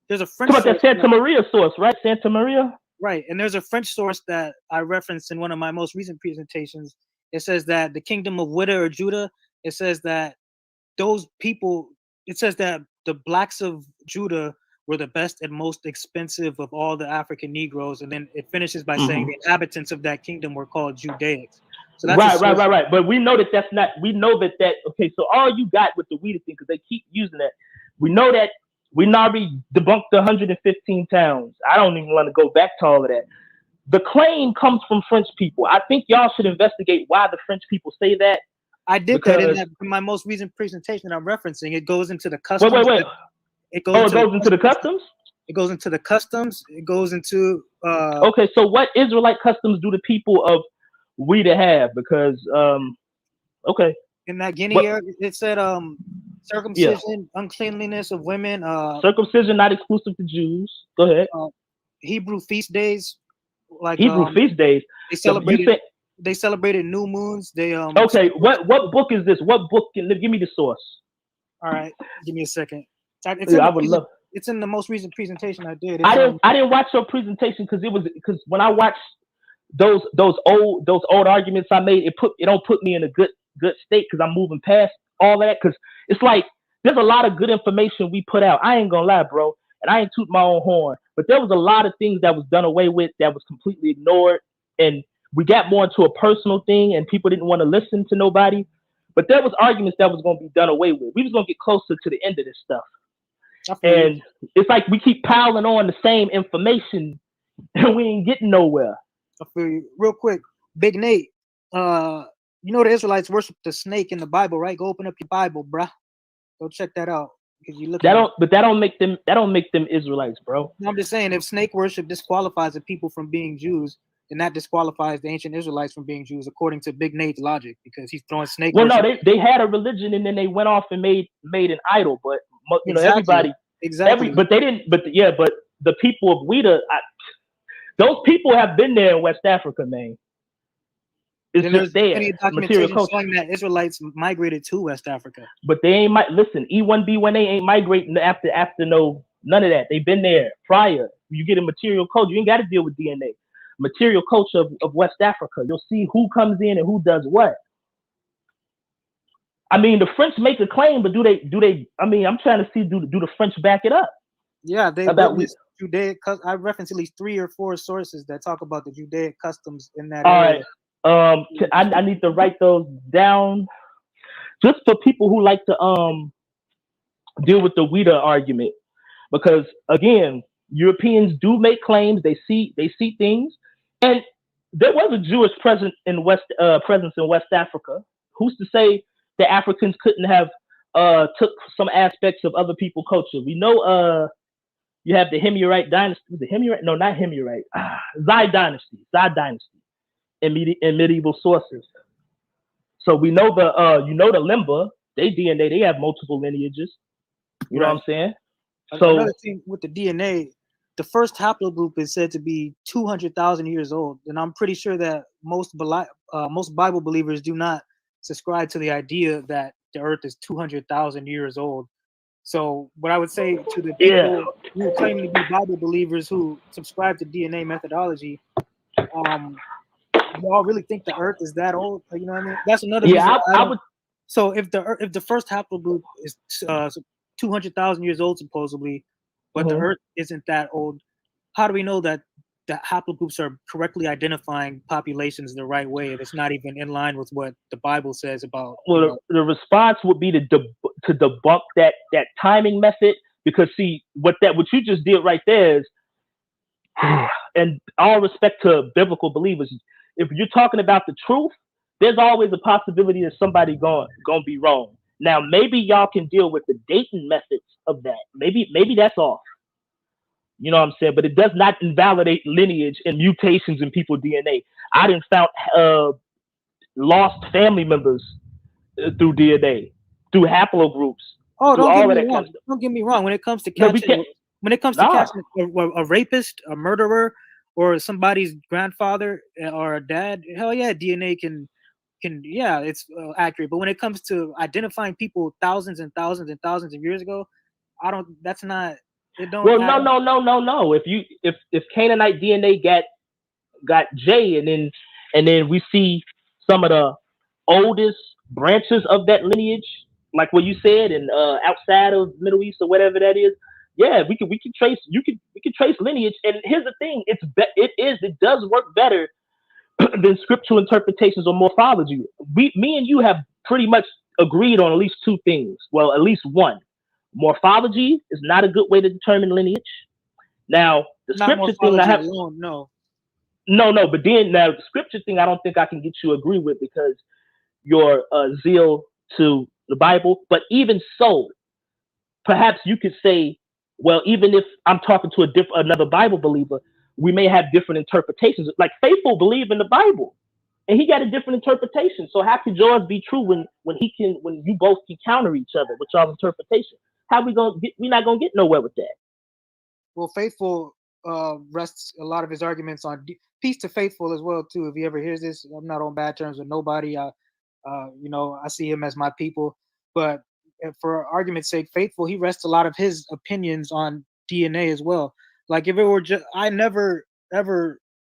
there's a French source. That Santa Maria source, right? Santa Maria. Right, and there's a French source that I referenced in one of my most recent presentations. It says that the kingdom of Judah or Judah. It says that those people. It says that the blacks of Judah were the best and most expensive of all the African Negroes, and then it finishes by saying the inhabitants of that kingdom were called Judaics. So that's right. But we know that's not. We know that. Okay, so all you got with the Weeder thing, because they keep using that. We know that we already debunked the 115 towns. I don't even want to go back to all of that. The claim comes from French people. I think y'all should investigate why the French people say that. I did that in my most recent presentation that I'm referencing. It goes into the customs. Wait. It goes into the customs? It goes into the customs. It goes into okay, so what Israelite customs do the people of Weeder have? Because okay. In that Guinea area, it said circumcision, uncleanliness of women, circumcision not exclusive to Jews. Go ahead. Hebrew feast days, like Hebrew feast days. They celebrated new moons. They okay. What book is this? What book? Give me the source. All right, give me a second. It's in the most recent presentation I did. I didn't watch your presentation because when I watched those old arguments I made, it don't put me in a good state because I'm moving past all that, because it's like there's a lot of good information we put out. I ain't gonna lie, bro, and I ain't toot my own horn, but there was a lot of things that was done away with, that was completely ignored, and we got more into a personal thing, and people didn't want to listen to nobody. But there was arguments that was gonna be done away with. We was gonna get closer to the end of this stuff, and it's like we keep piling on the same information, and we ain't getting nowhere. I feel you. Real quick, Big Nate. You know the Israelites worship the snake in the Bible, right? Go open up your Bible, bruh. Go check that out, because you look. That don't make them Israelites, bro. I'm just saying, if snake worship disqualifies the people from being Jews, then that disqualifies the ancient Israelites from being Jews, according to Big Nate's logic, because he's throwing snake. Well, no, they had a religion and then they went off and made an idol, but everybody but they didn't. But the people of Weeder, those people have been there in West Africa, man. It's just there. Material culture showing that Israelites migrated to West Africa, but they ain't listen. E1B1A ain't migrating after none of that. They've been there prior. You get a material culture. You ain't got to deal with DNA. Material culture of West Africa. You'll see who comes in and who does what. I mean, the French make a claim, but do they? I mean, I'm trying to see do the French back it up? Yeah, they about Judaic. I reference at least 3 or 4 sources that talk about the Judaic customs in that area. Right. I need to write those down just for people who like to deal with the Weeder argument, because again, Europeans do make claims. They see things, and there was a Jewish presence in West Africa. Who's to say the Africans couldn't have took some aspects of other people's culture? We know you have the Himyarite dynasty. The Himyarite? No, not Himyarite. Zai dynasty. In medieval sources. So we know the Limba, they DNA, they have multiple lineages. You know what I'm saying? So another thing with the DNA, the first haplogroup is said to be 200,000 years old, and I'm pretty sure that most Bible believers do not subscribe to the idea that the Earth is 200,000 years old. So what I would say to the people who claim to be Bible believers who subscribe to DNA methodology, you all really think the Earth is that old? You know what I mean? That's another reason. I would. So if the first haplogroup is 200,000 years old supposedly, but the Earth isn't that old, how do we know that the haplogroups are correctly identifying populations the right way if it's not even in line with what the Bible says about? Well, the response would be to debunk that timing method, Because see, what you just did right there is, and all respect to biblical believers, if you're talking about the truth, there's always a possibility that somebody gonna be wrong. Now, maybe y'all can deal with the dating methods of that. Maybe that's off. You know what I'm saying? But it does not invalidate lineage and mutations in people's DNA. I didn't found lost family members through DNA, through haplogroups. Oh, through don't all get of me that wrong. kind of stuff. Don't get me wrong. When it comes to No, we catching, can't. when it comes to catching a rapist, a murderer, or somebody's grandfather or a dad, hell yeah, DNA can yeah, it's accurate. But when it comes to identifying people thousands and thousands and thousands of years ago, I don't. That's not. It don't. Well, add up. no. If Canaanite DNA got J, and then we see some of the oldest branches of that lineage, like what you said, and outside of Middle East or whatever that is, yeah, we can trace. We can trace lineage. And here's the thing: it does work better than scriptural interpretations or morphology. Me and you have pretty much agreed on at least two things. Well, at least one. Morphology is not a good way to determine lineage. Now, the Not scripture thing I have alone, no. no, but then now the scripture thing I don't think I can get you to agree with because your zeal to the Bible. But even so, perhaps you could say, well, even if I'm talking to another Bible believer, we may have different interpretations. Like Faithful believe in the Bible, and he got a different interpretation. So how could yours be true when you both can counter each other with y'all's interpretation? How we're not gonna get nowhere with that. Well, Faithful rests a lot of his arguments on peace to Faithful as well too. If he ever hears this, I'm not on bad terms with nobody. You know, I see him as my people. But for argument's sake, Faithful, he rests a lot of his opinions on DNA as well. Like if it were just, I never ever.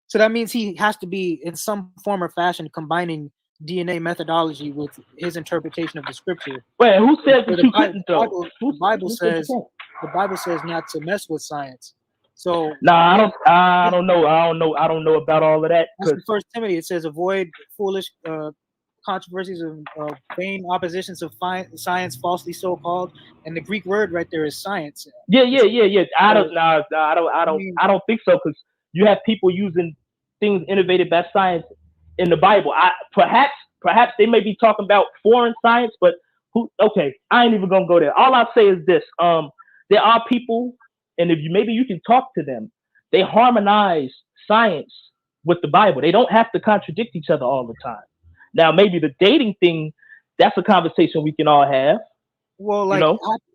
So that means he has to be in some form or fashion combining DNA methodology with his interpretation of the scripture. Wait, who said So that you couldn't though? The Bible says not to mess with science. So nah, I don't know about all of that. That's in First Timothy. It says avoid foolish controversies of vain oppositions of science, falsely so called. And the Greek word right there is science. Yeah. I don't think so because you have people using things innovated by science in the Bible. Perhaps they may be talking about foreign science, but okay, I ain't even gonna go there. All I'll say is this: there are people, and maybe you can talk to them. They harmonize science with the Bible. They don't have to contradict each other all the time. Now, maybe the dating thing, that's a conversation we can all have. Well, like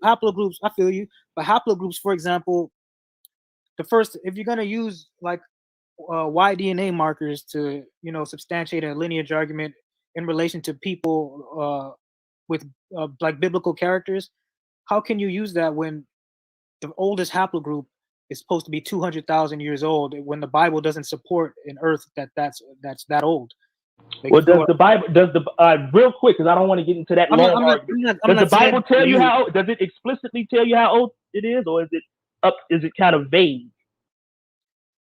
haplogroups, I feel you. But haplogroups, for example, if you're gonna use like Y-DNA markers to, substantiate a lineage argument in relation to people with like biblical characters, how can you use that when the oldest haplogroup is supposed to be 200,000 years old when the Bible doesn't support an Earth that's that old? Like, well, does the real quick, because I don't want to get into that long argument. Does the Bible tell you how? Does it explicitly tell you how old it is, or is it kind of vague?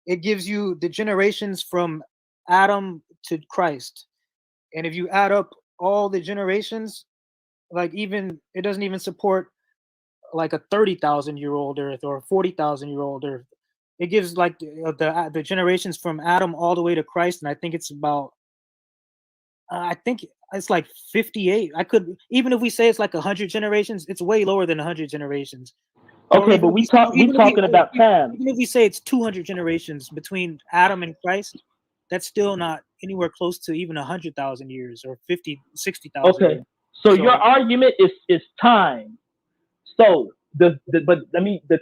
It gives you the generations from Adam to Christ, and if you add up all the generations, like it doesn't even support like a 30,000-year-old Earth or a 40,000-year-old Earth. It gives like the generations from Adam all the way to Christ, and I think it's about. I think it's like 58. Even if we say it's like 100 generations, it's way lower than 100 generations. Okay, but we're talking about time. Even if we say it's 200 generations between Adam and Christ, that's still not anywhere close to even 100,000 years or 50-60,000. Okay, so your argument is time. So the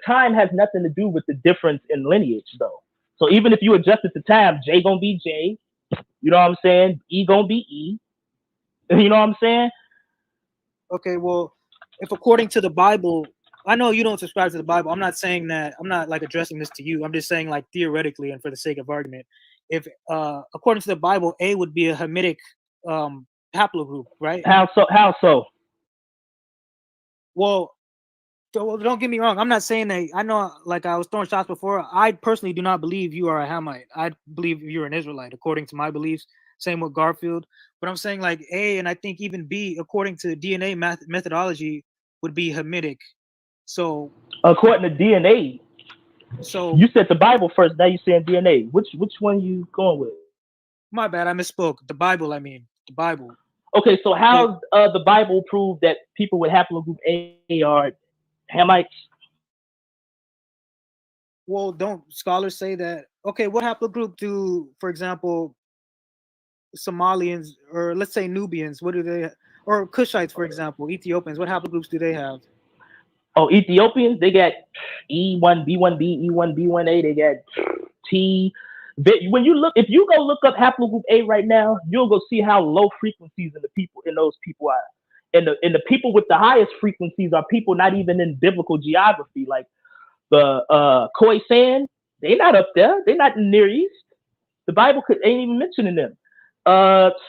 time has nothing to do with the difference in lineage, though. So even if you adjust it to time, J gonna be J. You know what I'm saying? E gonna be E. You know what I'm saying? Okay, well, if according to the Bible, I know you don't subscribe to the Bible. I'm not saying that. I'm not like addressing this to you. I'm just saying like theoretically and for the sake of argument. If according to the Bible, A would be a Hamitic haplogroup, right? How so? Well, don't get me wrong. I'm not saying that. I know, like I was throwing shots before. I personally do not believe you are a Hamite. I believe you're an Israelite, according to my beliefs. Same with Garfield. But I'm saying like A, and I think even B, according to DNA methodology, would be Hamitic. So according to DNA, so you said the Bible first. Now you saying DNA. Which one you going with? my bad, I misspoke. The Bible, I mean the Bible. Okay, so So how's the Bible prove that people with haplogroup A are Hamites? well, don't scholars say that? Okay, what haplogroup do, for example, Somalians or let's say Nubians? What do they? Or Kushites, for example, Ethiopians. What haplogroups do they have? Oh, Ethiopians, they got E1B1B, E1B1A. They got T. When you look, if you go look up haplogroup A right now, you'll go see how low frequencies in those people are. And the people with the highest frequencies are people not even in biblical geography, like the Khoisan. They not up there. They not in Near East. The Bible ain't even mentioning them.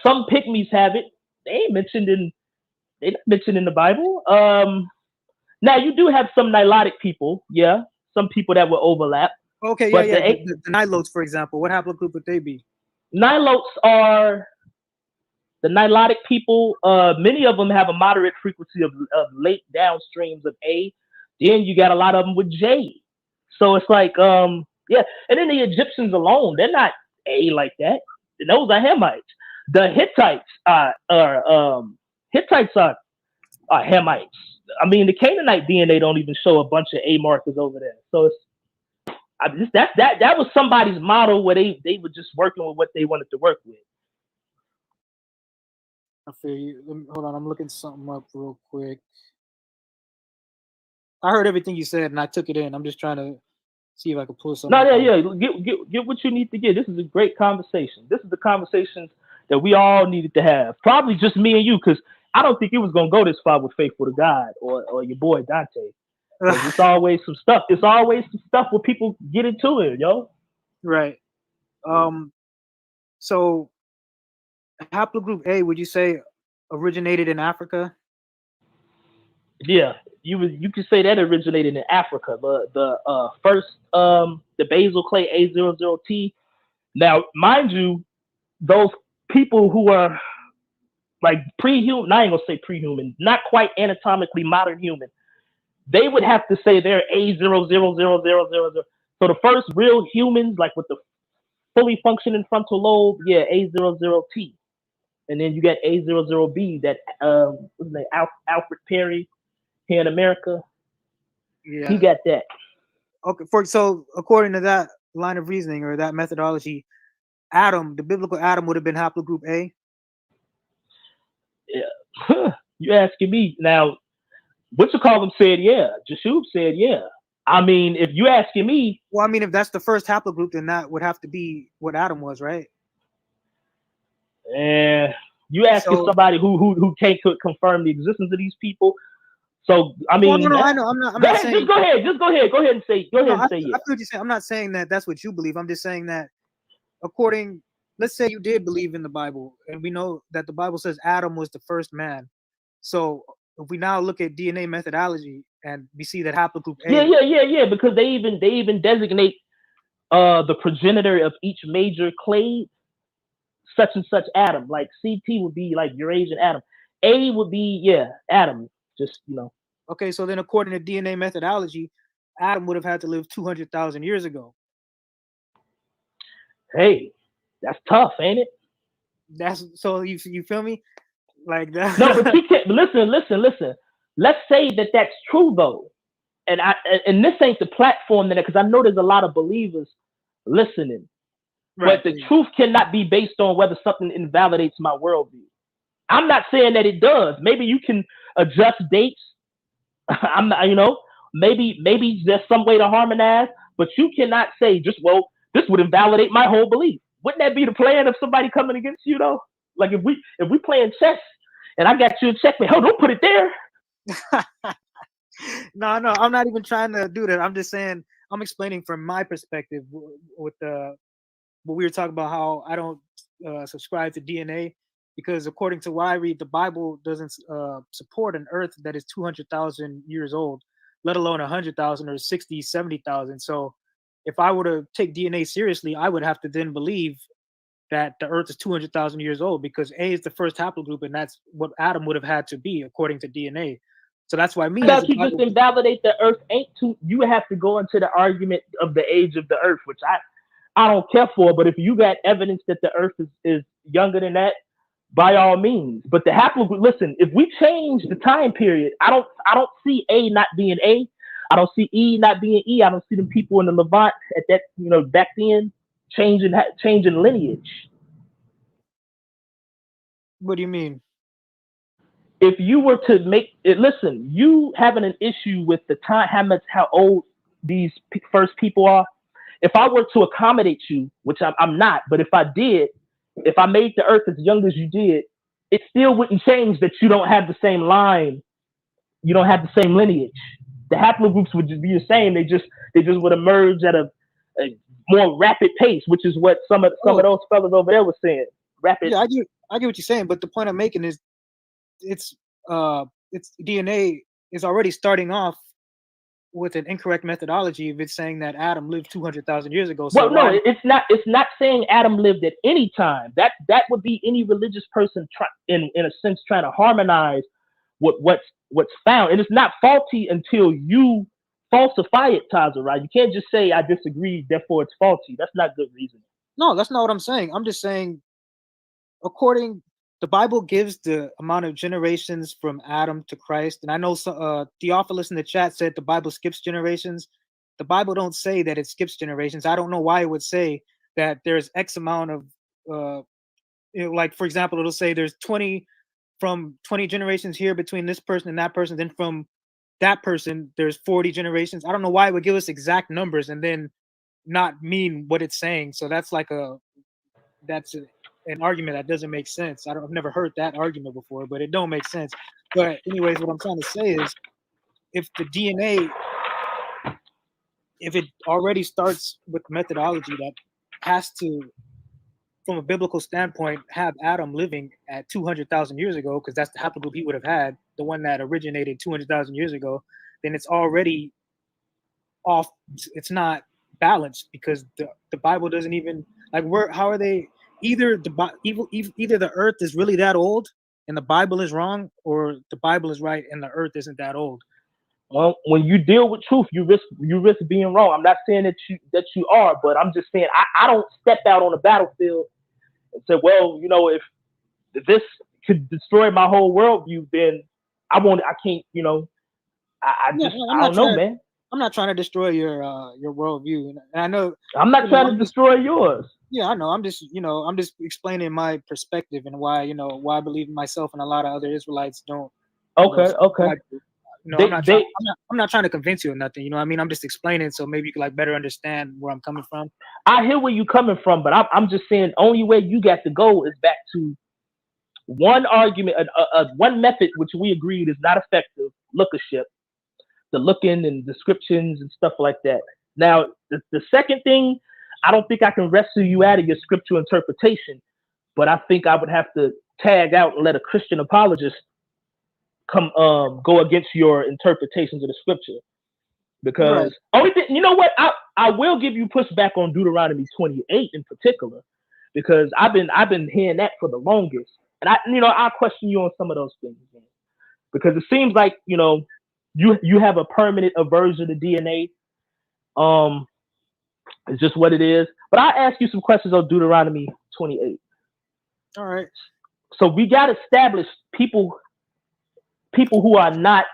Some pygmies have it. They ain't mentioned in. They not mentioned in the Bible. Now you do have some Nilotic people, yeah, some people that will overlap, Okay, but yeah. The Nilotes, for example, what haplogroup would they be? Nilotes are the Nilotic people. Many of them have a moderate frequency of late downstreams of A. Then you got a lot of them with J. So it's like, yeah. And then the Egyptians alone, they're not A like that. Those are Hamites. The Hittites are Hamites. I mean, the Canaanite DNA don't even show a bunch of A markers over there. So it's that was somebody's model where they were just working with what they wanted to work with. I feel you. Hold on, I'm looking something up real quick. I heard everything you said and I took it in. I'm just trying to see if I can pull something. No, yeah. Get what you need to get. This is a great conversation. This is the conversations that we all needed to have. Probably just me and you, because I don't think it was gonna go this far with Faithful to God or your boy Dante. It's always some stuff. It's always some stuff where people get into it, yo. Right. So haplogroup A, would you say originated in Africa? Yeah, you could say that originated in Africa. The first the basal clay A00T. Now, mind you, those people who are like pre-human, I ain't gonna say pre-human, not quite anatomically modern human, they would have to say they're A000000. So the first real humans, like with the fully functioning frontal lobe, yeah, A00T. And then you got A00B, that what's his name, Alfred Perry here in America. Yeah. He got that. Okay. So according to that line of reasoning or that methodology, Adam, the biblical Adam, would have been haplogroup A. Yeah. You asking me now? What you call him said yeah. Jashub said yeah. I mean, if you asking me, well, I mean, if that's the first haplogroup, then that would have to be what Adam was, right? You asking somebody who can't confirm the existence of these people. So I mean, no, I know. I'm not saying. Just go ahead and say. Go ahead and say yeah. I feel what you're saying. I'm not saying that that's what you believe. I'm just saying that let's say you did believe in the Bible, and we know that the Bible says Adam was the first man. So if we now look at DNA methodology and we see that haplogroup A. Yeah, because they even designate the progenitor of each major clade, such and such Adam. Like CT would be like Eurasian Adam. A would be Adam. Just Okay, so then according to DNA methodology, Adam would have had to live 200,000 years ago. Hey, that's tough, ain't it? That's so you feel me? Like that. No, but you can't listen. Let's say that that's true though, and this ain't the platform that, because I know there's a lot of believers listening, right, but the truth cannot be based on whether something invalidates my worldview. I'm not saying that it does. Maybe you can adjust dates. I'm not, maybe there's some way to harmonize, but you cannot say just, well, this would invalidate my whole belief. Wouldn't that be the plan of somebody coming against you though? Like if we playing chess and I got you a checkmate, don't put it there. No, I'm not even trying to do that. I'm just saying, I'm explaining from my perspective with what we were talking about, how I don't subscribe to DNA, because according to what I read, the Bible doesn't support an earth that is 200,000 years old, let alone 100,000 or 60, 70,000. So if I were to take DNA seriously, I would have to then believe that the earth is 200,000 years old, because A is the first haplogroup, and that's what Adam would have had to be according to DNA. So that's why me. I thought you just invalidate the Earth ain't too. You have to go into the argument of the age of the Earth, which I don't care for. But if you got evidence that the Earth is younger than that, by all means. But the haplogroup. Listen, if we change the time period, I don't see A not being A. I don't see E not being E. I don't see them people in the Levant at that back then changing lineage. What do you mean? If you were to make it, listen, you having an issue with the time, how old these first people are. If I were to accommodate you, which I'm not, but if I did, if I made the Earth as young as you did, it still wouldn't change that you don't have the same line, you don't have the same lineage. The haplogroups would just be the same. They just would emerge at a more rapid pace, which is what some of those fellas over there were saying. Rapid. Yeah, I get what you're saying, but the point I'm making is its DNA is already starting off with an incorrect methodology if it's saying that Adam lived 200,000 years ago. So well, no, it's not. It's not saying Adam lived at any time. That would be any religious person in a sense trying to harmonize what's found, and it's not faulty until you falsify it, Tazarah. You can't just say I disagree, therefore it's faulty. That's not good reasoning. No, that's not what I'm saying. I'm just saying, the Bible gives the amount of generations from Adam to Christ, and I know Theophilus in the chat said the Bible skips generations. The Bible don't say that it skips generations. I don't know why it would say that there's X amount of, like for example, it'll say there's 20 generations here between this person and that person. Then from that person, there's 40 generations. I don't know why it would give us exact numbers and then not mean what it's saying. So that's like an argument that doesn't make sense. I've never heard that argument before, but it don't make sense. But anyways, what I'm trying to say is, if the DNA, if it already starts with methodology that has to, from a biblical standpoint, have Adam living at 200,000 years ago, because that's the haplogroup he would have had, the one that originated 200,000 years ago, then it's already off. It's not balanced because the Bible doesn't even how are they? Either the Earth is really that old and the Bible is wrong, or the Bible is right and the Earth isn't that old. Well, when you deal with truth, you risk being wrong. I'm not saying that you are, but I'm just saying I don't step out on the battlefield and say, well, if this could destroy my whole worldview, then I can't. I don't know, man. I'm not trying to destroy your worldview, and I know I'm not trying to destroy yours. Yeah, I know. I'm just explaining my perspective and why I believe in myself and a lot of other Israelites don't. Okay. I'm not trying to convince you or nothing. I'm just explaining so maybe you can better understand where I'm coming from. I hear where you're coming from, but I'm just saying only way you got to go is back to one argument, one method which we agreed is not effective: lookership, the looking and descriptions and stuff like that. Now, the second thing, I don't think I can wrestle you out of your scriptural interpretation, but I think I would have to tag out and let a Christian apologist go against your interpretations of the scripture. Because only thing, I will give you pushback on Deuteronomy 28 in particular, because I've been hearing that for the longest, and I'll question you on some of those things, man, because it seems like you have a permanent aversion to DNA. It's just what it is. But I'll ask you some questions on Deuteronomy 28. All right. So we got to establish people who are not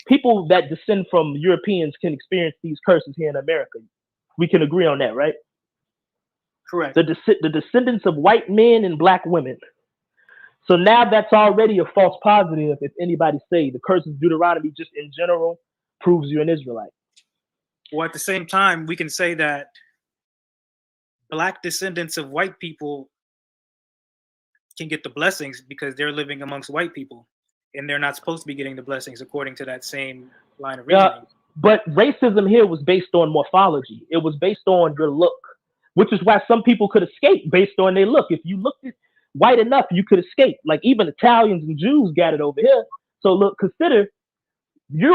people that descend from Europeans can experience these curses here in America. We can agree on that, right? Correct. The descendants of white men and black women. So now that's already a false positive if anybody say the curse of Deuteronomy just in general proves you're an Israelite. Well, at the same time, we can say that black descendants of white people can get the blessings because they're living amongst white people, and they're not supposed to be getting the blessings according to that same line of reasoning. But racism here was based on morphology. It was based on your look, which is why some people could escape based on their look. If you looked white enough, you could escape. Like even Italians and Jews got it over here. So look, consider you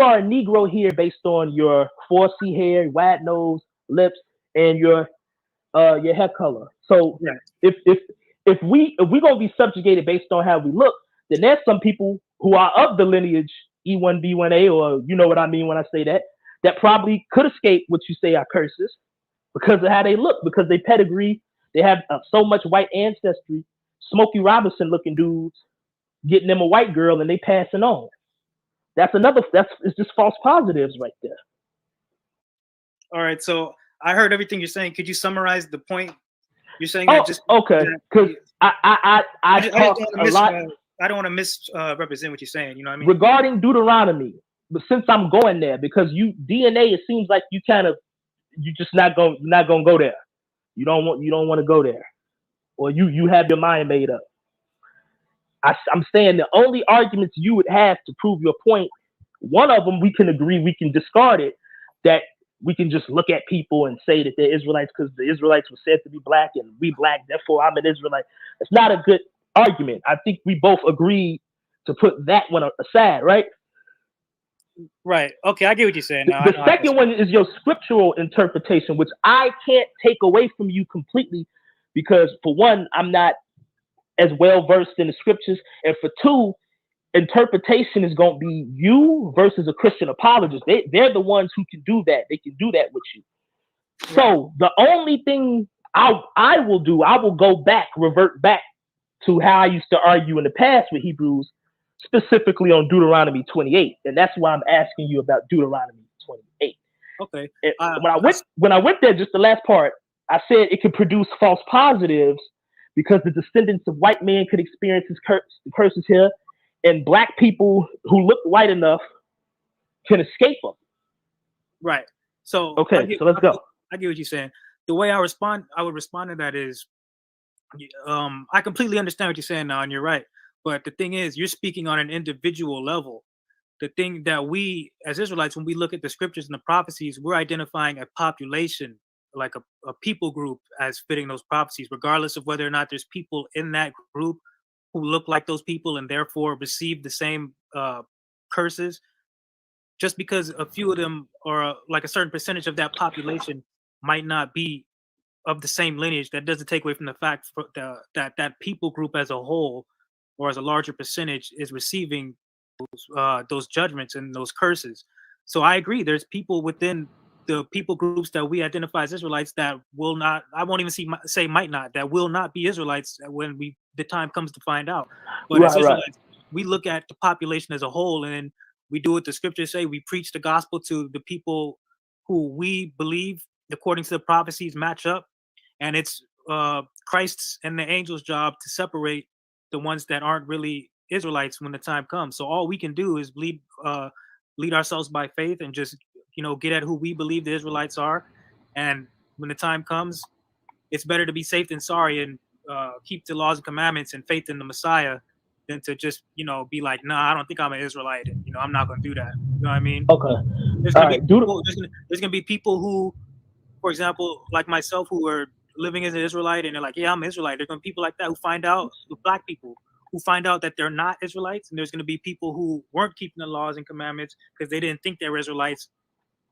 are a Negro here based on your 4C hair, wide nose, lips, and your hair color. So if we're gonna be subjugated based on how we look, then there's some people who are of the lineage E1B1A, or you know what I mean when I say that, that probably could escape what you say are curses because of how they look, because they pedigree, they have so much white ancestry. Smokey Robinson looking dudes getting them a white girl and they passing on. It's just false positives right there. All right, so I heard everything you're saying. Could you summarize the point you're saying? Okay, because I talk a lot. I don't want to misrepresent what you're saying. You know what I mean? Regarding Deuteronomy, but since I'm going there, because DNA, it seems like you just not gonna go there. You don't want to go there, or you have your mind made up. I'm saying the only arguments you would have to prove your point, one of them we can agree, we can discard it, that we can just look at people and say that they're Israelites because the Israelites were said to be black and we black, therefore I'm an Israelite. It's not a good argument. I think we both agreed to put that one aside, right? Right. Okay, I get what you're saying. Now, the second one is your scriptural interpretation, which I can't take away from you completely because, for one, I'm not as well versed in the scriptures, and for two, interpretation is going to be you versus a Christian apologist. They're the ones who can do that. They can do that with you. Right. So the only thing I will do, I will revert back to how I used to argue in the past with Hebrews, specifically on Deuteronomy 28, and that's why I'm asking you about Deuteronomy 28. Okay. When I went there, just the last part, I said it could produce false positives because the descendants of white men could experience the curses here, and black people who look white enough can escape them. Right. So okay, so let's go. I get what you're saying. The way I would respond to that is, I completely understand what you're saying now, and you're right. But the thing is, you're speaking on an individual level. The thing that we, as Israelites, when we look at the scriptures and the prophecies, we're identifying a population, like a people group, as fitting those prophecies, regardless of whether or not there's people in that group who look like those people and therefore receive the same curses. Just because a few of them, or like a certain percentage of that population, might not be of the same lineage, that doesn't take away from the fact that people group as a whole, or as a larger percentage, is receiving those judgments and those curses. So I agree. There's people within the people groups that we identify as Israelites that will not. I won't even say might not. That will not be Israelites when the time comes to find out. But as Israelites, we look at the population as a whole, and we do what the scriptures say. We preach the gospel to the people who we believe, according to the prophecies, match up. And it's Christ's and the angels' job to separate the ones that aren't really Israelites when the time comes. So all we can do is lead ourselves by faith and just, get at who we believe the Israelites are. And when the time comes, it's better to be safe than sorry and keep the laws and commandments and faith in the Messiah than to just, be like, nah, I don't think I'm an Israelite. And, I'm not going to do that. You know what I mean? Okay. There's going to be people who, for example, like myself, who are living as an Israelite and they're like, yeah, I'm Israelite. There's going to be people like that who find out, black people, who find out that they're not Israelites. And there's going to be people who weren't keeping the laws and commandments because they didn't think they were Israelites,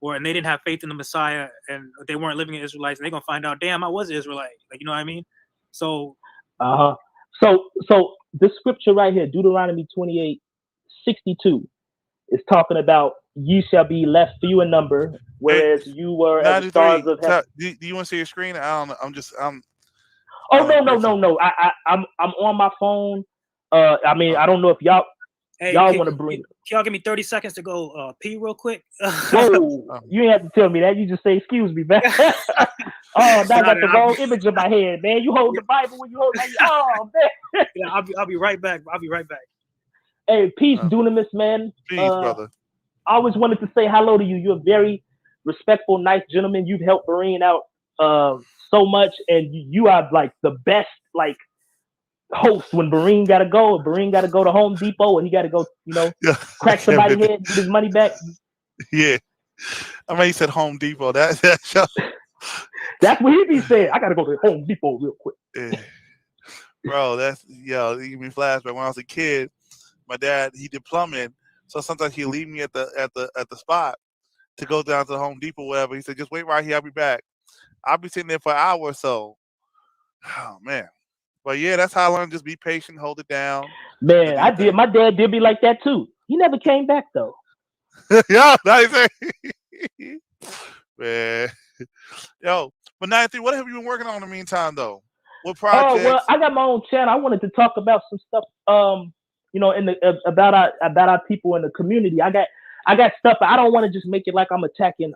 and they didn't have faith in the Messiah, and they weren't living as Israelites. And they're going to find out, damn, I was an Israelite. Like, you know what I mean? So, So this scripture right here, Deuteronomy 28:62, is talking about ye shall be less few in number, whereas you were as the stars of heaven. Do you want to see your screen? I don't know. No. I'm on my phone. I don't know if y'all want to bring. Y'all give me 30 seconds to go pee real quick. Whoa, you ain't have to tell me that. You just say excuse me, man. I got the wrong image in my head, man. You hold the Bible when you hold it. Oh man. Yeah, I'll be right back. Hey, peace, Dunamis, man. Peace, brother. I always wanted to say hello to you. You're a very respectful, nice gentleman. You've helped Barine out so much, and you are like the best host when Barine got to go. Barine got to go to Home Depot, and he got to go, crack somebody's head, get his money back. Yeah, I mean, he said Home Depot. That's what he be saying. I got to go to Home Depot real quick. Yeah. Bro, you give me flashback. When I was a kid, my dad, he did plumbing, so sometimes he'd leave me at the spot to go down to the Home Depot, whatever. He said, just wait right here, I'll be back. I'll be sitting there for an hour or so. Oh man. But yeah, that's how I learned. Just be patient, hold it down. Man, I did. My dad did be like that too. He never came back though. Yeah, nice. Man, yo, but 93, what have you been working on in the meantime though? What projects? Oh well, I got my own channel. I wanted to talk about some stuff. You know, in the about our people in the community. I got stuff. I don't want to just make it like I'm attacking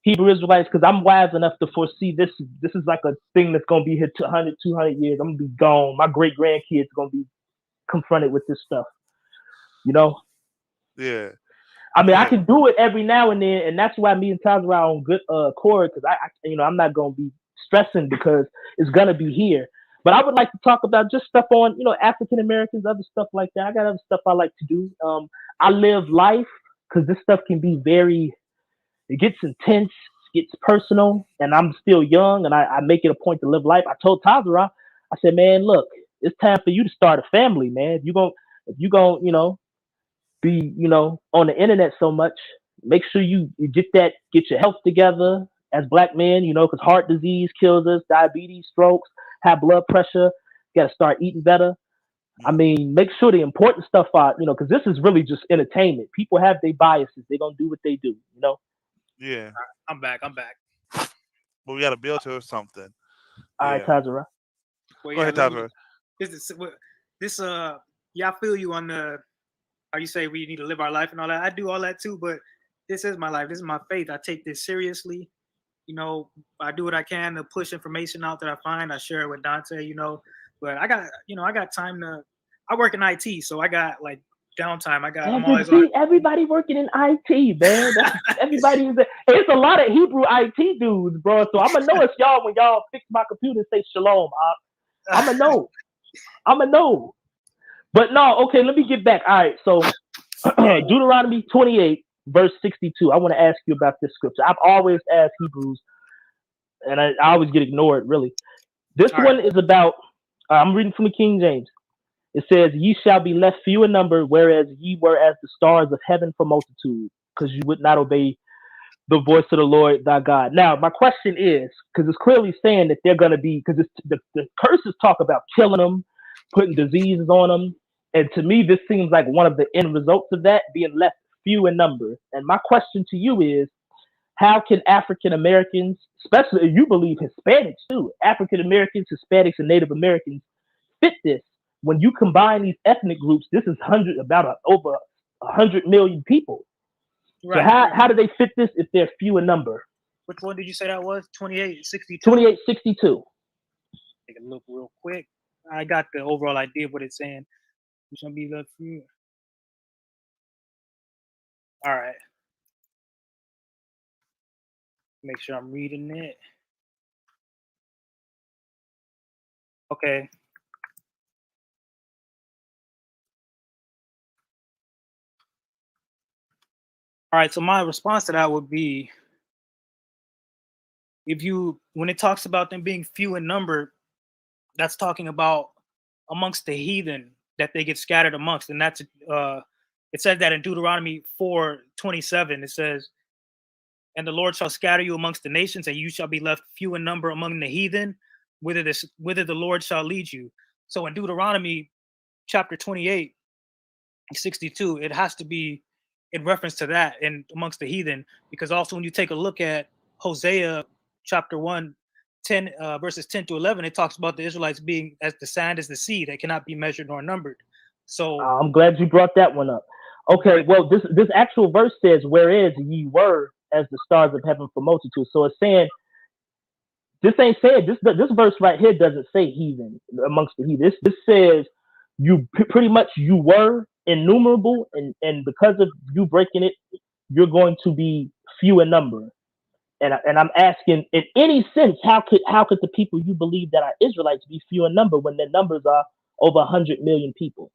Hebrew Israelites, because I'm wise enough to foresee this is like a thing that's gonna be here 100, 200 years. I'm gonna be gone. My great grandkids gonna be confronted with this stuff. You know. Yeah. I mean, I can do it every now and then, and that's why me and Tazarah are on good chord, because I'm not gonna be stressing because it's gonna be here. But I would like to talk about just stuff on, African Americans, other stuff like that. I got other stuff I like to do. I live life, because this stuff can be it gets intense, it gets personal, and I'm still young, and I make it a point to live life. I told Tazarah, I said, man, look, it's time for you to start a family, man. If you gonna, be on the internet so much, make sure you get your health together as Black men, because heart disease kills us, diabetes, strokes, high blood pressure. You got to start eating better. I mean, make sure the important stuff out, because this is really just entertainment. People have their biases. They're gonna do what they do. Yeah, I'm back. but we got to build to something. All right, Tazarah. Well, Go ahead, Tazarah. I feel you on the how you say we need to live our life and all that. I do all that too, but this is my life. This is my faith. I take this seriously. I do what I can to push information out that I find. I share it with Dante, but I got time I work in IT, so I got like downtime. I'm always everybody working in IT, man. Everybody it's a lot of Hebrew IT dudes, bro. So I'm gonna know it's y'all when y'all fix my computer and say shalom. I'm gonna know. But no, okay, let me get back. All right, so Deuteronomy 28, verse 62. I want to ask you about this scripture. I've always asked Hebrews, and I always get ignored, really. This one is about, I'm reading from the King James. It says, ye shall be left few in number, whereas ye were as the stars of heaven for multitude, because you would not obey the voice of the Lord thy God. Now, my question is, because it's clearly saying that they're going to be, because the curses talk about killing them, putting diseases on them. And to me, this seems like one of the end results of that, being left few in number. And my question to you is, how can African Americans, especially you believe Hispanics too, African Americans, Hispanics, and Native Americans fit this? When you combine these ethnic groups, this is over 100 million people. Right. So how do they fit this if they're few in number? Which one did you say that was? 2862? 2862. Take a look real quick. I got the overall idea of what it's saying. It's gonna be left few. All right. Make sure I'm reading it. Okay. All right, so my response to that would be, when it talks about them being few in number, that's talking about amongst the heathen that they get scattered amongst. And that's, it says that in Deuteronomy 4:27, it says, and the Lord shall scatter you amongst the nations, and you shall be left few in number among the heathen, whither the Lord shall lead you. So in Deuteronomy chapter 28:62, it has to be in reference to that and amongst the heathen, because also when you take a look at Hosea chapter 1:10, verses 10-11, it talks about the Israelites being as the sand is the sea, that cannot be measured nor numbered. So I'm glad you brought that one up. Okay, well, this actual verse says, whereas ye were as the stars of heaven for multitude. So it's saying, this ain't saying, this verse right here doesn't say heathen amongst the heathen. This says you pretty much you were innumerable, and because of you breaking it, you're going to be few in number. And I'm asking, in any sense, how could the people you believe that are Israelites be few in number when their numbers are over 100 million people?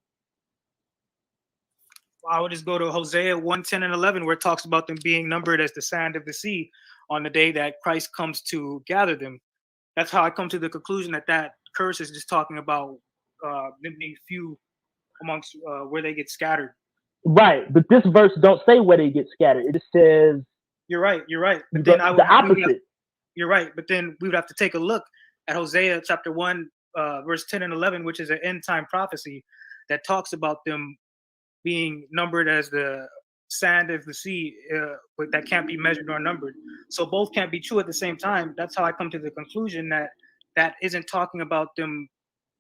I would just go to Hosea 1:10-11, where it talks about them being numbered as the sand of the sea on the day that Christ comes to gather them. That's how I come to the conclusion that curse is just talking about them being few amongst where they get scattered. Right, but this verse don't say where they get scattered. It just says you're right. But then the opposite. You're right, but then we would have to take a look at Hosea chapter 1, verse 10 and 11, which is an end time prophecy that talks about them being numbered as the sand of the sea, but that can't be measured or numbered. So both can't be true at the same time. That's how I come to the conclusion that that isn't talking about them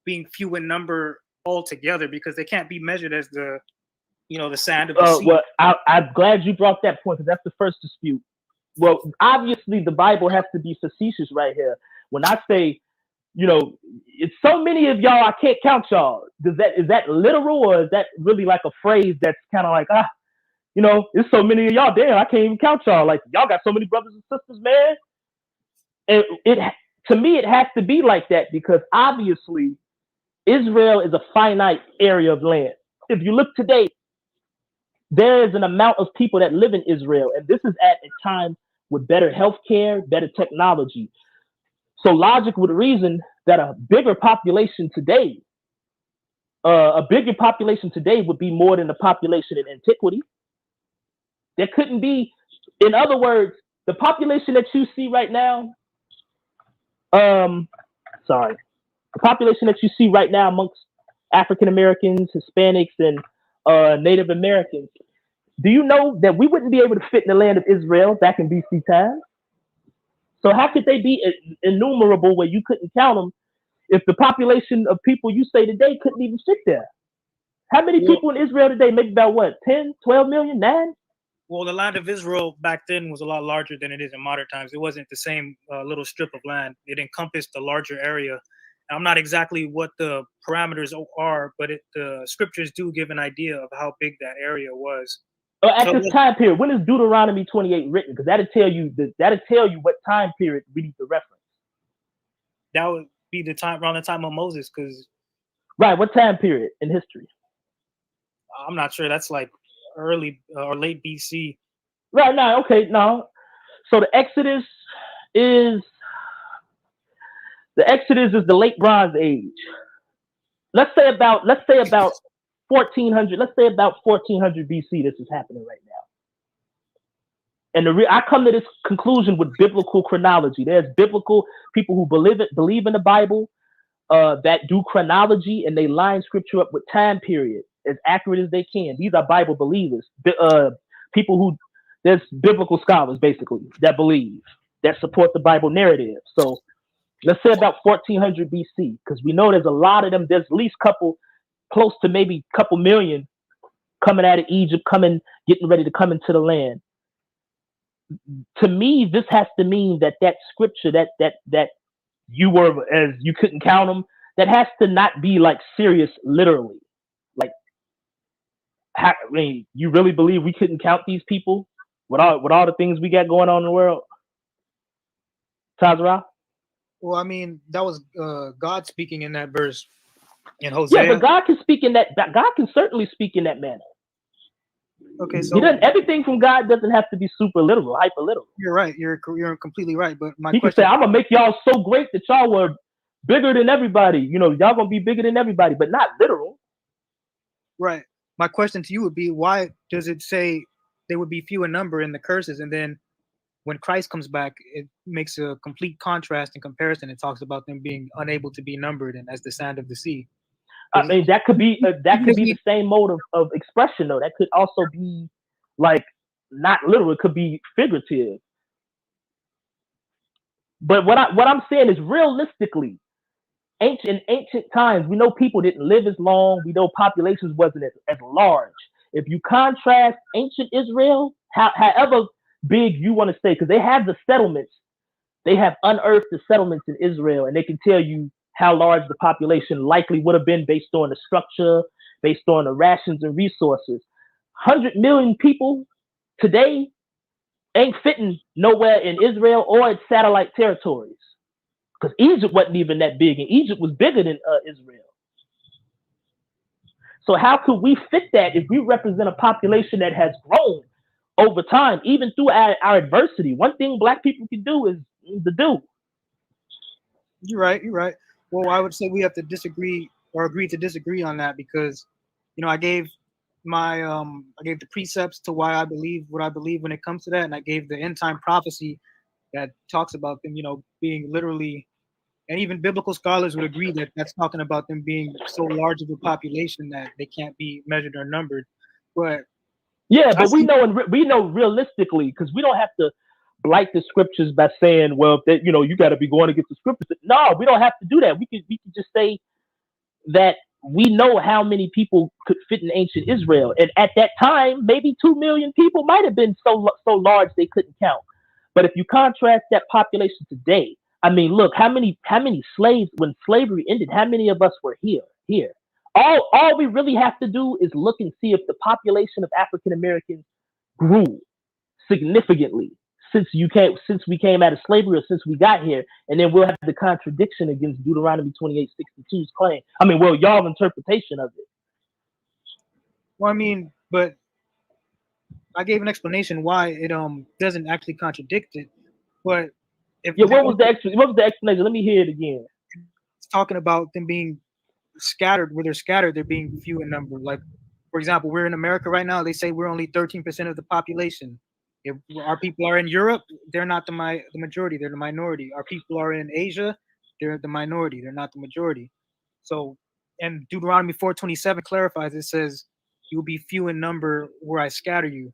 being few in number altogether, because they can't be measured as the, the sand of the sea. Well, I'm glad you brought that point, because that's the first dispute. Well, obviously the Bible has to be facetious right here. When I say, it's so many of y'all, I can't count y'all. Is that literal, or is that really like a phrase that's kind of like, it's so many of y'all, damn, I can't even count y'all. Like, y'all got so many brothers and sisters, man. And to me, it has to be like that, because obviously Israel is a finite area of land. If you look today, there is an amount of people that live in Israel, and this is at a time with better healthcare, better technology. So logic would reason that a bigger population today would be more than the population in antiquity. There couldn't be, in other words, the population that you see right now, the population that you see right now amongst African Americans, Hispanics, and Native Americans, do you know that we wouldn't be able to fit in the land of Israel back in BC times? So how could they be innumerable where you couldn't count them if the population of people you say today couldn't even fit there? How many people in Israel today? Maybe about what, 10, 12 million, 9? Well, the land of Israel back then was a lot larger than it is in modern times. It wasn't the same little strip of land. It encompassed a larger area. I'm not exactly what the parameters are, but the scriptures do give an idea of how big that area was. At this time period, when is Deuteronomy 28 written? Because that'll tell you what time period we need to reference. That would be the time around the time of Moses, right. What time period in history? I'm not sure. That's like early or late BC. Right now, okay, no. So the Exodus is the late Bronze Age. Let's say about 1400. Let's say about 1400 BC. This is happening right now. And I come to this conclusion with biblical chronology. There's biblical people who believe in the Bible that do chronology, and they line scripture up with time period as accurate as they can. These are Bible believers. There's biblical scholars basically that believe, that support the Bible narrative. So let's say about 1400 BC, because we know there's a lot of them. There's at least close to maybe a couple million coming out of Egypt, getting ready to come into the land. To me, this has to mean that scripture that you couldn't count them, that has to not be like serious literally. Like, you really believe we couldn't count these people with all the things we got going on in the world? Tazarah? Well, I mean, that was God speaking in that verse in Hosea. Yeah, but God can speak in that. God can certainly speak in that manner. Okay, so everything from God doesn't have to be super literal, hyper literal. You're right. You're completely right. But He can say, "I'm gonna make y'all so great that y'all were bigger than everybody. Y'all gonna be bigger than everybody," but not literal. Right. My question to you would be, why does it say they would be few in number in the curses, and then when Christ comes back, it makes a complete contrast and comparison. It talks about them being unable to be numbered and as the sand of the sea. I mean, that could be the same mode of expression, though. That could also be like not literal. It could be figurative. But what I'm saying is, realistically, in ancient times, we know people didn't live as long. We know populations wasn't as large. If you contrast ancient Israel, however big you want to say, because they have the settlements, they have unearthed the settlements in Israel, and they can tell you how large the population likely would have been based on the structure, based on the rations and resources. 100 million people today ain't fitting nowhere in Israel or its satellite territories, because Egypt wasn't even that big, and Egypt was bigger than Israel. So how could we fit that if we represent a population that has grown over time, even through our adversity? One thing Black people can do is to do. You're right. Well, I would say we have to disagree or agree to disagree on that, because, I gave the precepts to why I believe what I believe when it comes to that, and I gave the end time prophecy that talks about them, being literally And even biblical scholars would agree that that's talking about them being so large of a population that they can't be measured or numbered. But yeah, I but we see, know realistically, because we don't have to blight the scriptures by saying, well, that you got to be going against the scriptures. No, we don't have to do that. We could just say that we know how many people could fit in ancient Israel, and at that time, maybe 2 million people might have been so large they couldn't count. But if you contrast that population today, I mean, look, how many slaves when slavery ended? How many of us were here? All we really have to do is look and see if the population of African Americans grew significantly since we came out of slavery or since we got here, and then we'll have the contradiction against Deuteronomy 28:62's claim. I mean, well, y'all interpretation of it. well, I mean, but I gave an explanation why it doesn't actually contradict it. But if what was the explanation? Let me hear it again. It's talking about them being scattered, where they're scattered, they're being few in number. Like, for example, we're in America right now. They say we're only 13% of the population. If our people are in Europe, they're not the majority, they're the minority. Our people are in Asia, they're the minority, they're not the majority. So, and Deuteronomy 4:27 clarifies, it says, you'll be few in number where I scatter you.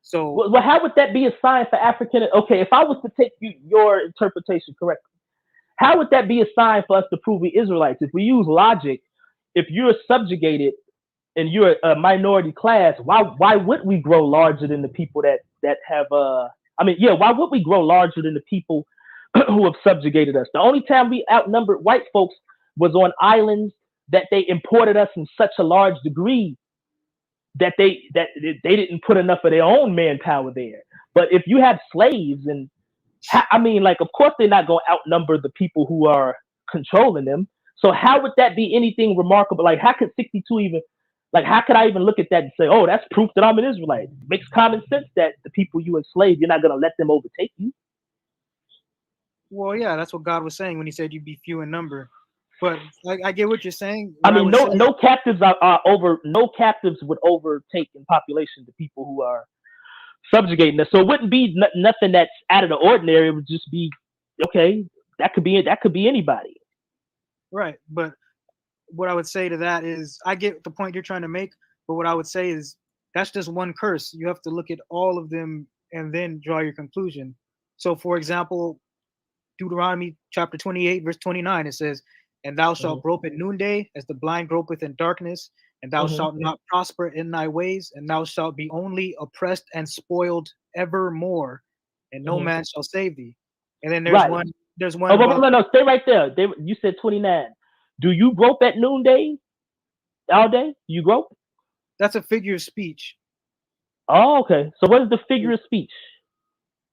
So, well, how would that be a sign for African? Okay, if I was to take your interpretation correctly, how would that be a sign for us to prove we Israelites? If we use logic, if you're subjugated and you're a minority class, why would we grow larger than the people that have why would we grow larger than the people who have subjugated us? The only time we outnumbered white folks was on islands that they imported us in such a large degree that they didn't put enough of their own manpower there. But if you have slaves, and I mean, like, of course they're not going to outnumber the people who are controlling them. So how would that be anything remarkable? Like, how could 62 even, like, how could I even look at that and say, oh, that's proof that I'm an Israelite? It makes common sense that the people you enslaved, you're not going to let them overtake you. well, yeah, that's what God was saying when he said you'd be few in number. But I get what you're saying. I mean, no captives no captives would overtake in population the people who are subjugating us. So it wouldn't be nothing that's out of the ordinary. It would just be, okay, that could be anybody. Right. But what I would say to that is, I get the point you're trying to make, but what I would say is that's just one curse. You have to look at all of them and then draw your conclusion. So, for example, Deuteronomy chapter 28, verse 29, it says, and thou shalt grope at noonday as the blind gropeth in darkness, and thou shalt not prosper in thy ways, and thou shalt be only oppressed and spoiled evermore, and no man shall save thee. And then there's one. Oh, no, stay right there. You said 29. Do you grope at noonday all day? You grope? That's a figure of speech. Oh, okay. So what is the figure of speech?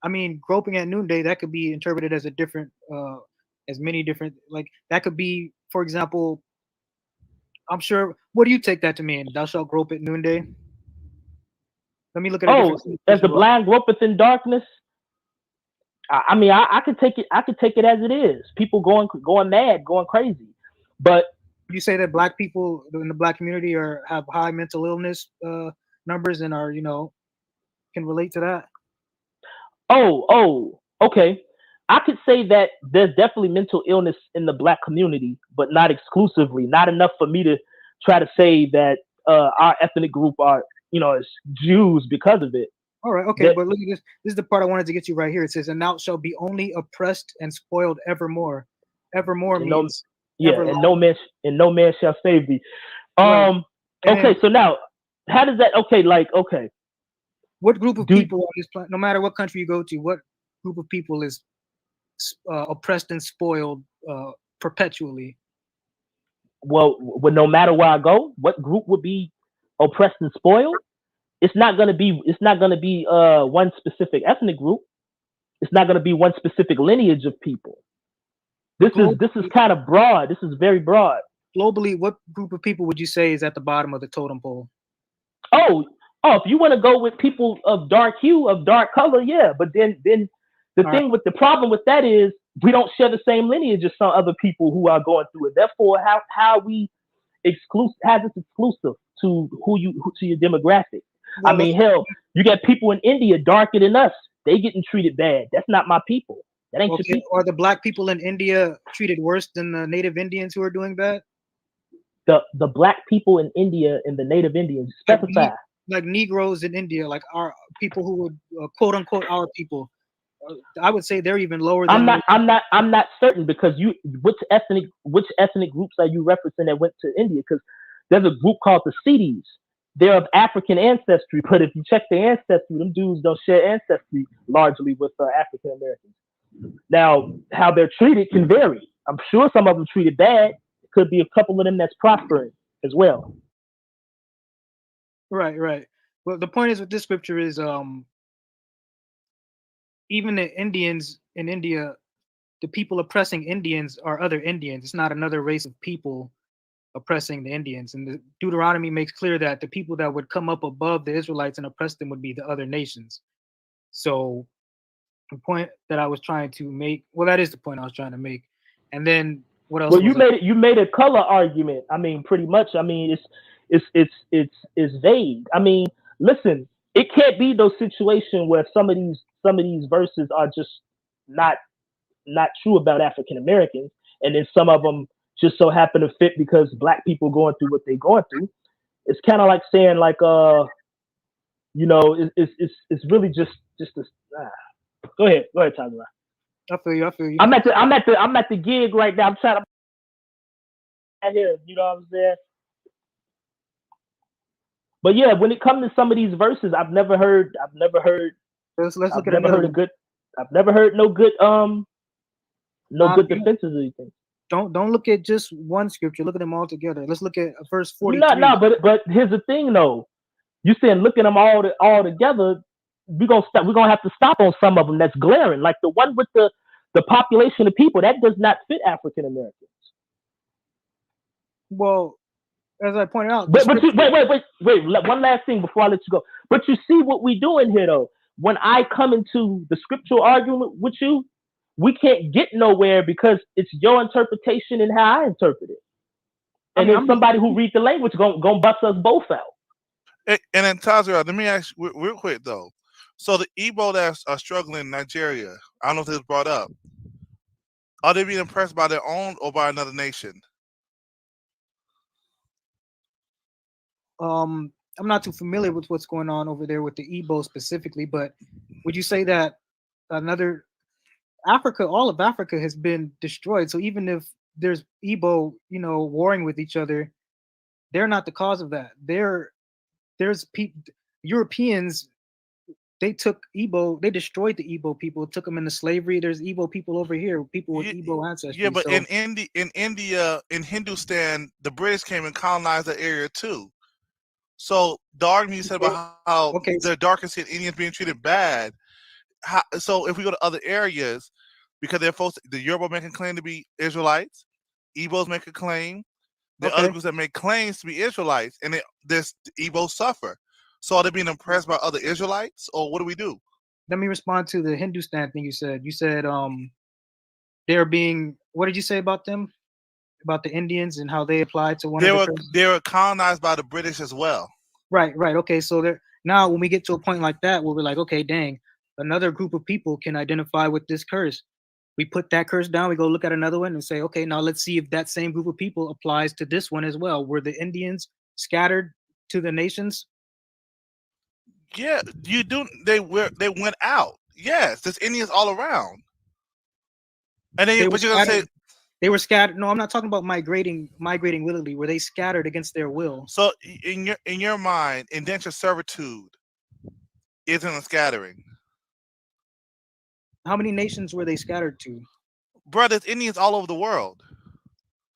I mean, groping at noonday, that could be interpreted as as many different, like, that could be, for example, I'm sure, what do you take that to mean? Thou shalt grope at noonday? Let me look at it. Oh, as the blind gropeth in darkness? I mean, I could take it as it is. People going mad, going crazy. But you say that black people in the black community have high mental illness numbers and are, can relate to that? Oh, okay. I could say that there's definitely mental illness in the black community, but not exclusively. Not enough for me to try to say that our ethnic group are, as Jews because of it. All right, okay, but look at this. This is the part I wanted to get you right here. It says, and thou shalt be only oppressed and spoiled evermore. Evermore means and no man shall save thee. Right. Okay, so now how does that? Okay. What group of people on this planet, no matter what country you go to, what group of people is oppressed and spoiled perpetually? Well, no matter where I go, what group would be oppressed and spoiled? It's not gonna be one specific ethnic group. It's not gonna be one specific lineage of people. This is kind of broad. This is very broad. Globally, what group of people would you say is at the bottom of the totem pole? Oh, if you want to go with people of dark hue, of dark color, yeah. But then the problem with that is we don't share the same lineage as some other people who are going through it. Therefore, how we exclusive to to your demographic. Well, I mean, hell, you got people in India darker than us. They getting treated bad. That's not my people. That ain't your Okay, people. are the black people in India treated worse than the native Indians who are doing that? The black people in India and the native Indians specify. Like Negroes in India, like our people who would quote unquote our people. I would say they're even lower than. I'm not certain because which ethnic groups are you referencing that went to India? Because there's a group called the Siddhis. They're of African ancestry, but if you check their ancestry, them dudes don't share ancestry largely with African Americans. Now, how they're treated can vary. I'm sure some of them treated bad. Could be a couple of them that's prospering as well. Right. Well, the point is with this scripture is even the Indians in India, the people oppressing Indians are other Indians. It's not another race of people oppressing the Indians. And the Deuteronomy makes clear that the people that would come up above the Israelites and oppress them would be the other nations. So the point that I was trying to make, well, that is the point I was trying to make. And then what else? Well, you made a color argument. I mean, pretty much. I mean, it's vague. I mean, listen, it can't be those situations where some of these verses are just not true about African Americans, and then some of them just so happen to fit because black people going through what they're going through. It's kind of like saying like it's really just a. Go ahead, Tazarah. I feel you. I'm at the gig right now. I'm trying to here, you know what I'm saying? But yeah, when it comes to some of these verses, I've never heard. Let's look at I've never heard no good good defenses or anything. Don't look at just one scripture. Look at them all together. Let's look at verse 43. No, but here's the thing though. You saying look at them all together. We're gonna have to stop on some of them that's glaring, like the one with the population of people that does not fit African Americans. Well, as I pointed out, wait. One last thing before I let you go. But you see what we doing here though. When I come into the scriptural argument with you, we can't get nowhere because it's your interpretation and how I interpret it. And then somebody who reads the language gonna bust us both out. And then Tazarah, let me ask you real quick though. So the Igbo that are struggling in Nigeria, I don't know if this was brought up. Are they being impressed by their own or by another nation? I'm not too familiar with what's going on over there with the Igbo specifically, but would you say that all of Africa has been destroyed? So even if there's Igbo, warring with each other, they're not the cause of that. There's Europeans. They took Igbo, they destroyed the Igbo people, took them into slavery. There's Igbo people over here, people with Igbo ancestry. Yeah, but in India, in Hindustan, the British came and colonized the area too. So the argument you said about how the darker skinned Indians being treated bad. So if we go to other areas, because the Yoruba make a claim to be Israelites, Igbos make a claim, the other groups that make claims to be Israelites, and the Igbos suffer. So are they being impressed by other Israelites, or what do we do? Let me respond to the Hindustan thing you said. You said they're being. What did you say about them? About the Indians and how they applied to one of the. They were colonized by the British as well. Right. Okay, so now when we get to a point like that, where we're like, okay, dang, another group of people can identify with this curse. We put that curse down. We go look at another one and say, okay, now let's see if that same group of people applies to this one as well. Were the Indians scattered to the nations? Yeah, you do. They went out. Yes, there's Indians all around. And then, but you're gonna say they were scattered. No, I'm not talking about migrating willingly. Were they scattered against their will? So, in your mind, indentured servitude isn't a scattering. How many nations were they scattered to? Brother, there's Indians all over the world.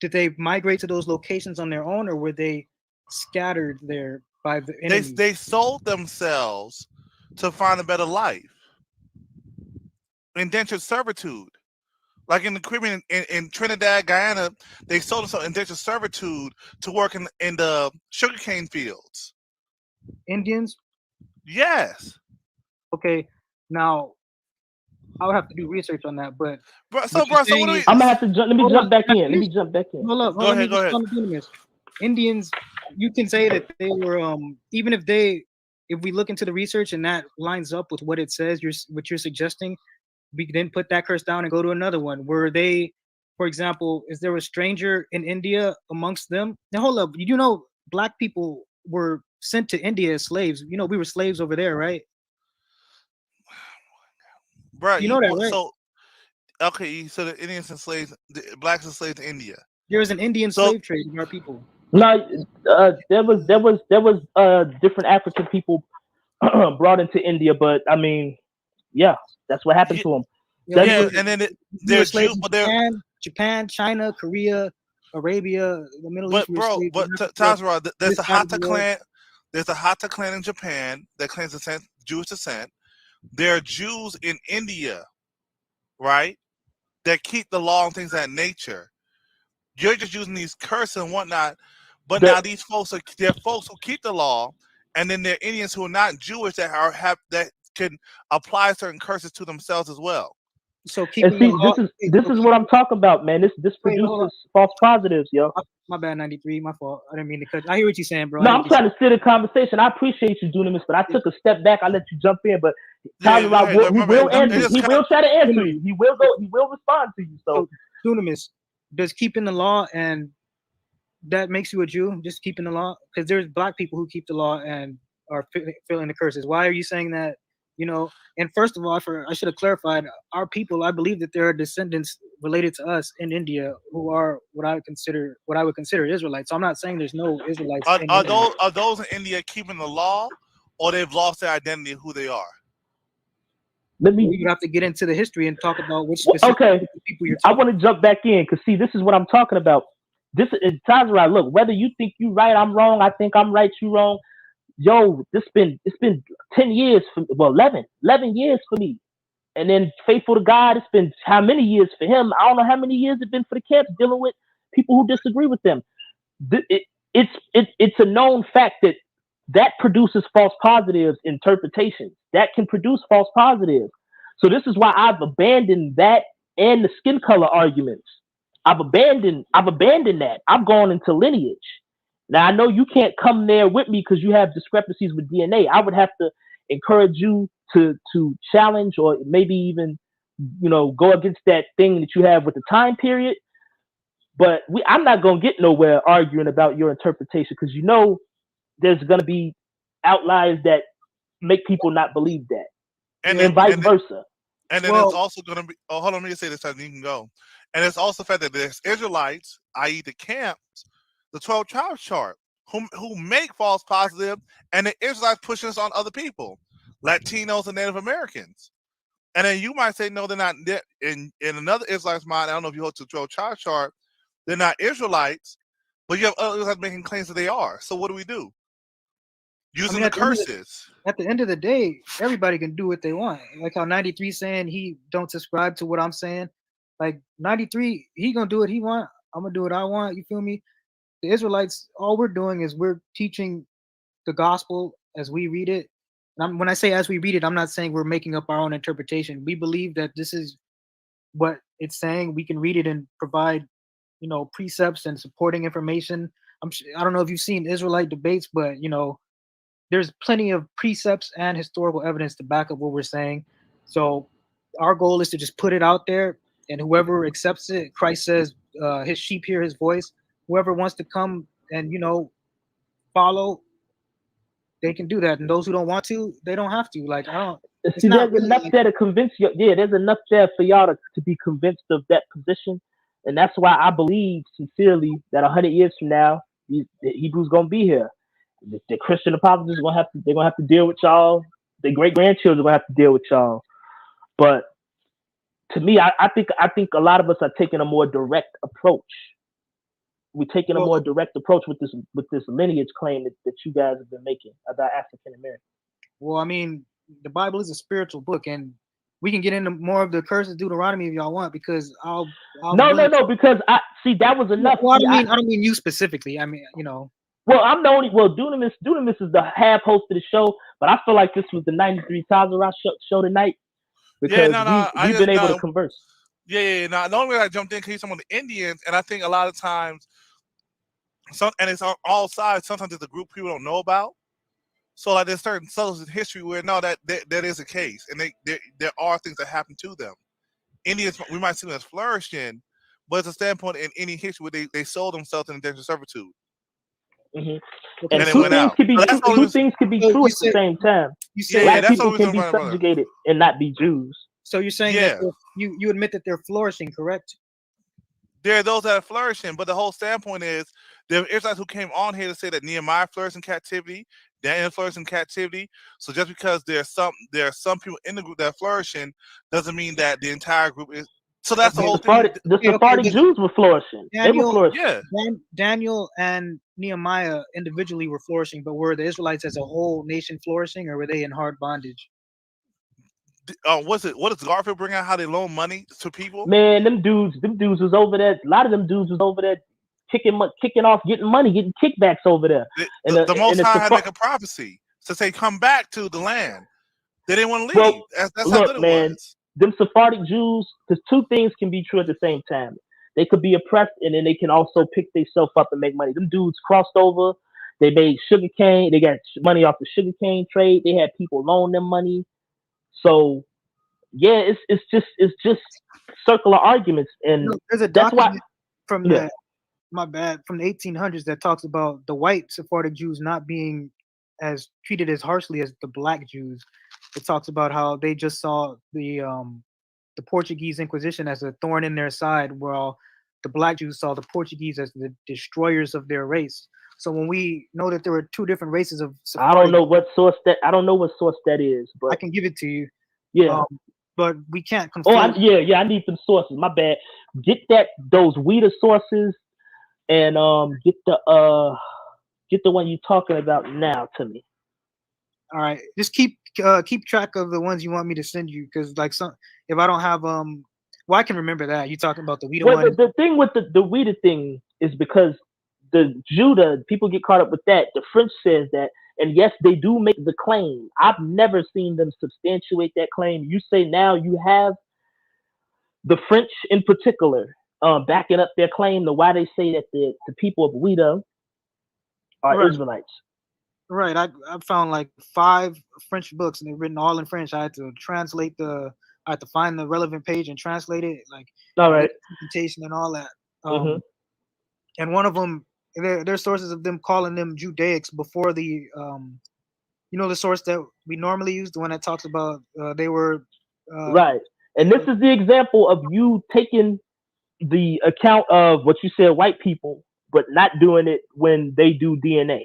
Did they migrate to those locations on their own, or were they scattered there by the enemy? They sold themselves to find a better life. Indentured servitude. Like in the Caribbean, in Trinidad, Guyana, they sold themselves indentured servitude to work in the sugarcane fields. Indians? Yes. Okay, now I would have to do research on that, but so what do we? I'm gonna have to let me jump back in. Hold up. Go ahead. Indians, you can say that they were even if we look into the research and that lines up with what it says, what you're suggesting, we then put that curse down and go to another one. Were they, for example, is there a stranger in India amongst them? Now hold up, you know, black people were sent to India as slaves. You know, we were slaves over there, right? Bro, you know that, right? So okay, so the Indians and slaves, the blacks enslaved to India. There was an Indian slave trade of our people. No, there was different African people brought into India, but I mean, yeah, that's what happened to them. Yeah, and then there's Jews, but Japan, China, Korea, Arabia, the Middle East. But Tazarah, there's a Hatta clan. There's a Hatta clan in Japan that claims Jewish descent. There are Jews in India, right, that keep the law and things of that nature. You're just using these curses and whatnot, but now these folks they're folks who keep the law, and then there are Indians who are not Jewish that can apply certain curses to themselves as well. So this is what I'm talking about, man. This produces false positives, yo. My bad, 93. My fault. I didn't mean to cut. I hear what you're saying, bro. No, I'm trying to sit in conversation. I appreciate you doing this, but I took a step back. I let you jump in, but Tazarah, he will answer. He will try to answer you. He will go. He will respond to you. So, Dunamis, does keeping the law and that makes you a Jew? Just keeping the law? Because there's black people who keep the law and are feeling the curses. Why are you saying that? You know, and first of all, I should have clarified, our people, I believe that there are descendants related to us in India who are what I would consider Israelites. So I'm not saying there's no Israelites. Are those in India keeping the law, or they've lost their identity of who they are? You have to get into the history and talk about which specific people you're talking. I want to jump back in because see, this is what I'm talking about. This is Tazarah. Look, whether you think you right, I'm wrong. I think I'm right, you wrong. Yo, it's been 10 years for 11 years for me, and then faithful to God, it's been how many years for him? I don't know how many years it's been for the camps dealing with people who disagree with them. It's a known fact that produces false positives interpretations. That can produce false positives. So this is why I've abandoned that and the skin color arguments. I've abandoned that. I've gone into lineage. Now I know you can't come there with me because you have discrepancies with DNA. I would have to encourage you to challenge or maybe even, go against that thing that you have with the time period. But I'm not gonna get nowhere arguing about your interpretation because there's gonna be outliers that make people not believe that, and vice versa. And then it's also gonna be. Oh, hold on, let me say this, and you can go. And it's also the fact that there's Israelites, i.e., the camps, the 12 tribes chart, who make false positive, and the Israelites pushing this on other people, Latinos and Native Americans. And then you might say, no, they're not. In another Israelite's mind, I don't know if you hold to the 12 tribes chart, they're not Israelites, but you have other Israelites making claims that they are. So what do we do? Using the curses. At the end of the day, everybody can do what they want. Like how 93 saying he don't subscribe to what I'm saying. Like 93, he gonna do what he want. I'm gonna do what I want. You feel me? The Israelites, all we're doing is we're teaching the gospel as we read it. And when I say as we read it, I'm not saying we're making up our own interpretation. We believe that this is what it's saying. We can read it and provide, precepts and supporting information. I don't know if you've seen Israelite debates, but there's plenty of precepts and historical evidence to back up what we're saying. So our goal is to just put it out there, and whoever accepts it, Christ says, his sheep hear his voice. Whoever wants to come and follow, they can do that, and those who don't want to, they don't have to. Like, I don't see, there's enough there to convince you. Yeah, there's enough there for y'all to be convinced of that position, and that's why I believe sincerely that 100 years from now, the Hebrews gonna be here. The Christian apologists they're gonna have to deal with y'all. The great grandchildren are gonna have to deal with y'all. But to me, I think a lot of us are taking a more direct approach. We're taking a more direct approach with this lineage claim that you guys have been making about African Americans. Well, I mean, the Bible is a spiritual book, and we can get into more of the curses of Deuteronomy if y'all want, because I'll no, because I see that was enough. Well, I don't mean you specifically. I mean, Well, I'm the only. Well, Dunamis is the half host of the show, but I feel like this was the 93 Tazarah show tonight because we've been able to converse. Yeah. Now, the only way I jumped in because he's some of the Indians, and I think a lot of times, and it's on all sides. Sometimes it's a group people don't know about, So like there's certain souls in history where no, that is the case, and there are things that happen to them. Indians, we might see them as flourishing, but it's a standpoint in any history where they sold themselves in indentured servitude. Mm-hmm. And And it went out. two things can be true at the same time. Black people can be subjugated and not be Jews. So you're saying that you admit that they're flourishing, correct? There are those that are flourishing, but the whole standpoint is there are Israelites who came on here to say that Nehemiah flourished in captivity, Daniel flourished in captivity. So just because there are some people in the group that are flourishing doesn't mean that the entire group is. So that's the whole thing. The Sephardic Jews were flourishing. They were flourishing. Yeah. Daniel and Nehemiah individually were flourishing, but were the Israelites as a whole nation flourishing, or were they in hard bondage? What does Garfield bring out? How they loan money to people? Man, them dudes was over there. A lot of them dudes was over there kicking off, getting money, getting kickbacks over there. The Most High had to make a prophecy to say, "Come back to the land." They didn't want to leave. That's how good it was. Them Sephardic Jews, because two things can be true at the same time. They could be oppressed, and then they can also pick themselves up and make money. Them dudes crossed over. They made sugarcane. They got money off the sugarcane trade. They had people loan them money. So, yeah, it's just circular arguments, and there's a document from the 1800s that talks about the white Sephardic Jews not being as treated as harshly as the black Jews. It talks about how they just saw the Portuguese Inquisition as a thorn in their side, while the black Jews saw the Portuguese as the destroyers of their race. So when we know that there were two different races of Sephardic, I don't know what source that is, but I can give it to you. Yeah. But we can't confirm. I need some sources. My bad. Get those Weta sources, and get the one you're talking about now to me. All right, just keep track of the ones you want me to send you, because if I don't have well, I can remember that you're talking about the Weta one. The thing with the Weta thing is because the Judah people get caught up with that. The French says that, and yes, they do make the claim. I've never seen them substantiate that claim. You say now you have the French in particular backing up their claim to why they say that the people of Weta are Israelites. Right. I found like 5 French books, and they're written all in French. I had to I had to find the relevant page and translate it, like documentation and all that. And one of them, there's sources of them calling them Judaics before the the source that we normally use, the one that talks about they were right. And this is the example of you taking the account of what you said, white people, but not doing it when they do DNA.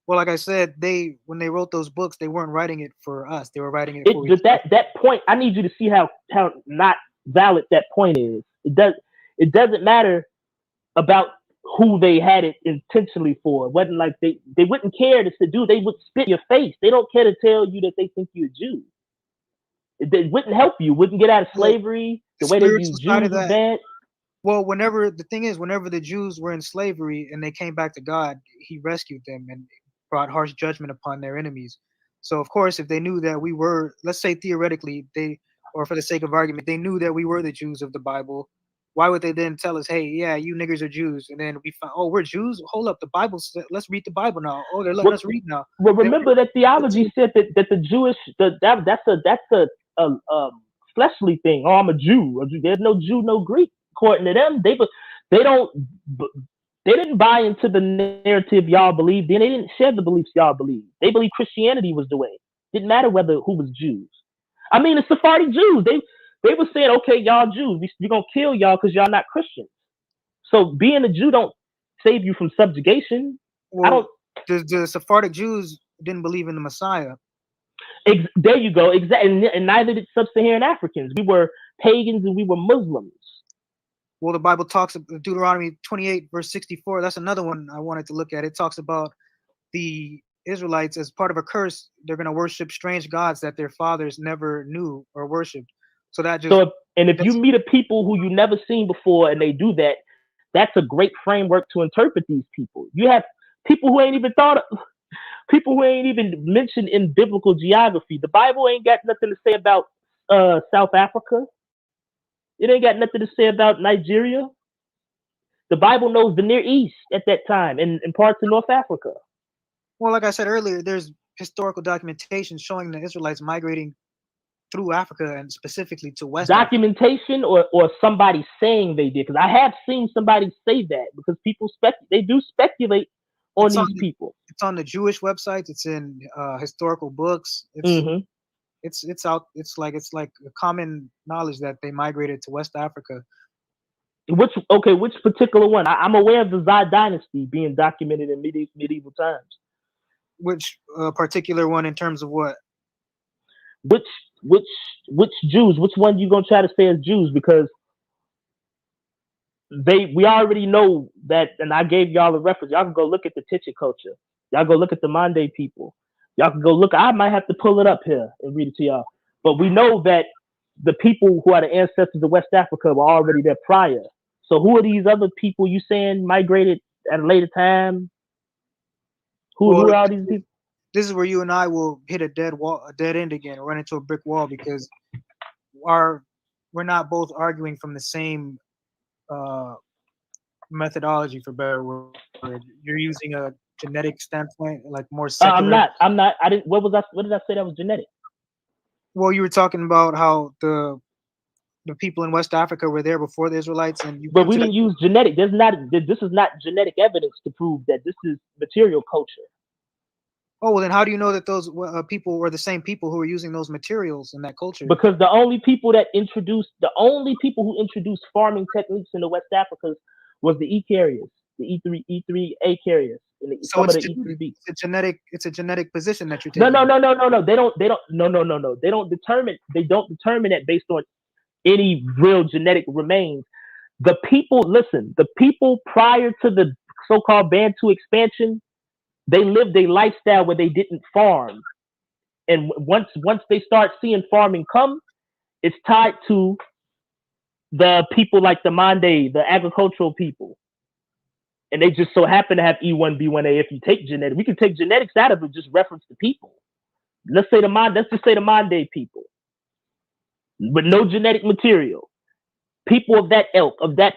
Well, like I said, when they wrote those books, they weren't writing it for us. They were writing it for that point. I need you to see how not valid that point is. It doesn't matter about who they had it intentionally for. It wasn't like they wouldn't care to do. They would spit in your face. They don't care to tell you that they think you're a Jew. It wouldn't help you. Wouldn't get out of slavery. The way they use Jews is bad. Well, whenever the Jews were in slavery and they came back to God, He rescued them and brought harsh judgment upon their enemies. So, of course, if they knew that we were, let's say theoretically, or for the sake of argument, they knew that we were the Jews of the Bible, why would they then tell us, hey, yeah, you niggers are Jews? And then we find, oh, we're Jews? Hold up, the Bible said, let's read the Bible now. Oh, they're letting us read now. Well, remember that theology said that the Jewish, that's a fleshly thing. Oh, I'm a Jew. There's no Jew, no Greek. According to them, they didn't buy into the narrative y'all believed in. They didn't share the beliefs y'all believed. They believed Christianity was the way. Didn't matter who was Jews. I mean, the Sephardic Jews, they were saying, okay, y'all Jews, we're going to kill y'all because y'all not Christians. So being a Jew don't save you from subjugation. Well, the Sephardic Jews didn't believe in the Messiah. There you go. Exactly. And neither did sub-Saharan Africans. We were pagans and we were Muslims. Well, the Bible talks about Deuteronomy 28, verse 64. That's another one I wanted to look at. It talks about the Israelites as part of a curse. They're going to worship strange gods that their fathers never knew or worshipped. So that just. If you meet a people who you never seen before and they do that, that's a great framework to interpret these people. You have people who ain't even mentioned in biblical geography. The Bible ain't got nothing to say about South Africa. It ain't got nothing to say about Nigeria. The Bible knows the Near East at that time and parts of North Africa. Well, like I said earlier, there's historical documentation showing the Israelites migrating through Africa and specifically to West Africa. Documentation or somebody saying they did, because I have seen somebody say that, because people they do speculate on these people. It's on the Jewish websites. It's in historical books. It's out. It's like a common knowledge that they migrated to West Africa. Which particular one? I'm aware of the Zod dynasty being documented in medieval times. Which particular one in terms of what? Which Jews? Which one you gonna try to say as Jews? Because we already know that, and I gave y'all a reference. Y'all can go look at the Ticha culture. Y'all go look at the Mande people. Y'all can go look. I might have to pull it up here and read it to y'all. But we know that the people who are the ancestors of West Africa were already there prior. So who are these other people you saying migrated at a later time? Who are all these people? This is where you and I will hit a dead end again, run into a brick wall, because we're not both arguing from the same methodology, for better word. You're using a genetic standpoint, like more secular. I'm not. I didn't. What did I say that was genetic? Well, you were talking about how the people in West Africa were there before the Israelites, but we didn't use genetic. This is not genetic evidence to prove that this is material culture. Oh, well, then how do you know that those people were the same people who were using those materials in that culture? Because the only people who introduced farming techniques in the West Africas was the E carriers, the E3A carriers, and some of the E3B. It's a genetic position that you're taking. No. They don't determine it based on any real genetic remains. The people prior to the so-called Bantu expansion, they lived a lifestyle where they didn't farm. And once they start seeing farming come, it's tied to the people like the Mande, the agricultural people. And they just so happen to have E1, B1A. If you take genetics, we can take genetics out of it, just reference the people. Let's just say the Mande people. But no genetic material. People of that ilk, of that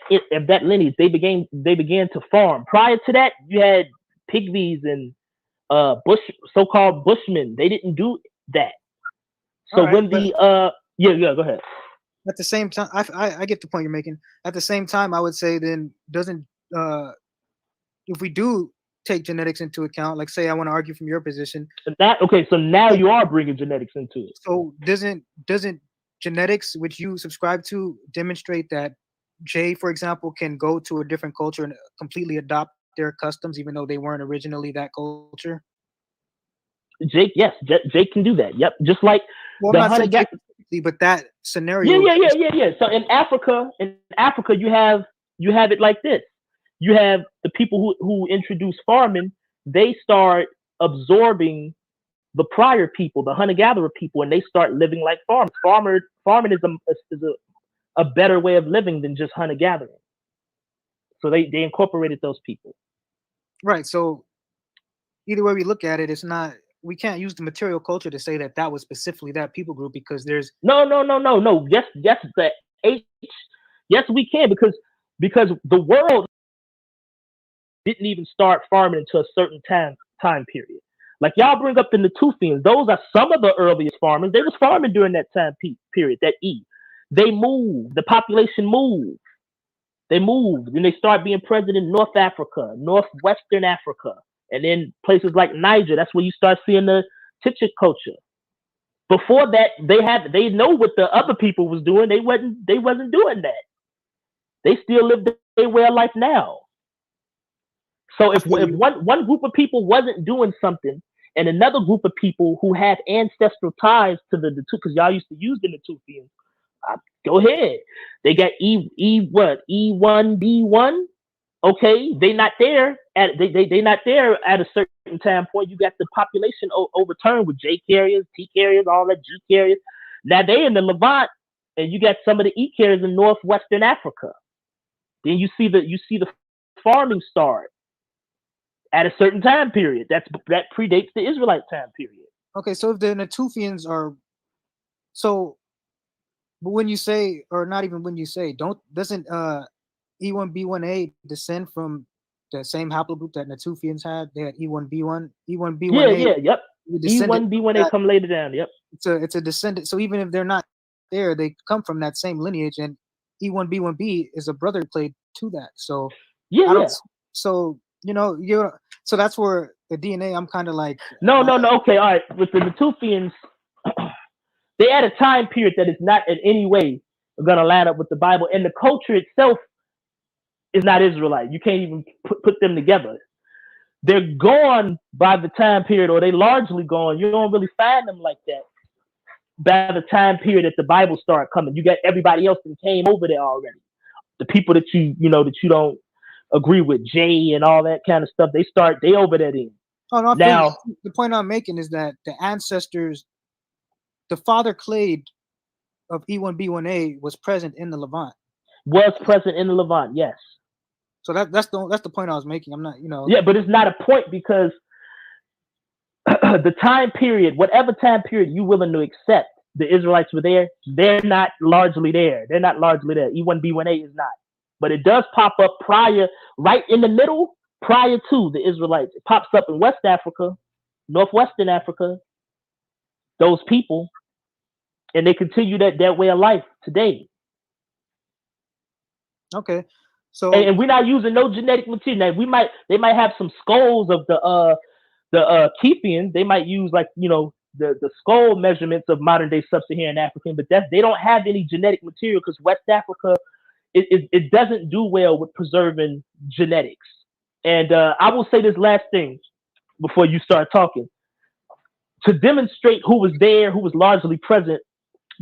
lineage, they began to farm. Prior to that, you had pygmies and so-called bushmen. They didn't do that. So go ahead. At the same time, I get the point you're making. At the same time, I would say then if we do take genetics into account, like say I want to argue from your position. So now you are bringing genetics into it. So doesn't genetics, which you subscribe to, demonstrate that Jay, for example, can go to a different culture and completely adopt their customs, even though they weren't originally that culture? Jake can do that. Yep, just like the hunter but that scenario. Yeah. So in Africa, you have it like this. You have the people who introduce farming. They start absorbing the prior people, the hunter-gatherer people, and they start living like farmers. Farming is a better way of living than just hunter-gathering. So they incorporated those people. Right. So either way we look at it, we can't use the material culture to say that was specifically that people group, because there's no. Yes, yes, we can, because the world didn't even start farming until a certain time period. Like y'all bring up the Natufians, those are some of the earliest farmers. They was farming during that time period, that They moved, the population moved. They moved, and they start being present in North Africa, Northwestern Africa, and then places like Niger. That's where you start seeing the Ticha culture. Before that, they know what the other people was doing. They wasn't doing that. They still live their way of life now. So if one group of people wasn't doing something, and another group of people who have ancestral ties to the two, because y'all used to use the Natufians, go ahead. They got E1, B1. Okay, they not there at a certain time point. You got the population overturned with J carriers, T carriers, all that G carriers. Now they in the Levant, and you got some of the E carriers in Northwestern Africa. Then you see the farming start at a certain time period. That predates the Israelite time period. Okay, so if the Natufians are but when you say, or not even when you say, doesn't E1B1A descend from the same haplogroup that Natufians had. They had E1B1, E1B1A. Yeah, yep. E1B1A come later down. Yep. It's a descendant. So even if they're not there, they come from that same lineage, and E1B1B is a brother played to that. So yeah. So so that's where the DNA. I'm kind of like no. Okay, all right. With the Natufians, they at a time period that is not in any way going to line up with the Bible, and the culture itself is not Israelite. You can't even put them together. They're gone by the time period, or they largely gone. You don't really find them like that by the time period that the Bible started coming. You got everybody else that came over there already. The people that you don't agree with, Jay and all that kind of stuff, they over there then. Oh, no, now the point I'm making is that the ancestors, the father clade of E1B1A was present in the Levant. Was present in the Levant, yes. So that's the point I was making. I'm not, Yeah, but it's not a point because the time period, whatever time period you willing to accept, the Israelites were there. They're not largely there. They're not largely there. E1B1A is not. But it does pop up right in the middle, prior to the Israelites. It pops up in West Africa, Northwestern Africa, those people, and they continue that way of life today. Okay. So and we're not using no genetic material. Now they might have some skulls of the Kefians. They might use the skull measurements of modern day sub-Saharan African, but they don't have any genetic material because West Africa it doesn't do well with preserving genetics. And I will say this last thing before you start talking. To demonstrate who was there, who was largely present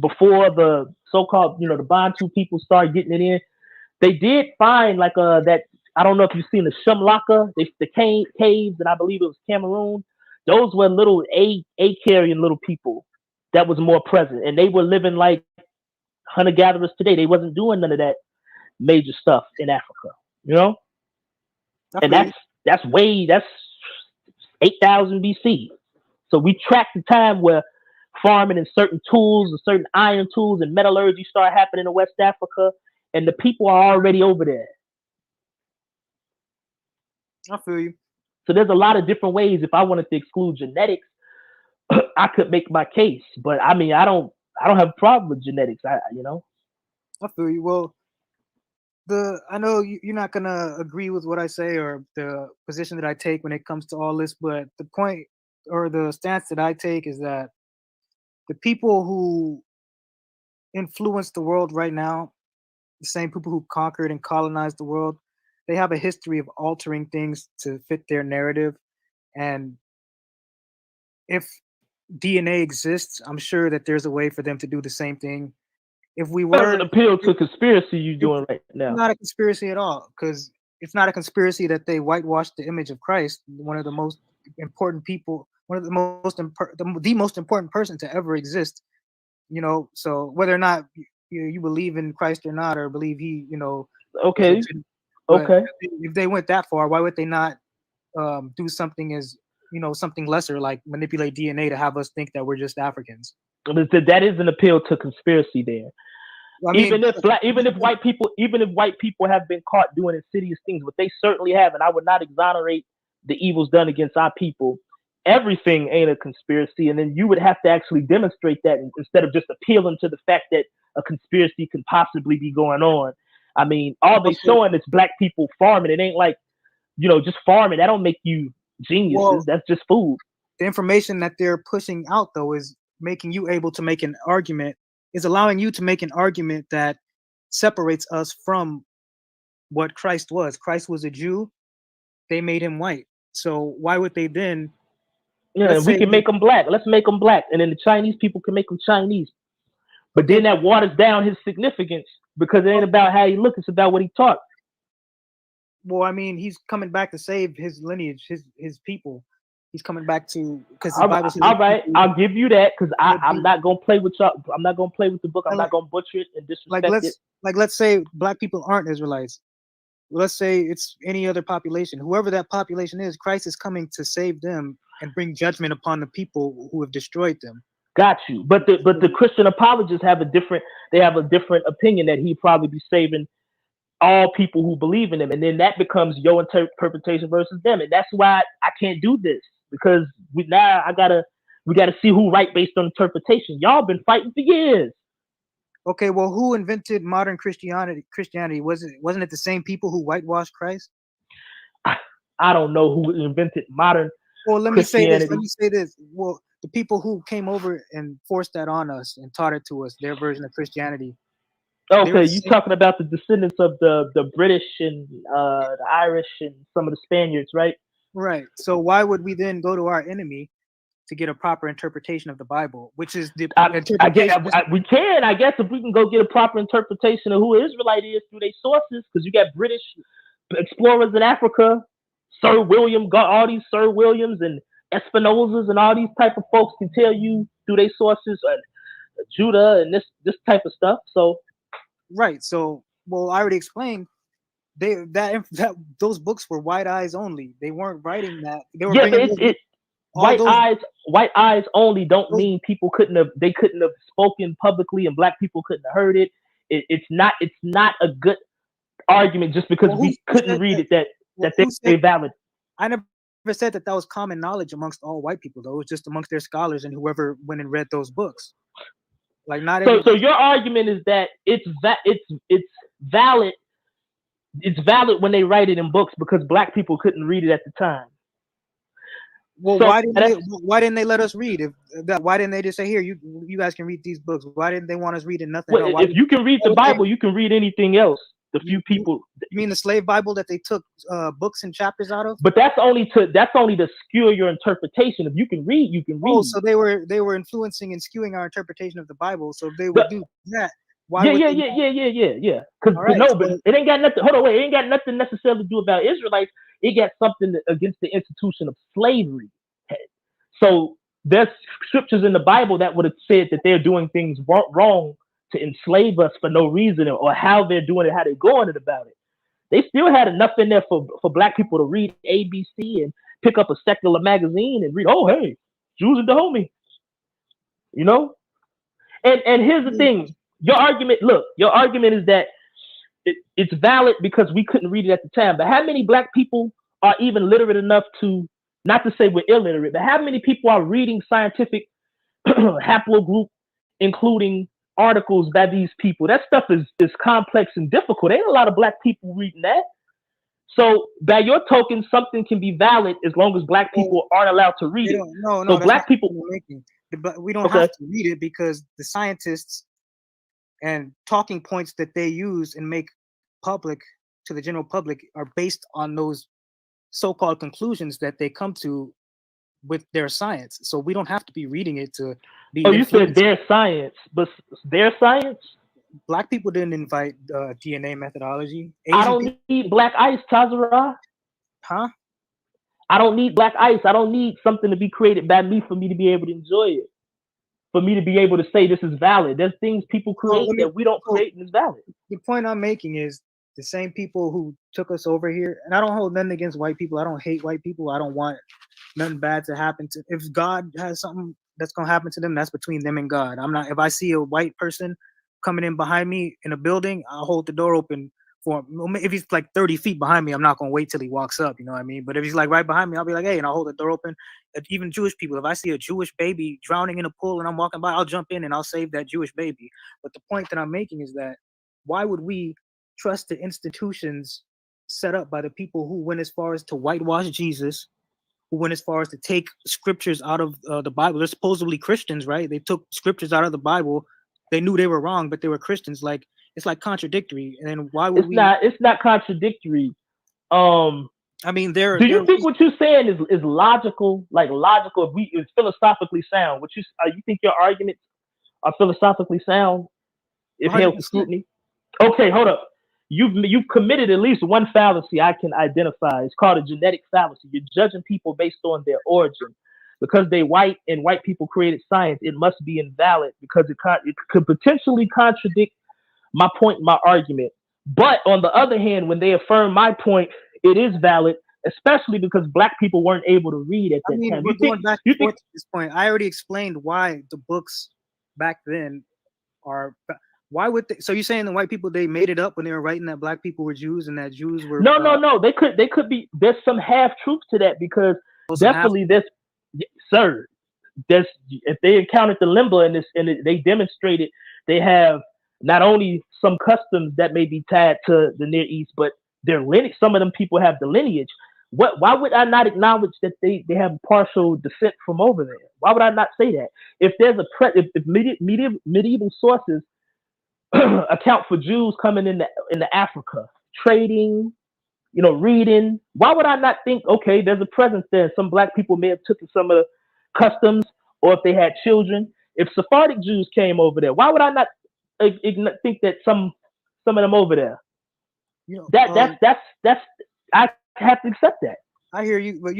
before the so-called, the Bantu people started getting it in, they did find that, I don't know if you've seen the Shumlaka, the caves, and I believe it was Cameroon. Those were little A-carrying little people that was more present. And they were living like hunter-gatherers today. They wasn't doing none of that major stuff in Africa, And that's 8,000 BC. So we track the time where farming and certain tools and certain iron tools and metallurgy start happening in West Africa, and the people are already over there. I feel you. So there's a lot of different ways. If I wanted to exclude genetics, I could make my case. But I mean, I don't have a problem with genetics. I feel you. Well, I know you're not gonna agree with what I say or the position that I take when it comes to all this, but the point or the stance that I take is that the people who influence the world right now, the same people who conquered and colonized the world, they have a history of altering things to fit their narrative. And if DNA exists, I'm sure that there's a way for them to do the same thing. If we were an appeal to conspiracy you're doing right now. It's not a conspiracy at all, because it's not a conspiracy that they whitewashed the image of Christ, one of the most important people, the most important person to ever exist. So whether or not you believe in Christ or not, or believe he, okay. If they went that far, why would they not do something as something lesser, like manipulate DNA to have us think that we're just Africans? That is an appeal to conspiracy there. Well, even if white people have been caught doing insidious things, but they certainly have, and I would not exonerate the evils done against our people. Everything ain't a conspiracy, and then you would have to actually demonstrate that instead of just appealing to the fact that a conspiracy can possibly be going on. I mean, all they showing is black people farming. It ain't like, just farming. That don't make you geniuses. Well, that's just food. The information that they're pushing out, though, is making you able to make an argument, is allowing you to make an argument that separates us from what Christ was. Christ was a Jew. They made him white. So why would they then? Yeah, we can make them black. Let's make them black. And then the Chinese people can make them Chinese. But then that waters down his significance, because it ain't about how he looks, it's about what he taught. Well, I mean, he's coming back to save his lineage, his people. He's coming back to, because all right, I'll give you that, because I'm not gonna play with y'all. I'm not gonna play with the book. I'm not gonna butcher it and disrespect it. Let's say black people aren't Israelites. Let's say it's any other population. Whoever that population is, Christ is coming to save them and bring judgment upon the people who have destroyed them. Got you. But the Christian apologists have a different opinion, that he'd probably be saving all people who believe in them, and then that becomes your interpretation versus them, and that's why I can't do this, because we gotta see who right based on interpretation. Y'all been fighting for years. Okay, well, who invented modern Christianity? Wasn't it the same people who whitewashed Christ? I don't know who invented modern. Well, let me say Christianity. this. Well, the people who came over and forced that on us and taught it to us, their version of Christianity. Okay, you talking about the descendants of the British and the Irish and some of the Spaniards, right? Right. So why would we then go to our enemy to get a proper interpretation of the Bible, which is the interpretation? We can, I guess, if we can go get a proper interpretation of who an Israelite is through their sources, because you got British explorers in Africa, Sir William, all these Sir Williams and Espinozas and all these type of folks can tell you through their sources, Judah and this type of stuff. So, right. So, well, I already explained. Those books were white eyes only. They weren't writing that. They were white eyes only don't mean people couldn't have spoken publicly and black people couldn't have heard it. It's not a good argument just because we couldn't read it that they're valid. I never said that was common knowledge amongst all white people, though. It was just amongst their scholars and whoever went and read those books. Like not. So your argument is that it's valid. It's valid when they write it in books because black people couldn't read it at the time. Well, so why didn't they let us read? Why didn't they just say, here, you guys can read these books? Why didn't they want us reading nothing? Well, if you can read the Bible, you can read anything else. The few people. You mean the slave Bible that they took books and chapters out of? But that's only to skew your interpretation. If you can read, you can read. Oh, so they were influencing and skewing our interpretation of the Bible. So if they would do that. Why yeah. Because but it ain't got nothing. Hold on, wait. It ain't got nothing necessarily to do about Israelites. It got something against the institution of slavery. So there's scriptures in the Bible that would have said that they're doing things wrong to enslave us for no reason, or how they're doing it, how they're going about it. They still had enough in there for black people to read ABC and pick up a secular magazine and read, oh, hey, Jews and Dahomey. You know? And here's the thing. Your argument is that it's valid because we couldn't read it at the time. But how many black people are even literate enough to, not to say we're illiterate, but how many people are reading scientific haplogroup, including articles by these people? That stuff is complex and difficult. Ain't a lot of black people reading that. So by your token, something can be valid as long as black people aren't allowed to read it. No, so black people, but we don't have to read it because the scientists and talking points that they use and make public to the general public are based on those so-called conclusions that they come to with their science. So we don't have to be reading it to be. Oh, you said their science, but their science? Black people didn't invite DNA methodology. I don't need black ice, Tazarah. Huh? I don't need black ice. I don't need something to be created by me for me to be able to enjoy it. For me to be able to say this is valid. There's things people create that we don't create and it's valid. The point I'm making is the same people who took us over here, and I don't hold nothing against white people. I don't hate white people. I don't want nothing bad to happen to. If God has something that's gonna happen to them, that's between them and God. I'm not. If I see a white person coming in behind me in a building, I'll hold the door open for him. If he's like 30 feet behind me, I'm not gonna wait till he walks up. You know what I mean? But if he's like right behind me, I'll be like, hey, and I'll hold the door open. Even Jewish people, if I see a Jewish baby drowning in a pool and I'm walking by, I'll jump in and I'll save that Jewish baby. But the point that I'm making is that why would we trust the institutions set up by the people who went as far as to whitewash Jesus, who went as far as to take scriptures out of the Bible? They're supposedly Christians, right? They took scriptures out of the Bible. They knew they were wrong, but they were Christians. Like, it's like contradictory. And then why would it's not contradictory. I mean, do you think what you're saying is logical? Like logical, it's philosophically sound. What you think your arguments are philosophically sound if held to scrutiny? Okay, hold up. You've committed at least one fallacy I can identify. It's called a genetic fallacy. You're judging people based on their origin. Because they white and white people created science, it must be invalid because it could potentially contradict my point, my argument. But on the other hand, when they affirm my point, it is valid, especially because black people weren't able to read at that time. We're going back and forth at this point. I already explained why the books back then are Why would they? So you're saying the white people, they made it up when they were writing that black people were Jews and that Jews were no. They could be. There's some half truth to that because definitely there's, sir. There's if they encountered the limba and they demonstrated they have not only some customs that may be tied to the Near East, but their lineage. Some of them people have the lineage. Why would I not acknowledge that they have partial descent from over there? Why would I not say that? If there's if medieval sources account for Jews coming into Africa, trading, reading. Why would I not think, okay, there's a presence there? Some black people may have taken some of the customs, or if they had children. If Sephardic Jews came over there, why would I not think that some of them over there? That's I have to accept that. I hear you, but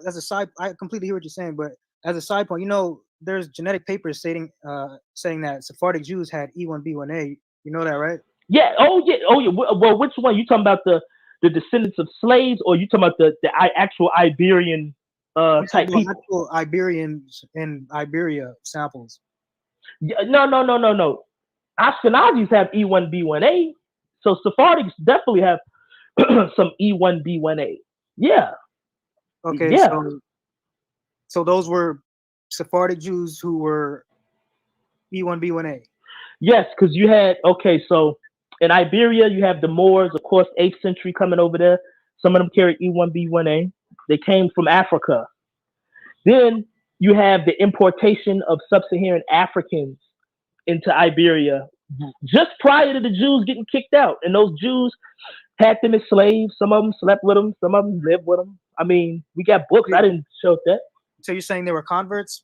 as a side, I completely hear what you're saying. But as a side point, there's genetic papers saying that Sephardic Jews had E1B1A. You know that, right? Yeah. Oh yeah. Well, which one? You talking about the descendants of slaves, or you talking about the actual Iberian type people? Actual Iberians in Iberia samples. Yeah, no. Ashkenazis have E1B1A, so Sephardics definitely have some E1B1A. Yeah. Okay. Yeah. So those were Sephardic Jews who were E1B1A. Yes, because you had, so in Iberia, you have the Moors, of course, 8th century coming over there. Some of them carried E1B1A. They came from Africa. Then you have the importation of sub-Saharan Africans into Iberia just prior to the Jews getting kicked out. And those Jews had them as slaves. Some of them slept with them. Some of them lived with them. I mean, we got books. I didn't show that. So you're saying they were converts?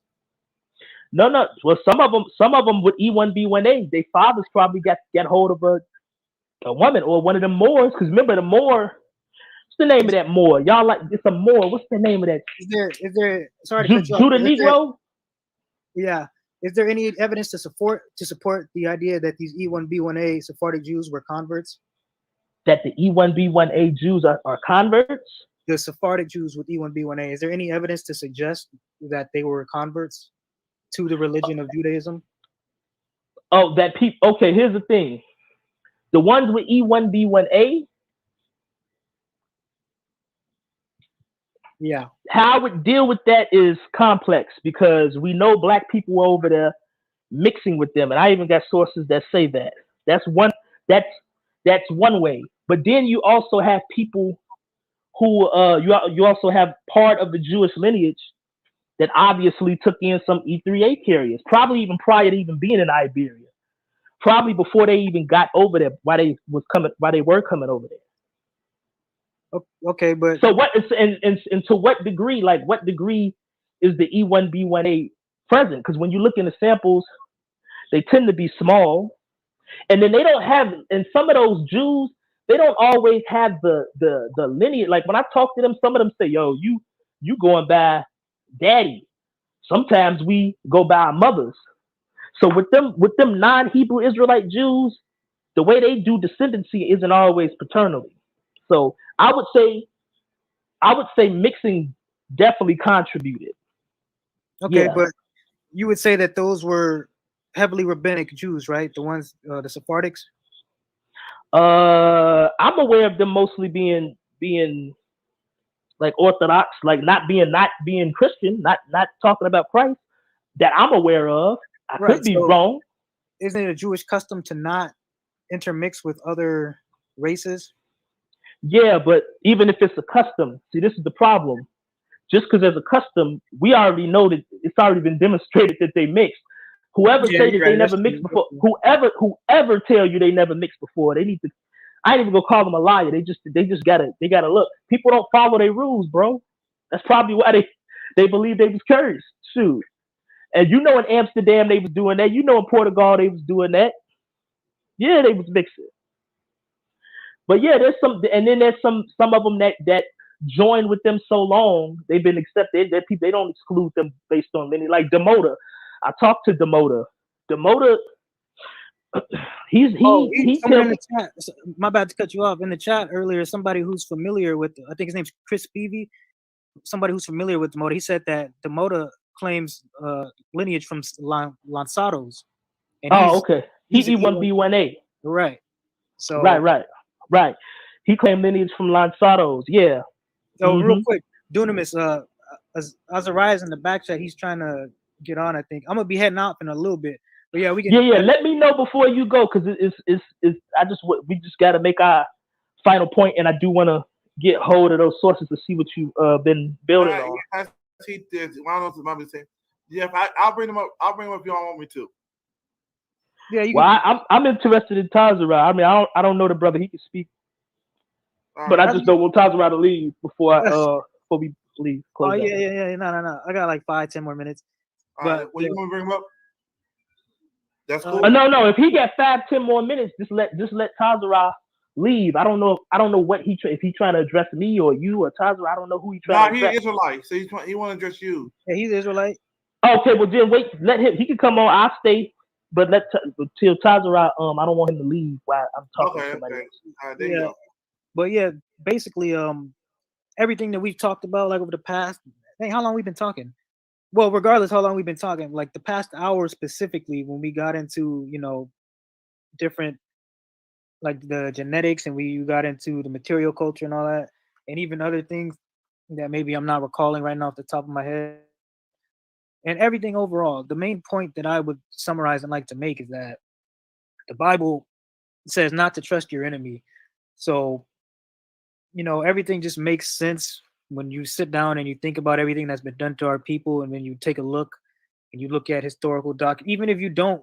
No. Well, some of them with E1B1A, their fathers probably got hold of a woman or one of them Moors. Because remember, the Moor, what's the name of that Moor? Y'all like it's a Moor. What's the name of that? Is there? Sorry to cut you off. Judah Negro. Yeah. Is there any evidence to support the idea that these E1B1A Sephardic Jews were converts? That the E1B1A Jews are converts? The Sephardic Jews with E1B1A. Is there any evidence to suggest that they were converts to the religion of Judaism? Oh, that people. Okay, here's the thing. The ones with E1B1A. Yeah. How I would deal with that is complex because we know black people were over there mixing with them, and I even got sources that say that. That's one way. But then you also have people who you also have part of the Jewish lineage that obviously took in some E3A carriers, probably even prior to even being in Iberia, probably before they even got over there, while they were coming over there. Okay, but so what is and to what degree? Like, what degree is the E1B1A present? Because when you look in the samples, they tend to be small, and then they don't have. And some of those Jews, they don't always have the lineage. Like when I talk to them, some of them say, "Yo, you going by daddy." Sometimes we go by our mothers. So with them non-Hebrew Israelite Jews, the way they do descendancy isn't always paternally. So I would say mixing definitely contributed. Okay, yeah. But you would say that those were heavily rabbinic Jews, right? The ones, the Sephardics. I'm aware of them mostly being like Orthodox, like not being Christian, not talking about Christ. That I'm aware of. I could be wrong. Isn't it a Jewish custom to not intermix with other races? Yeah, but even if it's a custom, see, this is the problem. Just because there's a custom, we already know that it's already been demonstrated that they mixed. Whoever say that they never mixed before, whoever tell you they never mixed before, they need to. I ain't even gonna call them a liar. They just gotta look. People don't follow their rules, bro. That's probably why they believe they was cursed. Shoot. And in Amsterdam they was doing that. In Portugal they was doing that. Yeah, they was mixing. But yeah, there's some, and then there's some of them that joined with them so long, they've been accepted. That people, they don't exclude them based on lineage. Like Demoda, I talked to Demoda. Demoda, he in the chat. My bad to cut you off. In the chat earlier, somebody who's familiar with, I think his name's Chris Beebe. Somebody who's familiar with Demoda, he said that Demoda claims lineage from Lanzaros. And okay. He E1B1A. Right. So Right. He claimed lineage from Lanzaros. Yeah. So real quick, Dunamis, Azariah's in the back chat. He's trying to get on. I think I'm gonna be heading out in a little bit. But yeah, we can. Yeah. Let me know before you go, because we just got to make our final point, and I do want to get hold of those sources to see what you've been building on. I see this. I don't know what Mommy saying. Yeah, I'll bring them up. I'll bring them up if you don't want me to. Yeah. I'm interested in Tazarah. I mean, I don't know the brother. He can speak. But I just don't want Tazarah to leave before we leave. Oh yeah. No. I got like 5-10 more minutes. But well, you want to bring him up? That's cool. No. If he got 5-10 more minutes, just let Tazarah leave. I don't know what if he trying to address me or you or Tazarah. I don't know who he trying to address. He's Israelite, so he want to address you. Yeah, he's Israelite. Okay, well then wait. Let him. He can come on. I'll stay. But till Tazarah. I don't want him to leave while I'm talking to somebody else. All right, there you go. But yeah, basically, everything that we've talked about, like over the past, how long we've been talking? Well, regardless how long we've been talking, like the past hour specifically, when we got into, different, like the genetics, and we got into the material culture and all that, and even other things that maybe I'm not recalling right now off the top of my head, and everything overall, the main point that I would summarize and like to make is that the Bible says not to trust your enemy. So, everything just makes sense when you sit down and you think about everything that's been done to our people, and then you take a look and you look at historical even if you don't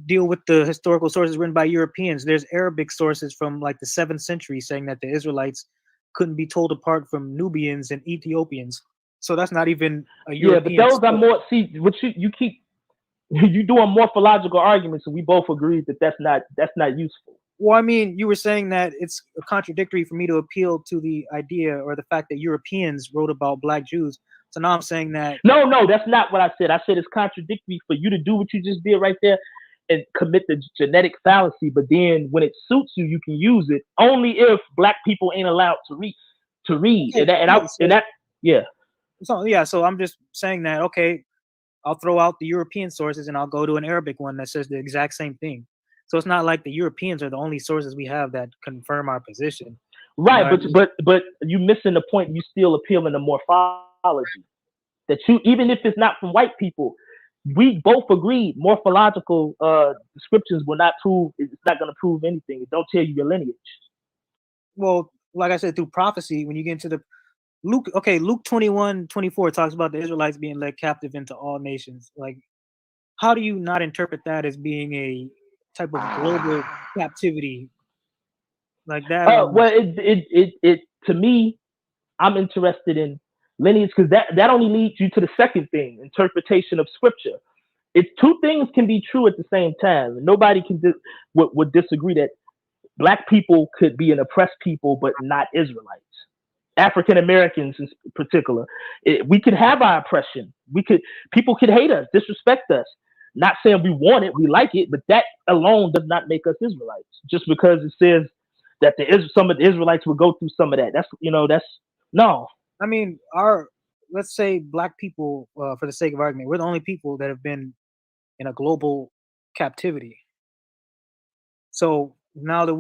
deal with the historical sources written by Europeans, there's Arabic sources from like the 7th century saying that the Israelites couldn't be told apart from Nubians and Ethiopians. So that's not even a European. Yeah, but those are more. See, what you keep you doing morphological arguments, and we both agree that that's not useful. Well, I mean, you were saying that it's contradictory for me to appeal to the idea or the fact that Europeans wrote about Black Jews. So now I'm saying that. No, that's not what I said. I said it's contradictory for you to do what you just did right there and commit the genetic fallacy. But then when it suits you, you can use it only if Black people ain't allowed to read. So I'm just saying that, okay, I'll throw out the European sources and I'll go to an Arabic one that says the exact same thing. So it's not like the Europeans are the only sources we have that confirm our position. Right, but you missing the point. You still appealing to morphology. That even if it's not from white people, we both agreed morphological descriptions will not prove. It's not going to prove anything. It don't tell you your lineage. Well, like I said, through prophecy, when you get into the Luke 21:24 talks about the Israelites being led captive into all nations. Like, how do you not interpret that as being a type of global captivity like that? Well, it to me, I'm interested in lineage because that only leads you to the second thing, interpretation of scripture. It's two things can be true at the same time. Nobody would disagree that Black people could be an oppressed people, but not Israelites. African Americans in particular, we could have our oppression. People could hate us, disrespect us. Not saying we want it, we like it, but that alone does not make us Israelites. Just because it says that some of the Israelites would go through some of that. That's no. I mean, let's say Black people, for the sake of argument, we're the only people that have been in a global captivity. So now that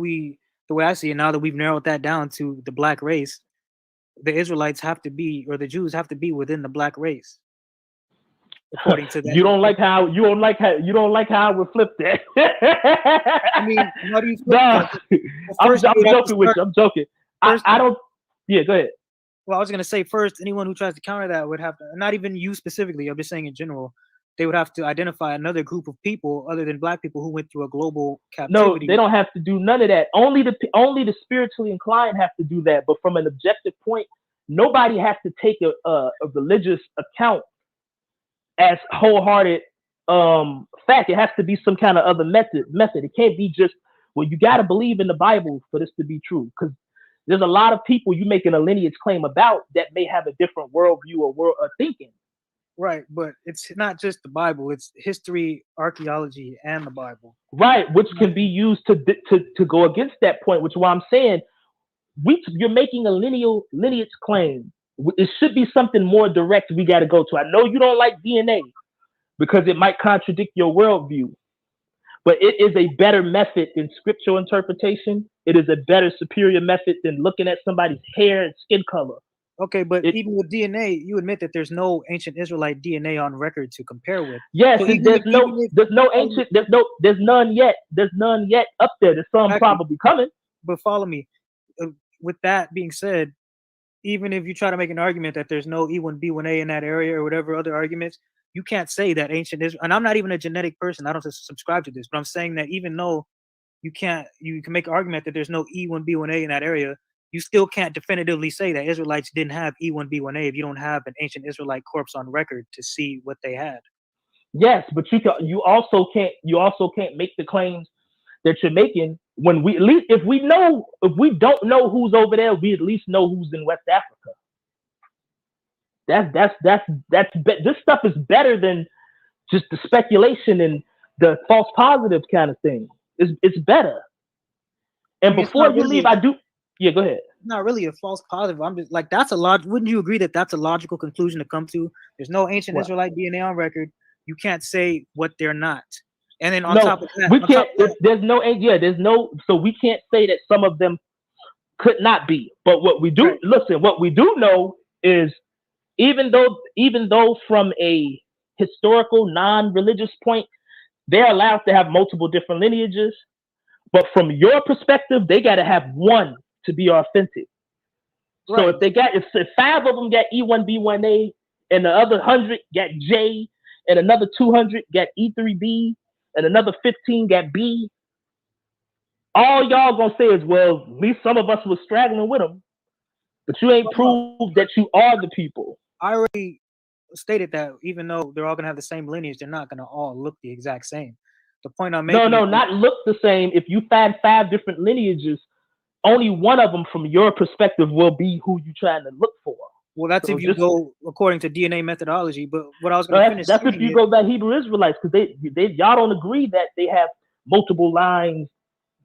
the way I see it, now that we've narrowed that down to the Black race, the Israelites have to be, or the Jews have to be within the Black race. According to that. You don't like how I would flip that. I mean, how do you flip that? I'm joking with you. I'm joking. I don't. Yeah, go ahead. Well, I was gonna say first, anyone who tries to counter that would have to, not even you specifically, I'm just saying in general, they would have to identify another group of people other than Black people who went through a global captivity. No, they don't have to do none of that. Only the spiritually inclined have to do that. But from an objective point, nobody has to take a religious account as wholehearted fact. It has to be some kind of other method. It can't be just, well, you got to believe in the Bible for this to be true. Because there's a lot of people you making a lineage claim about that may have a different worldview or world of thinking. Right, but it's not just the Bible; it's history, archaeology, and the Bible. Right, which can be used to go against that point. Which is why I'm saying you're making a lineage claim. It should be something more direct. We got to go to. I know you don't like DNA because it might contradict your worldview, But it is a better method than scriptural interpretation. It is a better, superior method than looking at somebody's hair and skin color. Okay, but even with DNA, you admit that there's no ancient Israelite DNA on record to compare with. Yes, so there's none yet. There's none yet up there. There's some probably coming. But follow me. With that being said, even if you try to make an argument that there's no E1B1A in that area or whatever other arguments, you can't say that ancient Israel. And I'm not even a genetic person. I don't subscribe to this, but I'm saying that even though you can make an argument that there's no E1B1A in that area, you still can't definitively say that Israelites didn't have E1B1A if you don't have an ancient Israelite corpse on record to see what they had. Yes, but you also can't make the claims that you're making when we, at least if we don't know who's over there, we at least know who's in West Africa. This stuff is better than just the speculation and the false positive kind of thing. It's better. And before you leave, yeah, go ahead. Not really a false positive. I'm just like, wouldn't you agree that that's a logical conclusion to come to? There's no ancient Israelite DNA on record. You can't say what they're not. And then on top of that, so we can't say that some of them could not be. But what we do know is even though from a historical, non-religious point, they're allowed to have multiple different lineages. But from your perspective, they got to have one to be authentic. Right. So if 5 of them got E1B1A and the other 100 got J and another 200 got E3B and another 15 got B, all y'all gonna say is, well, at least some of us was straggling with them, but you ain't proved that you are the people. I already stated that even though they're all gonna have the same lineage, they're not gonna all look the exact same. The point I'm making. No, not look the same. If you find 5 different lineages, only one of them from your perspective will be who you're trying to look for. Well, that's if you go according to DNA methodology. But what I was going to finish. That's if you go by Hebrew Israelites, because y'all don't agree that they have multiple lines.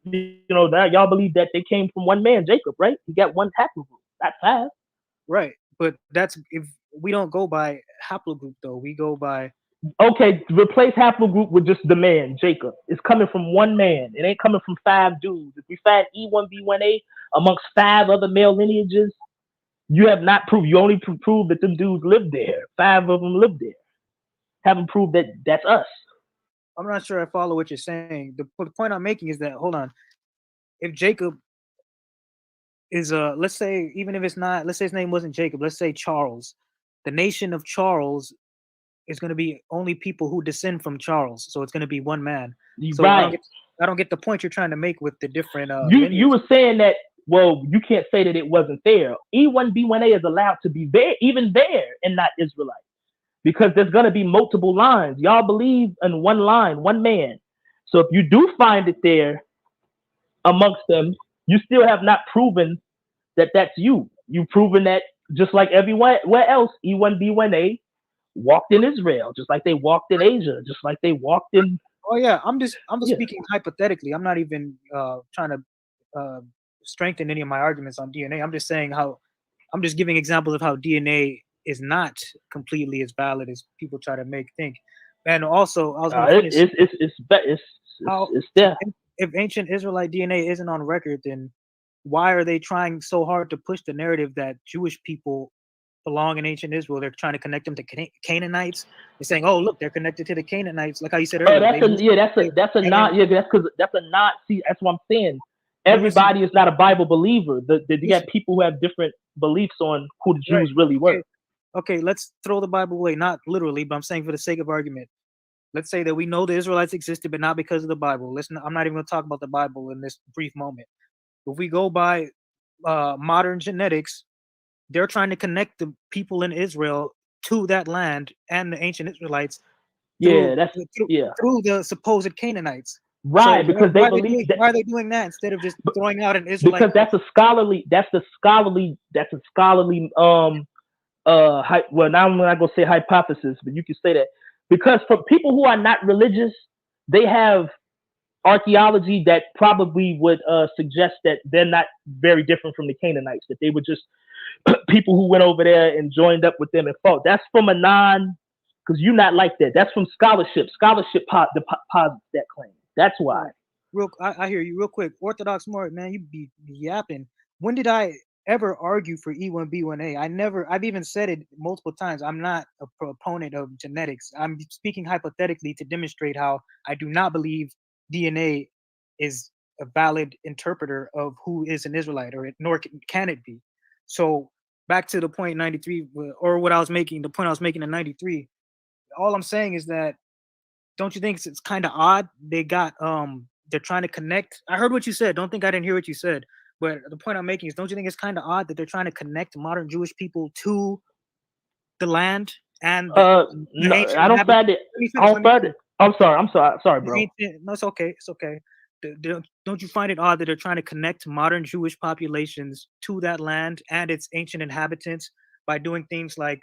That y'all believe that they came from one man, Jacob, right? He got one haplogroup, not 5. Right, but that's if we don't go by haplogroup though. We go by. Okay, replace haplogroup with just the man, Jacob. It's coming from one man. It ain't coming from 5 dudes. If we find E1B1A amongst 5 other male lineages, you have not proved. You only proved that them dudes lived there. 5 of them lived there. Haven't proved that that's us. I'm not sure I follow what you're saying. The point I'm making is that, hold on, if Jacob is let's say, even if it's not, let's say his name wasn't Jacob, let's say Charles. The nation of Charles is going to be only people who descend from Charles, so it's going to be one man. So right. I don't get the point you're trying to make with the different. You were saying that. Well, you can't say that it wasn't there. E1B1A is allowed to be there, even there, and not Israelite, because there's going to be multiple lines. Y'all believe in one line, one man. So if you do find it there amongst them, you still have not proven that that's you. You've proven that just like everywhere else, E1B1A walked in Israel, just like they walked in Asia, just like they walked in. Oh yeah, I'm just speaking hypothetically. I'm not even trying to strengthen any of my arguments on DNA. I'm just saying I'm just giving examples of how DNA is not completely as valid as people try to think. And also, I was going to finish. It's there. If ancient Israelite DNA isn't on record, then why are they trying so hard to push the narrative that Jewish people belong in ancient Israel? They're trying to connect them to Canaanites. They're saying, "Oh, look, they're connected to the Canaanites," like how you said earlier. That's a not. See, that's what I'm saying. Everybody is not a Bible believer. You got people who have different beliefs on who the Jews really were. Okay, let's throw the Bible away. Not literally, but I'm saying for the sake of argument. Let's say that we know the Israelites existed, but not because of the Bible. I'm not even going to talk about the Bible in this brief moment. If we go by modern genetics, they're trying to connect the people in Israel to that land and the ancient Israelites through the supposed Canaanites. Right, so because they believe why are they doing that instead of just throwing out an Israelite? Because that's a scholarly well, now I'm not gonna say hypothesis, but you can say that because for people who are not religious, they have archaeology that probably would suggest that they're not very different from the Canaanites, that they were just people who went over there and joined up with them and fought. That's from because you're not like that. That's from scholarship. Scholarship posits that claim. That's why. I hear you real quick. Orthodox Mark, man, you be yapping. When did I ever argue for E1B1A? I've even said it multiple times. I'm not a proponent of genetics. I'm speaking hypothetically to demonstrate how I do not believe DNA is a valid interpreter of who is an Israelite, nor can it be. So back to the point 93, or what I was making, the point I was making in 93. All I'm saying is that, don't you think it's kind of odd they're trying to connect? I heard what you said. Don't think I didn't hear what you said. But the point I'm making is, don't you think it's kind of odd that they're trying to connect modern Jewish people to the land and no, I don't find it. I don't find it. I'm sorry, bro. No, it's okay. It's okay. Don't you find it odd that they're trying to connect modern Jewish populations to that land and its ancient inhabitants by doing things like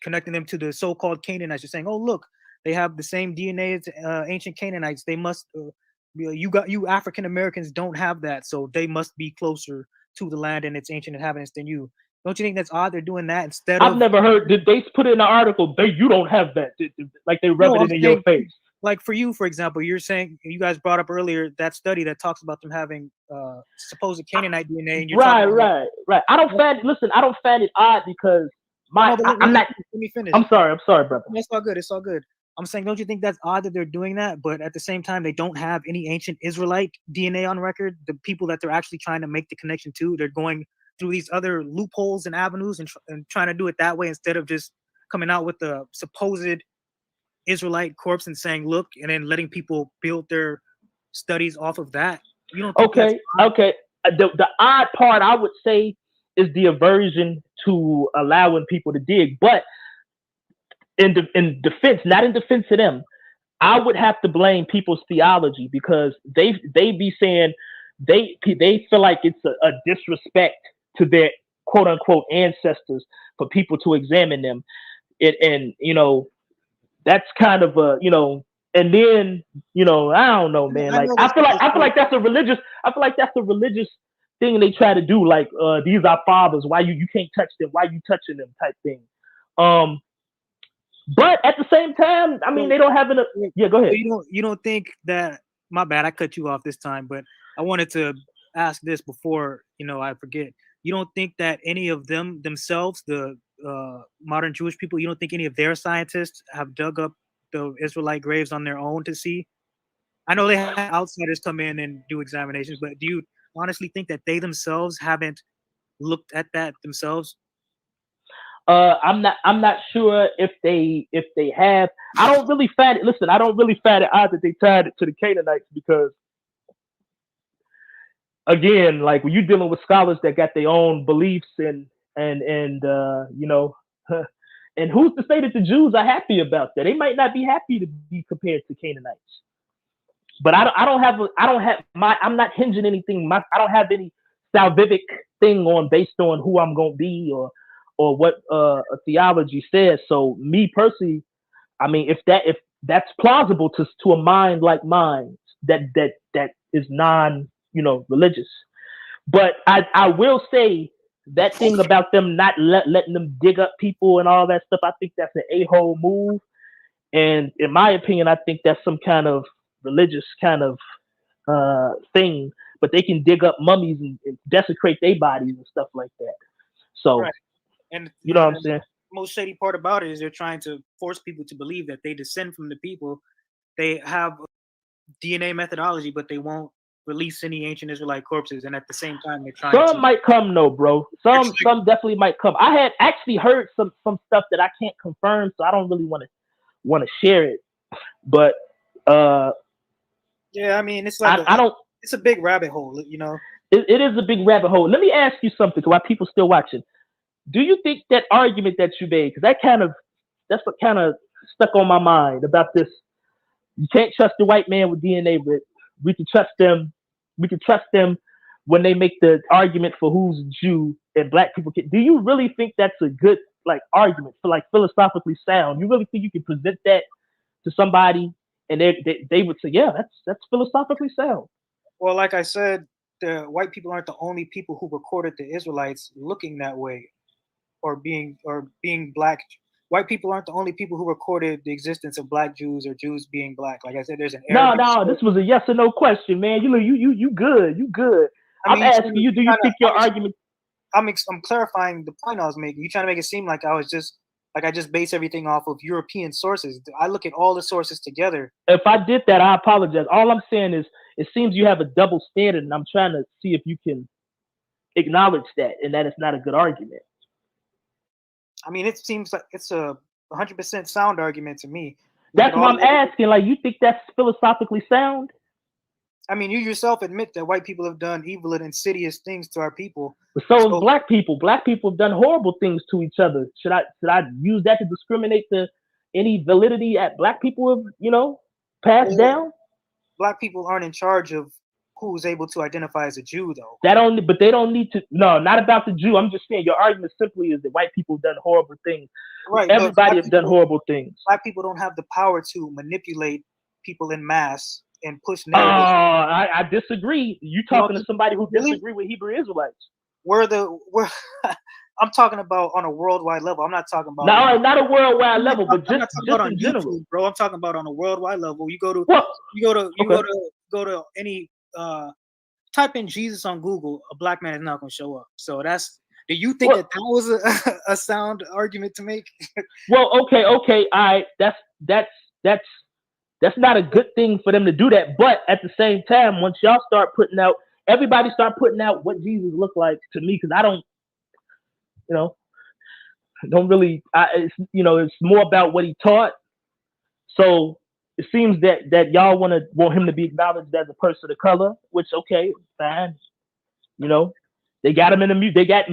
connecting them to the so-called Canaanites? You're saying, oh, look, they have the same DNA as ancient Canaanites. They must, you African Americans don't have that, so they must be closer to the land and its ancient inhabitants than you. Don't you think that's odd? They're doing that instead of. I've never heard. Did they put in an article? You don't have that. Like they rub it in your face. Like for you, for example, you're saying, you guys brought up earlier that study that talks about them having supposed Canaanite DNA. And you're right. I don't find it odd because I'm not. Let me finish. I'm sorry, brother. It's all good. It's all good. I'm saying, don't you think that's odd that they're doing that, but at the same time, they don't have any ancient Israelite DNA on record? The people that they're actually trying to make the connection to, they're going through these other loopholes and avenues and trying to do it that way instead of just coming out with the supposed Israelite corpse and saying, look, and then letting people build their studies off of that. You don't think okay. The odd part I would say is the aversion to allowing people to dig, but in defense, not in defense of them, I would have to blame people's theology because they be saying they feel like it's a disrespect to their quote unquote ancestors for people to examine them. And that's kind of and then I don't know, man. Like I feel like that's a religious thing they try to do. Like these are fathers. Why you can't touch them? Why you touching them? Type thing. But at the same time, I mean, they don't have enough. Yeah, go ahead. You don't think that? My bad, I cut you off this time, but I wanted to ask this before I forget. You don't think that any of themselves, the modern Jewish people, you don't think any of their scientists have dug up the Israelite graves on their own to see? I know they have outsiders come in and do examinations, but do you honestly think that they themselves haven't looked at that themselves? I'm not sure if they have. I don't really find it. Listen, I don't really find it odd that they tied it to the Canaanites because, again, like when you're dealing with scholars that got their own beliefs and and who's to say that the Jews are happy about that? They might not be happy to be compared to Canaanites. But I'm not hinging anything. I don't have any salvific thing based on who I'm gonna be or what a theology says. So me personally, I mean, if that's plausible to a mind like mine that is non-religious. But I will say that thing about them not letting them dig up people and all that stuff, I think that's an a-hole move. And in my opinion, I think that's some kind of religious kind of thing. But they can dig up mummies and desecrate their bodies and stuff like that. So, right. And you know what I'm saying? The most shady part about it is they're trying to force people to believe that they descend from the people. They have DNA methodology, but they won't release any ancient Israelite corpses. And at the same time, they're trying Some might come, no, bro. Some definitely might come. I had actually heard some stuff that I can't confirm, so I don't really want to share it. But yeah, I mean, it's like it's a big rabbit hole, It is a big rabbit hole. Let me ask you something, while people still watching. Do you think that argument that you made, because that's what kind of stuck on my mind about this? You can't trust the white man with DNA, but we can trust them. We can trust them when they make the argument for who's Jew and black people. Do you really think that's a good argument for philosophically sound? You really think you can present that to somebody and they would say, yeah, that's philosophically sound? Well, like I said, the white people aren't the only people who recorded the Israelites looking that way. Or being black white people aren't the only people who recorded the existence of Black Jews or Jews being Black. Like I said, there's an Arabic. No, this was a yes or no question, man. You good. You good. I mean, I'm asking you, do you think your argument? I'm clarifying the point I was making. You trying to make it seem like I just base everything off of European sources. I look at all the sources together. If I did that, I apologize. All I'm saying is, it seems you have a double standard, and I'm trying to see if you can acknowledge that, and that it's not a good argument. I mean, it seems like it's a 100% sound argument to me. That's what I'm asking. Like, you think that's philosophically sound? I mean, you yourself admit that white people have done evil and insidious things to our people. So have black people. Black people have done horrible things to each other. Should I use that to discriminate to any validity at black people have, passed down? Black people aren't in charge of who's able to identify as a Jew, though. But they don't need to. No, not about the Jew. I'm just saying your argument simply is that white people have done horrible things. Right. Everybody has done horrible things. Black people don't have the power to manipulate people in mass and push narratives. I disagree. You talking to somebody who disagree with Hebrew Israelites? I'm talking about on a worldwide level. I'm not talking about not a worldwide level, but just in general, YouTube, bro. I'm talking about on a worldwide level. You go to any type in Jesus on Google, a black man is not going to show up. So do you think that was a sound argument to make? Well, okay. All right. That's not a good thing for them to do that. But at the same time, once y'all start everybody start putting out what Jesus looked like to me, because I don't, don't really, it's more about what he taught. So it seems that y'all want him to be acknowledged as a person of color, which, okay, fine. They got him in the they got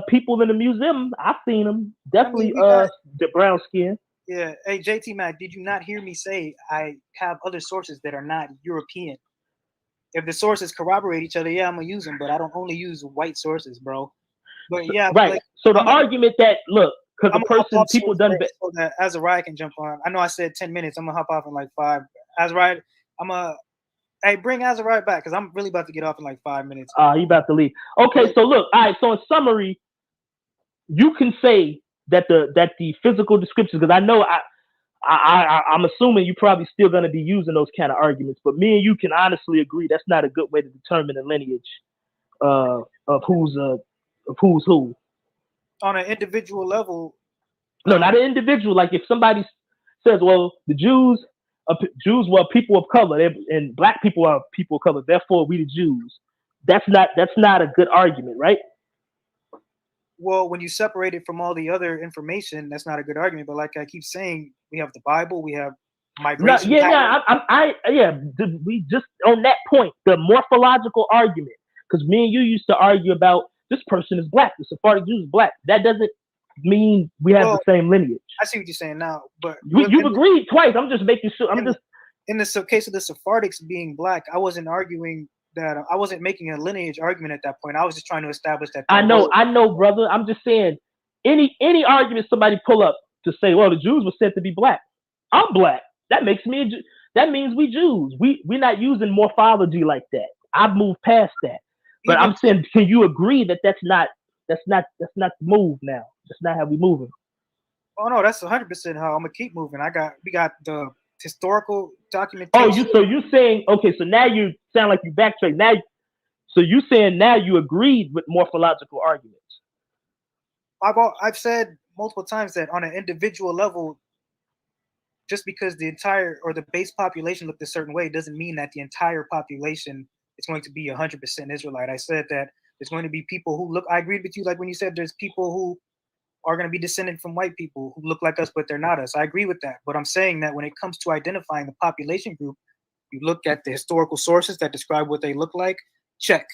people in the museum. I've seen them. Definitely the brown skin. Yeah. Hey, JT Mac, did you not hear me say I have other sources that are not European? If the sources corroborate each other, yeah, I'm gonna use them, but I don't only use white sources, bro. But yeah, right. Like, so the argument that because the person people done so that Azariah can jump on. I know I said 10 minutes. I'm gonna hop off in like 5. Azariah, bring Azariah back because I'm really about to get off in like 5 minutes. You about to leave? Okay, so look, all right. So in summary, you can say that the physical descriptions, because I know I'm assuming you're probably still going to be using those kind of arguments, but me and you can honestly agree that's not a good way to determine the lineage of who's who. On an individual level. No, not an individual. Like if somebody says, well, the Jews were people of color, and black people are people of color, therefore we the Jews. That's not a good argument, right? Well, when you separate it from all the other information, that's not a good argument. But like I keep saying, we have the Bible, we have migration. We just on that point, the morphological argument, because me and you used to argue about this person is black, the Sephardic Jew is black. That doesn't mean we have the same lineage. I see what you're saying now, but you've agreed twice. I'm just making sure. In the case of the Sephardics being black, I wasn't arguing that. I wasn't making a lineage argument at that point. I was just trying to establish that. I know, brother. I'm just saying any argument somebody pull up to say, well, the Jews were said to be black. I'm black. That makes me that means we Jews. We're not using morphology like that. I've moved past that. But I'm saying, can you agree that that's not the move now? That's not how we moving. Oh no, that's 100% how I'm gonna keep moving. We got the historical documentation. So you saying, okay, so now you sound like you backtrack. Now, so you saying now you agreed with morphological arguments. I've said multiple times that on an individual level, just because the entire or the base population looked a certain way doesn't mean that the entire population is going to be 100% Israelite. I said that there's going to be people who look. I agreed with you, like when you said there's people who are going to be descended from white people who look like us, but they're not us. I agree with that. But I'm saying that when it comes to identifying the population group, you look at the historical sources that describe what they look like, check.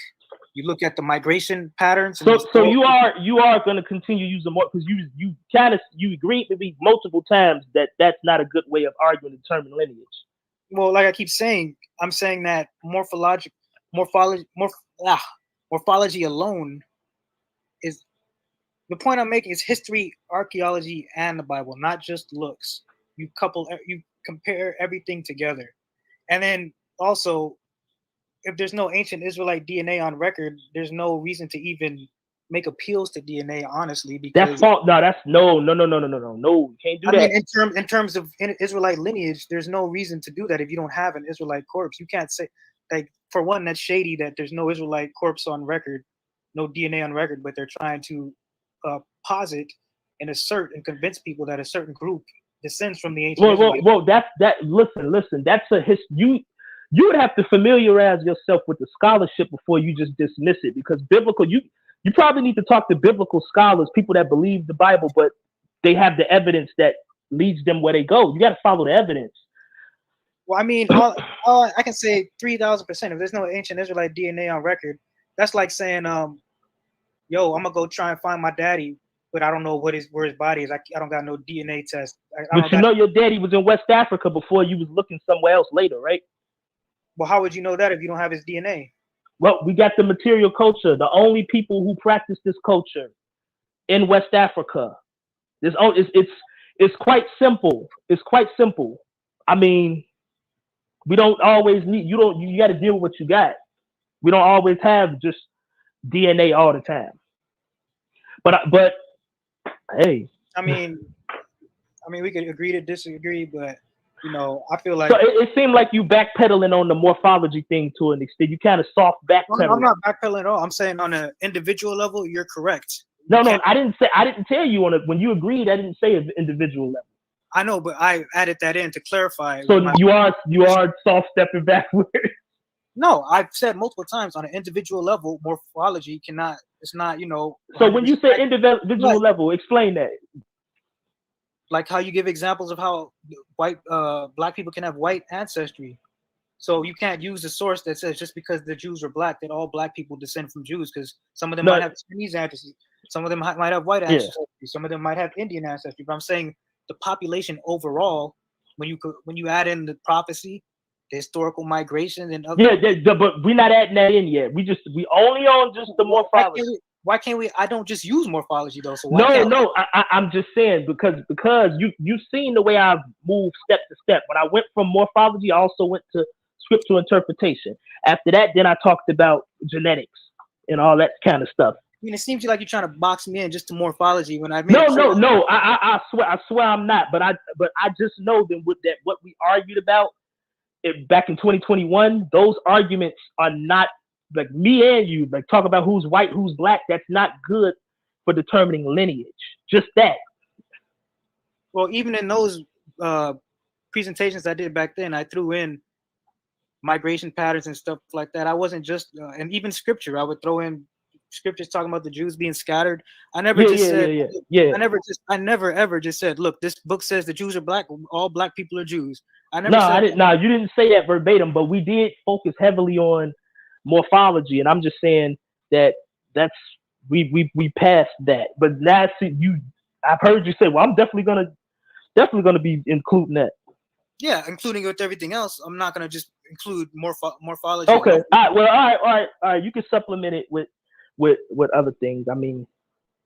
You look at the migration patterns. So you are going to continue using more because you agreed with me multiple times that that's not a good way of arguing to determine lineage. Well, like I keep saying, I'm saying that morphology alone is. The point I'm making is history, archaeology, and the Bible, not just looks. You compare everything together. And then also, if there's no ancient Israelite DNA on record, there's no reason to even make appeals to DNA, honestly, because that's false. No, that's no. You can't do that. I mean, in terms of Israelite lineage, there's no reason to do that if you don't have an Israelite corpse. You can't say, like, for one, that's shady that there's no Israelite corpse on record, no DNA on record, but they're trying to posit and assert and convince people that a certain group descends from the ancient Israelites. Well, listen. That's you would have to familiarize yourself with the scholarship before you just dismiss it, because biblical, you probably need to talk to biblical scholars, people that believe the Bible, but they have the evidence that leads them where they go. You got to follow the evidence. Well, I mean, all I can say 3,000%. If there's no ancient Israelite DNA on record, that's like saying, yo, I'm gonna go try and find my daddy, but I don't know where his body is. I don't got no DNA test. But you know your daddy was in West Africa before you was looking somewhere else later, right? Well, how would you know that if you don't have his DNA? Well, we got the material culture. The only people who practice this culture in West Africa. It's quite simple. It's quite simple. I mean, we don't always need, you got to deal with what you got. We don't always have just DNA all the time. But hey. I mean, we could agree to disagree, but you know, I feel like so it seemed like you backpedaling on the morphology thing to an extent. You kind of soft backpedaling. I'm not backpedaling at all. I'm saying on an individual level, you're correct. No, I didn't tell you on it when you agreed. I didn't say an individual level. I know, but I added that in to clarify. So you are soft stepping backwards. No, I've said multiple times on an individual level, morphology cannot. It's not, you know. So when you say individual level, explain that. Like how you give examples of how black people can have white ancestry. So you can't use a source that says just because the Jews are black that all black people descend from Jews, because some of them might have Chinese ancestry, some of them might have white ancestry, some of them might have Indian ancestry. But I'm saying the population overall, when you add in the prophecy, the historical migration, and other but we're not adding that in yet. We only on just the morphology. Why can't we? I don't just use morphology though. So I'm just saying because you've seen the way I've moved step to step. When I went from morphology, I also went to scriptural interpretation. After that, then I talked about genetics and all that kind of stuff. I mean, it seems like you're trying to box me in just to morphology when I No. I swear I'm not. But I just know that what we argued about back in 2021, those arguments are not. Like me and you, like talk about who's white, who's black. That's not good for determining lineage. Just that. Well, even in those presentations I did back then, I threw in migration patterns and stuff like that. I wasn't just, and even scripture, I would throw in scriptures talking about the Jews being scattered. I never I never ever just said, look, this book says the Jews are black. All black people are Jews. I didn't. No, you didn't say that verbatim, but we did focus heavily on morphology, and I'm just saying that's we passed that. But now I've heard you say, well, I'm definitely gonna be including that. Yeah, including with everything else. I'm not gonna just include morphology. Okay, all right. You can supplement it with other things. I mean,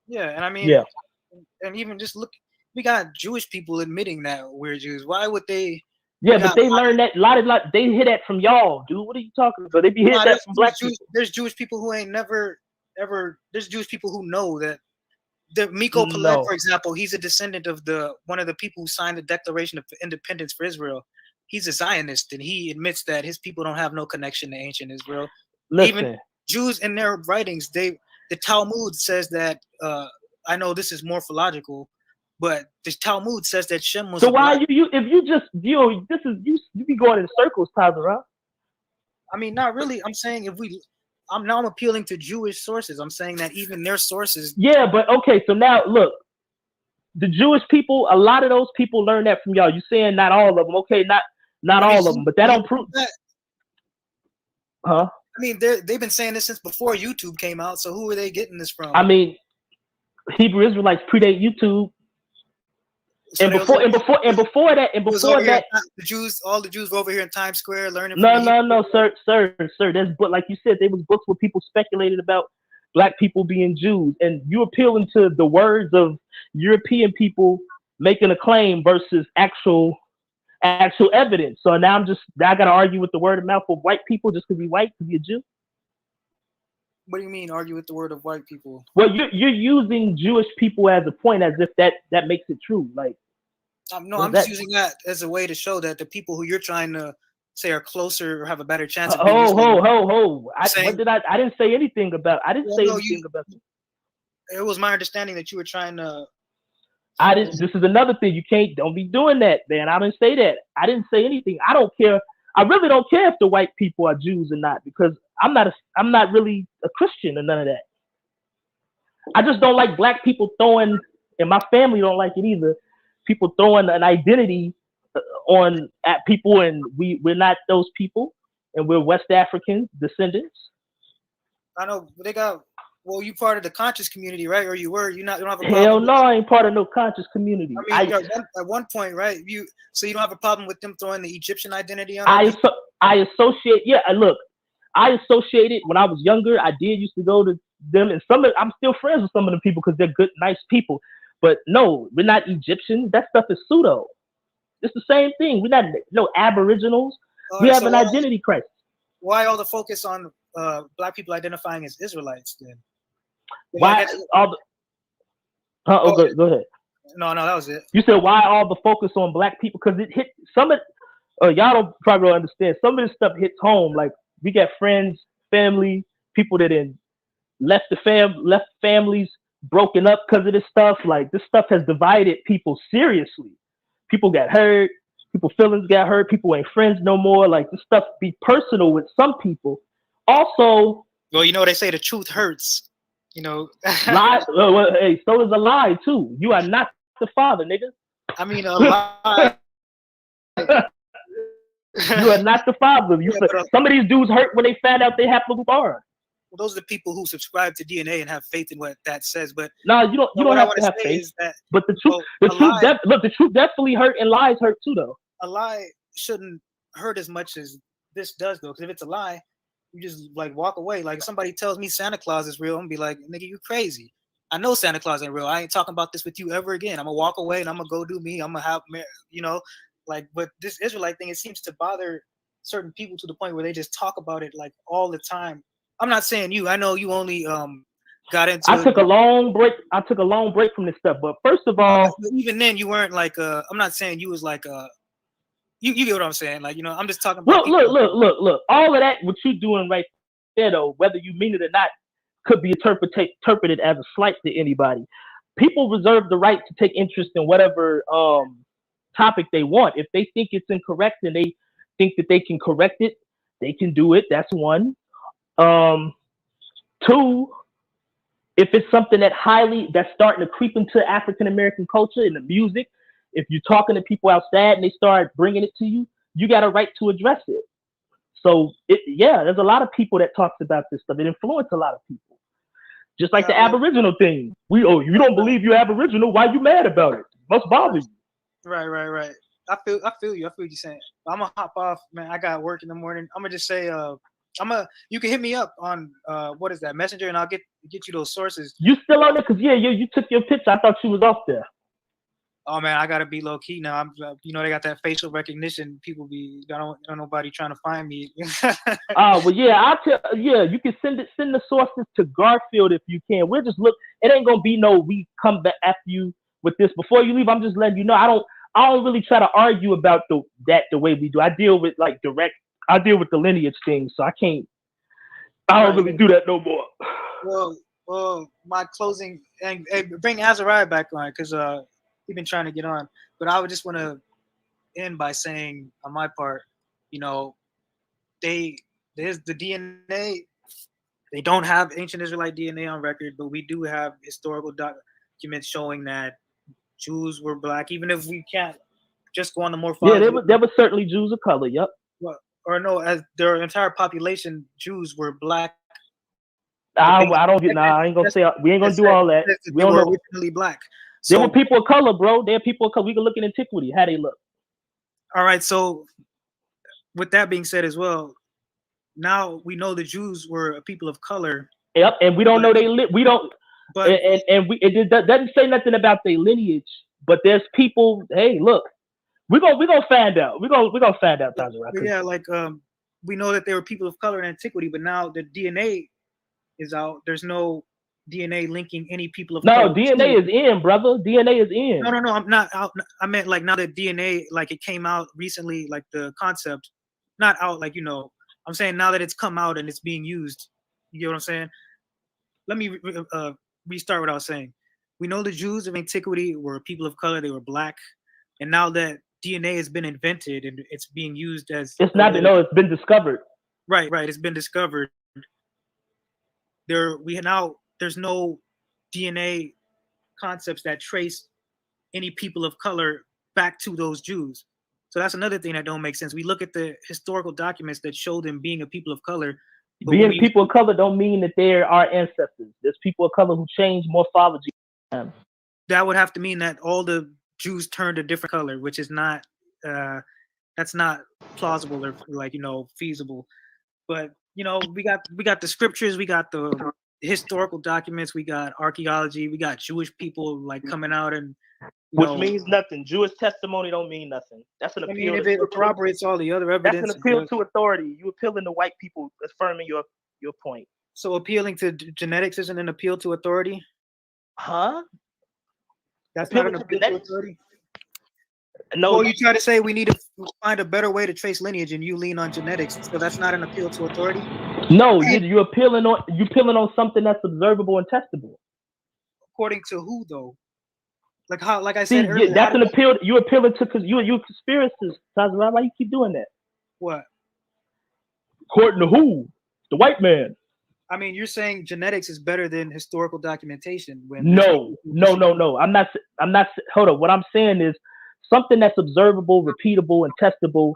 and even just look, we got Jewish people admitting that we're Jews. Why would they? Yeah, but they learned that a lot. They hear that from y'all, dude. What are you talking about? They be hearing that from black people. There's Jewish people who ain't never ever. There's Jewish people who know that. The Miko Peled, for example, he's a descendant of one of the people who signed the Declaration of Independence for Israel. He's a Zionist, and he admits that his people don't have no connection to ancient Israel. Listen. Even Jews in their writings, the Talmud says that. I know this is morphological. But the Talmud says that Shem was. So why you be going in circles, Tazarah? I mean, not really. I'm saying I'm appealing to Jewish sources. I'm saying that even their sources. Yeah, but okay. So now look, the Jewish people. A lot of those people learn that from y'all. You saying not all of them? Okay, not all of them, but that don't prove that. Huh? I mean, they've been saying this since before YouTube came out. So who are they getting this from? I mean, Hebrew Israelites predate YouTube. So before that, all the Jews were over here in Times Square learning. No, sir. There's like you said, there was books where people speculated about black people being Jews, and you appealing to the words of European people making a claim versus actual evidence. So now I got to argue with the word of mouth of white people just because we white, because we a Jew. What do you mean argue with the word of white people? Well, you're using Jewish people as a point, as if that makes it true. Like, no, I'm just using that as a way to show that the people who you're trying to say are closer or have a better chance of being I didn't say anything about. I didn't say anything about. It was my understanding that you were trying to. This is another thing. Don't be doing that, man. I didn't say that. I didn't say anything. I don't care. I really don't care if the white people are Jews or not, because I'm not really a Christian or none of that. I just don't like black people throwing, and my family don't like it either. People throwing an identity at people, and we're not those people, and we're West African descendants. I know they got. Well, you part of the conscious community, right? Or you were? You don't have a problem? Hell no, I ain't part of no conscious community. I mean, at one point, right? So you don't have a problem with them throwing the Egyptian identity on? I associate. Yeah, look, I associated when I was younger. I did used to go to them, and I'm still friends with some of them people because they're good, nice people. But no, we're not Egyptian. That stuff is pseudo. It's the same thing. We're not no Aboriginals. We have an identity crisis. Why all the focus on black people identifying as Israelites then? Why all the? Go ahead. No, that was it. You said why all the focus on black people? Because it hit some of. Y'all don't probably understand. Some of this stuff hits home. Like, we got friends, family, people that left families broken up because of this stuff. Like, this stuff has divided people seriously. People got hurt. People feelings got hurt. People ain't friends no more. Like, this stuff be personal with some people. Also, well, they say the truth hurts. Lie. Hey, so is a lie too. You are not the father, nigga. I mean, a lie. You are not the father. Some of these dudes hurt when they found out they haplogroup R. Well, those are the people who subscribe to DNA and have faith in what that says. But no, you don't have to have faith. But the truth definitely hurt, and lies hurt too, though. A lie shouldn't hurt as much as this does, though. Because if it's a lie, you just like walk away. Like, if somebody tells me Santa Claus is real, I'm gonna be like, nigga, you crazy. I know Santa Claus ain't real. I ain't talking about this with you ever again. I'm gonna walk away and I'm gonna go do me. I'm gonna have, like, but this Israelite thing, it seems to bother certain people to the point where they just talk about it like all the time. I'm not saying you. I know you only got into. I took a long break. From this stuff. But first of all, even then, you weren't like. I'm not saying you was like. You get what I'm saying? Like, I'm just talking about. Look. All of that, what you doing right there, though, whether you mean it or not, could be interpreted as a slight to anybody. People reserve the right to take interest in whatever topic they want. If they think it's incorrect and they think that they can correct it, they can do it. That's one. Two, if it's something that's starting to creep into African American culture in the music, if you're talking to people outside and they start bringing it to you, you got a right to address it. So there's a lot of people that talks about this stuff. It influenced a lot of people. Just like the Aboriginal thing. You don't believe you're Aboriginal? Why you mad about it? Must bother you. Right. I feel you. I feel what you're saying. I'm gonna hop off, man. I got work in the morning. I'm gonna just say, you can hit me up on what is that, Messenger, and I'll get you those sources. You still on there? Cause you took your picture. I thought you was off there. Oh man, I gotta be low key now. I'm, they got that facial recognition. People don't nobody trying to find me. Well, yeah, you can send the sources to Garfield if you can. We'll just look. It ain't gonna be we come back after you with this. Before you leave, I'm just letting you know. I don't really try to argue about the way we do. I deal with the lineage thing, so I don't really do that no more. Well, my closing, and bring Tazarah back on, because we've been trying to get on, but I would just want to end by saying, on my part, there's the DNA. They don't have ancient Israelite DNA on record, but we do have historical documents showing that Jews were black, even if we can't just go on the more. Yeah, there were certainly Jews of color. Yep. Well, or no, as their entire population, Jews were black. I ain't gonna say we ain't gonna do all that. We were originally black. There were people of color, bro. There are people of color. We can look in antiquity. How they look. All right. So, with that being said, as well, now we know the Jews were a people of color. Yep, and we don't know they live. We don't. But it doesn't say nothing about their lineage. But there's people. Hey, look, we're gonna find out. We're gonna find out. Yeah, like we know that they were people of color in antiquity, but now the DNA is out. There's no DNA linking any people of no color. DNA is in, brother. DNA is in. No. I'm not out. I meant like now that DNA, like it came out recently, like the concept, not out. Like I'm saying now that it's come out and it's being used. You get what I'm saying? Let me restart what I was saying. We know the Jews of antiquity were people of color. They were black, and now that DNA has been invented and it's being used as it's not. No, it's been discovered. Right. It's been discovered. There's no DNA concepts that trace any people of color back to those Jews. So that's another thing that don't make sense. We look at the historical documents that show them being a people of color. Being people of color don't mean that they're our ancestors. There's people of color who change morphology. That would have to mean that all the Jews turned a different color, which is not that's not plausible or feasible. But we got the scriptures, we got the historical documents, we got archaeology, we got Jewish people like coming out and which means nothing. Jewish testimony don't mean nothing. That's an appeal. I mean, if it corroborates all the other evidence, that's an appeal to authority. You appealing to white people affirming your point. So appealing to genetics isn't an appeal to authority? Huh? That's not an appeal to authority? No. Well, you try to say we need to find a better way to trace lineage, and you lean on genetics. So that's not an appeal to authority? No, you're appealing on something that's observable and testable. According to who, though? Like how? Like I said earlier, that's an appeal. You appealing to because you conspiracists, Tazarah. Why you keep doing that? What? According to who? The white man. I mean, you're saying genetics is better than historical documentation. No. I'm not. Hold on. What I'm saying is something that's observable, repeatable, and testable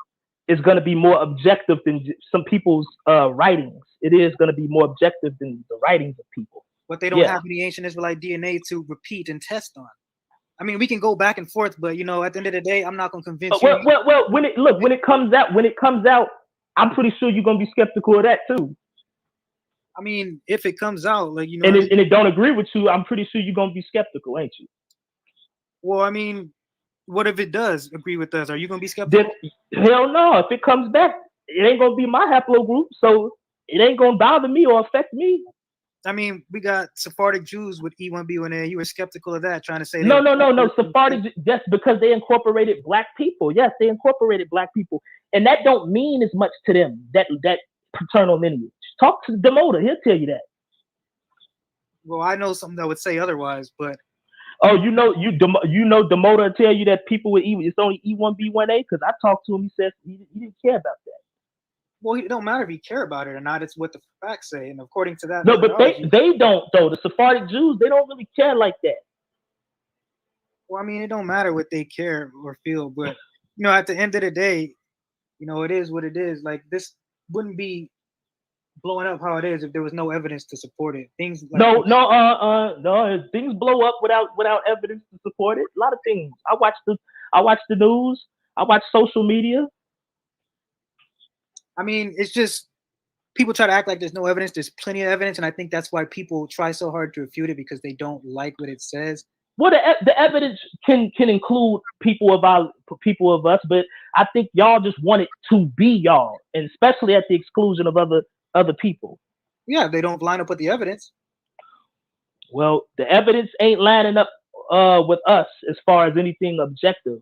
is going to be more objective than some people's writings. It is going to be more objective than the writings of people. But they don't have any ancient Israelite DNA to repeat and test on. I mean, we can go back and forth, but at the end of the day, I'm not going to convince you. Well, when it comes out, I'm pretty sure you're going to be skeptical of that too. I mean, if it comes out, and it don't agree with you, I'm pretty sure you're going to be skeptical, ain't you? Well, I mean, what if it does agree with us? Are you going to be skeptical? Hell no. If it comes back, it ain't going to be my haplogroup, so it ain't going to bother me or affect me. I mean, we got Sephardic Jews with E1B1A. You were skeptical of that, trying to say no. Sephardic, that's because they incorporated black people. Yes, they incorporated black people, and that don't mean as much to them. That paternal lineage. Talk to Demota; he'll tell you that. Well, I know something that would say otherwise, but Demota will tell you that people with it's only E1B1A because I talked to him. He says he didn't care about that. Well, it don't matter if you care about it or not. It's what the facts say, and according to that. No, but they don't though. The Sephardic Jews, they don't really care like that. Well, I mean, it don't matter what they care or feel, but at the end of the day, it is what it is. Like this wouldn't be blowing up how it is if there was no evidence to support it. Things like no. Things blow up without evidence to support it. A lot of things. I watch the news. I watch social media. I mean, it's just people try to act like there's no evidence. There's plenty of evidence, and I think that's why people try so hard to refute it because they don't like what it says. Well, the evidence can include people of us, but I think y'all just want it to be y'all, and especially at the exclusion of other people. Yeah, they don't line up with the evidence. Well, the evidence ain't lining up with us as far as anything objective.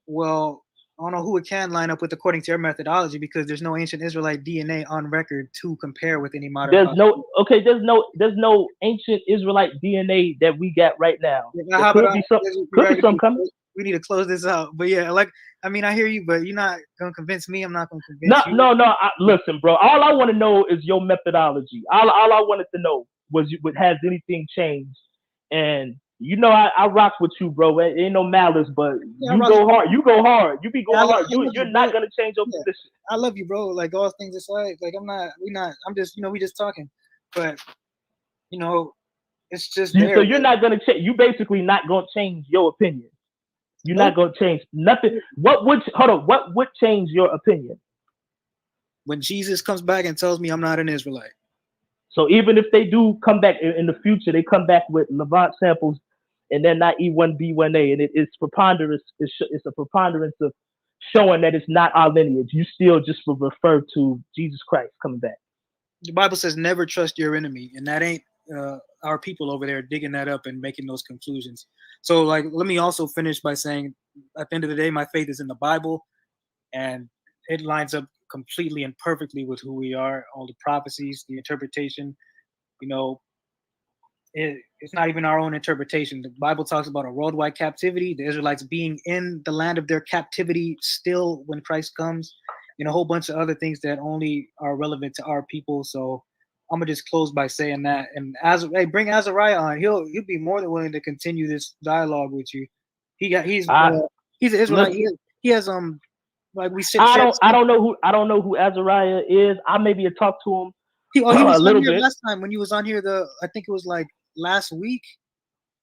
Well, I don't know who it can line up with according to your methodology because there's no ancient Israelite DNA on record to compare with any modern. There's no ancient Israelite DNA that we got right now. Yeah, could be some coming. We need to close this out. But yeah, I hear you, but you're not gonna convince me. I'm not gonna convince you. No. Listen, bro. All I want to know is your methodology. All I wanted to know was has anything changed? And I rock with you, bro. It ain't no malice, but you go hard. You go hard. You be going hard. You're not gonna change your position. I love you, bro. Like all things aside, I'm just we just talking, but it's just there. So you're not gonna change. You basically not gonna change your opinion. You're not gonna change nothing. What would change your opinion? When Jesus comes back and tells me I'm not an Israelite. So even if they do come back in the future, they come back with Levant samples, and they're not E1B1A, and it's preponderance. It's a preponderance of showing that it's not our lineage. You still just will refer to Jesus Christ coming back. the Bible says never trust your enemy, and that ain't our people over there digging that up and making those conclusions. So, like, let me also finish by saying, at the end of the day, my faith is in the Bible, and it lines up completely and perfectly with who we are. All the prophecies, the interpretation, you know, it's not even our own interpretation. The Bible talks about a worldwide captivity, the Israelites being in the land of their captivity still when Christ comes, and a whole bunch of other things that only are relevant to our people. So I'm gonna just close by saying that. And bring Azariah on. He'll be more than willing to continue this dialogue with you. He's an Israelite. He has like we said. I don't know who Azariah is. I maybe talked to him. He was on here last time when you was on here. I think it was like last week,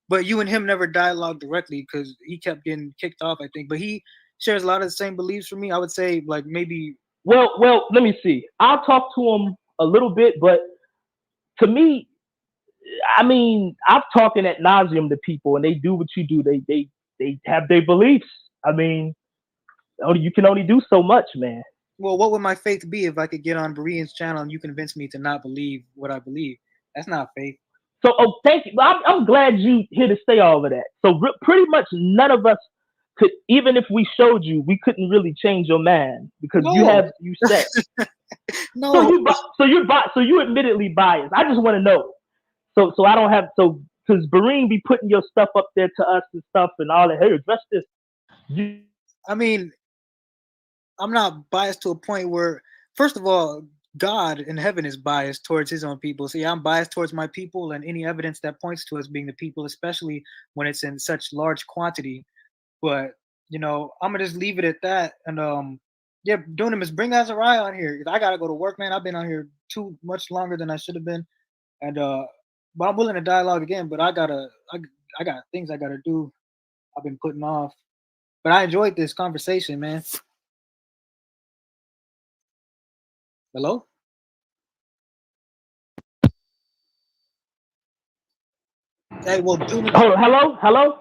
but you and him never dialogued directly because he kept getting kicked off, I think. But he shares a lot of the same beliefs for me. I would say like maybe. Well, let me see. I'll talk to him a little bit, but to me, I mean, I'm talking ad nauseum to people, and they do what you do. They have their beliefs. I mean, you can only do so much, man. Well, what would my faith be if I could get on Berean's channel and you convince me to not believe what I believe? That's not faith. So, thank you. I'm glad you here to say all of that. So, pretty much none of us could, even if we showed you, we couldn't really change your mind because you said. No. So you admittedly biased. I just want to know. So I don't have because Berean be putting your stuff up there to us and stuff and all that. Hey, address this. I mean, I'm not biased to a point where, first of all, God in heaven is biased towards his own people. See, I'm biased towards my people, and any evidence that points to us being the people, especially when it's in such large quantity. But, I'm going to just leave it at that. And, yeah, Dunamis, bring Azariah on here. I got to go to work, man. I've been on here too much longer than I should have been. And, but I'm willing to dialogue again, but I got things I got to do. I've been putting off. But I enjoyed this conversation, man. Hello? Hey, well, hello?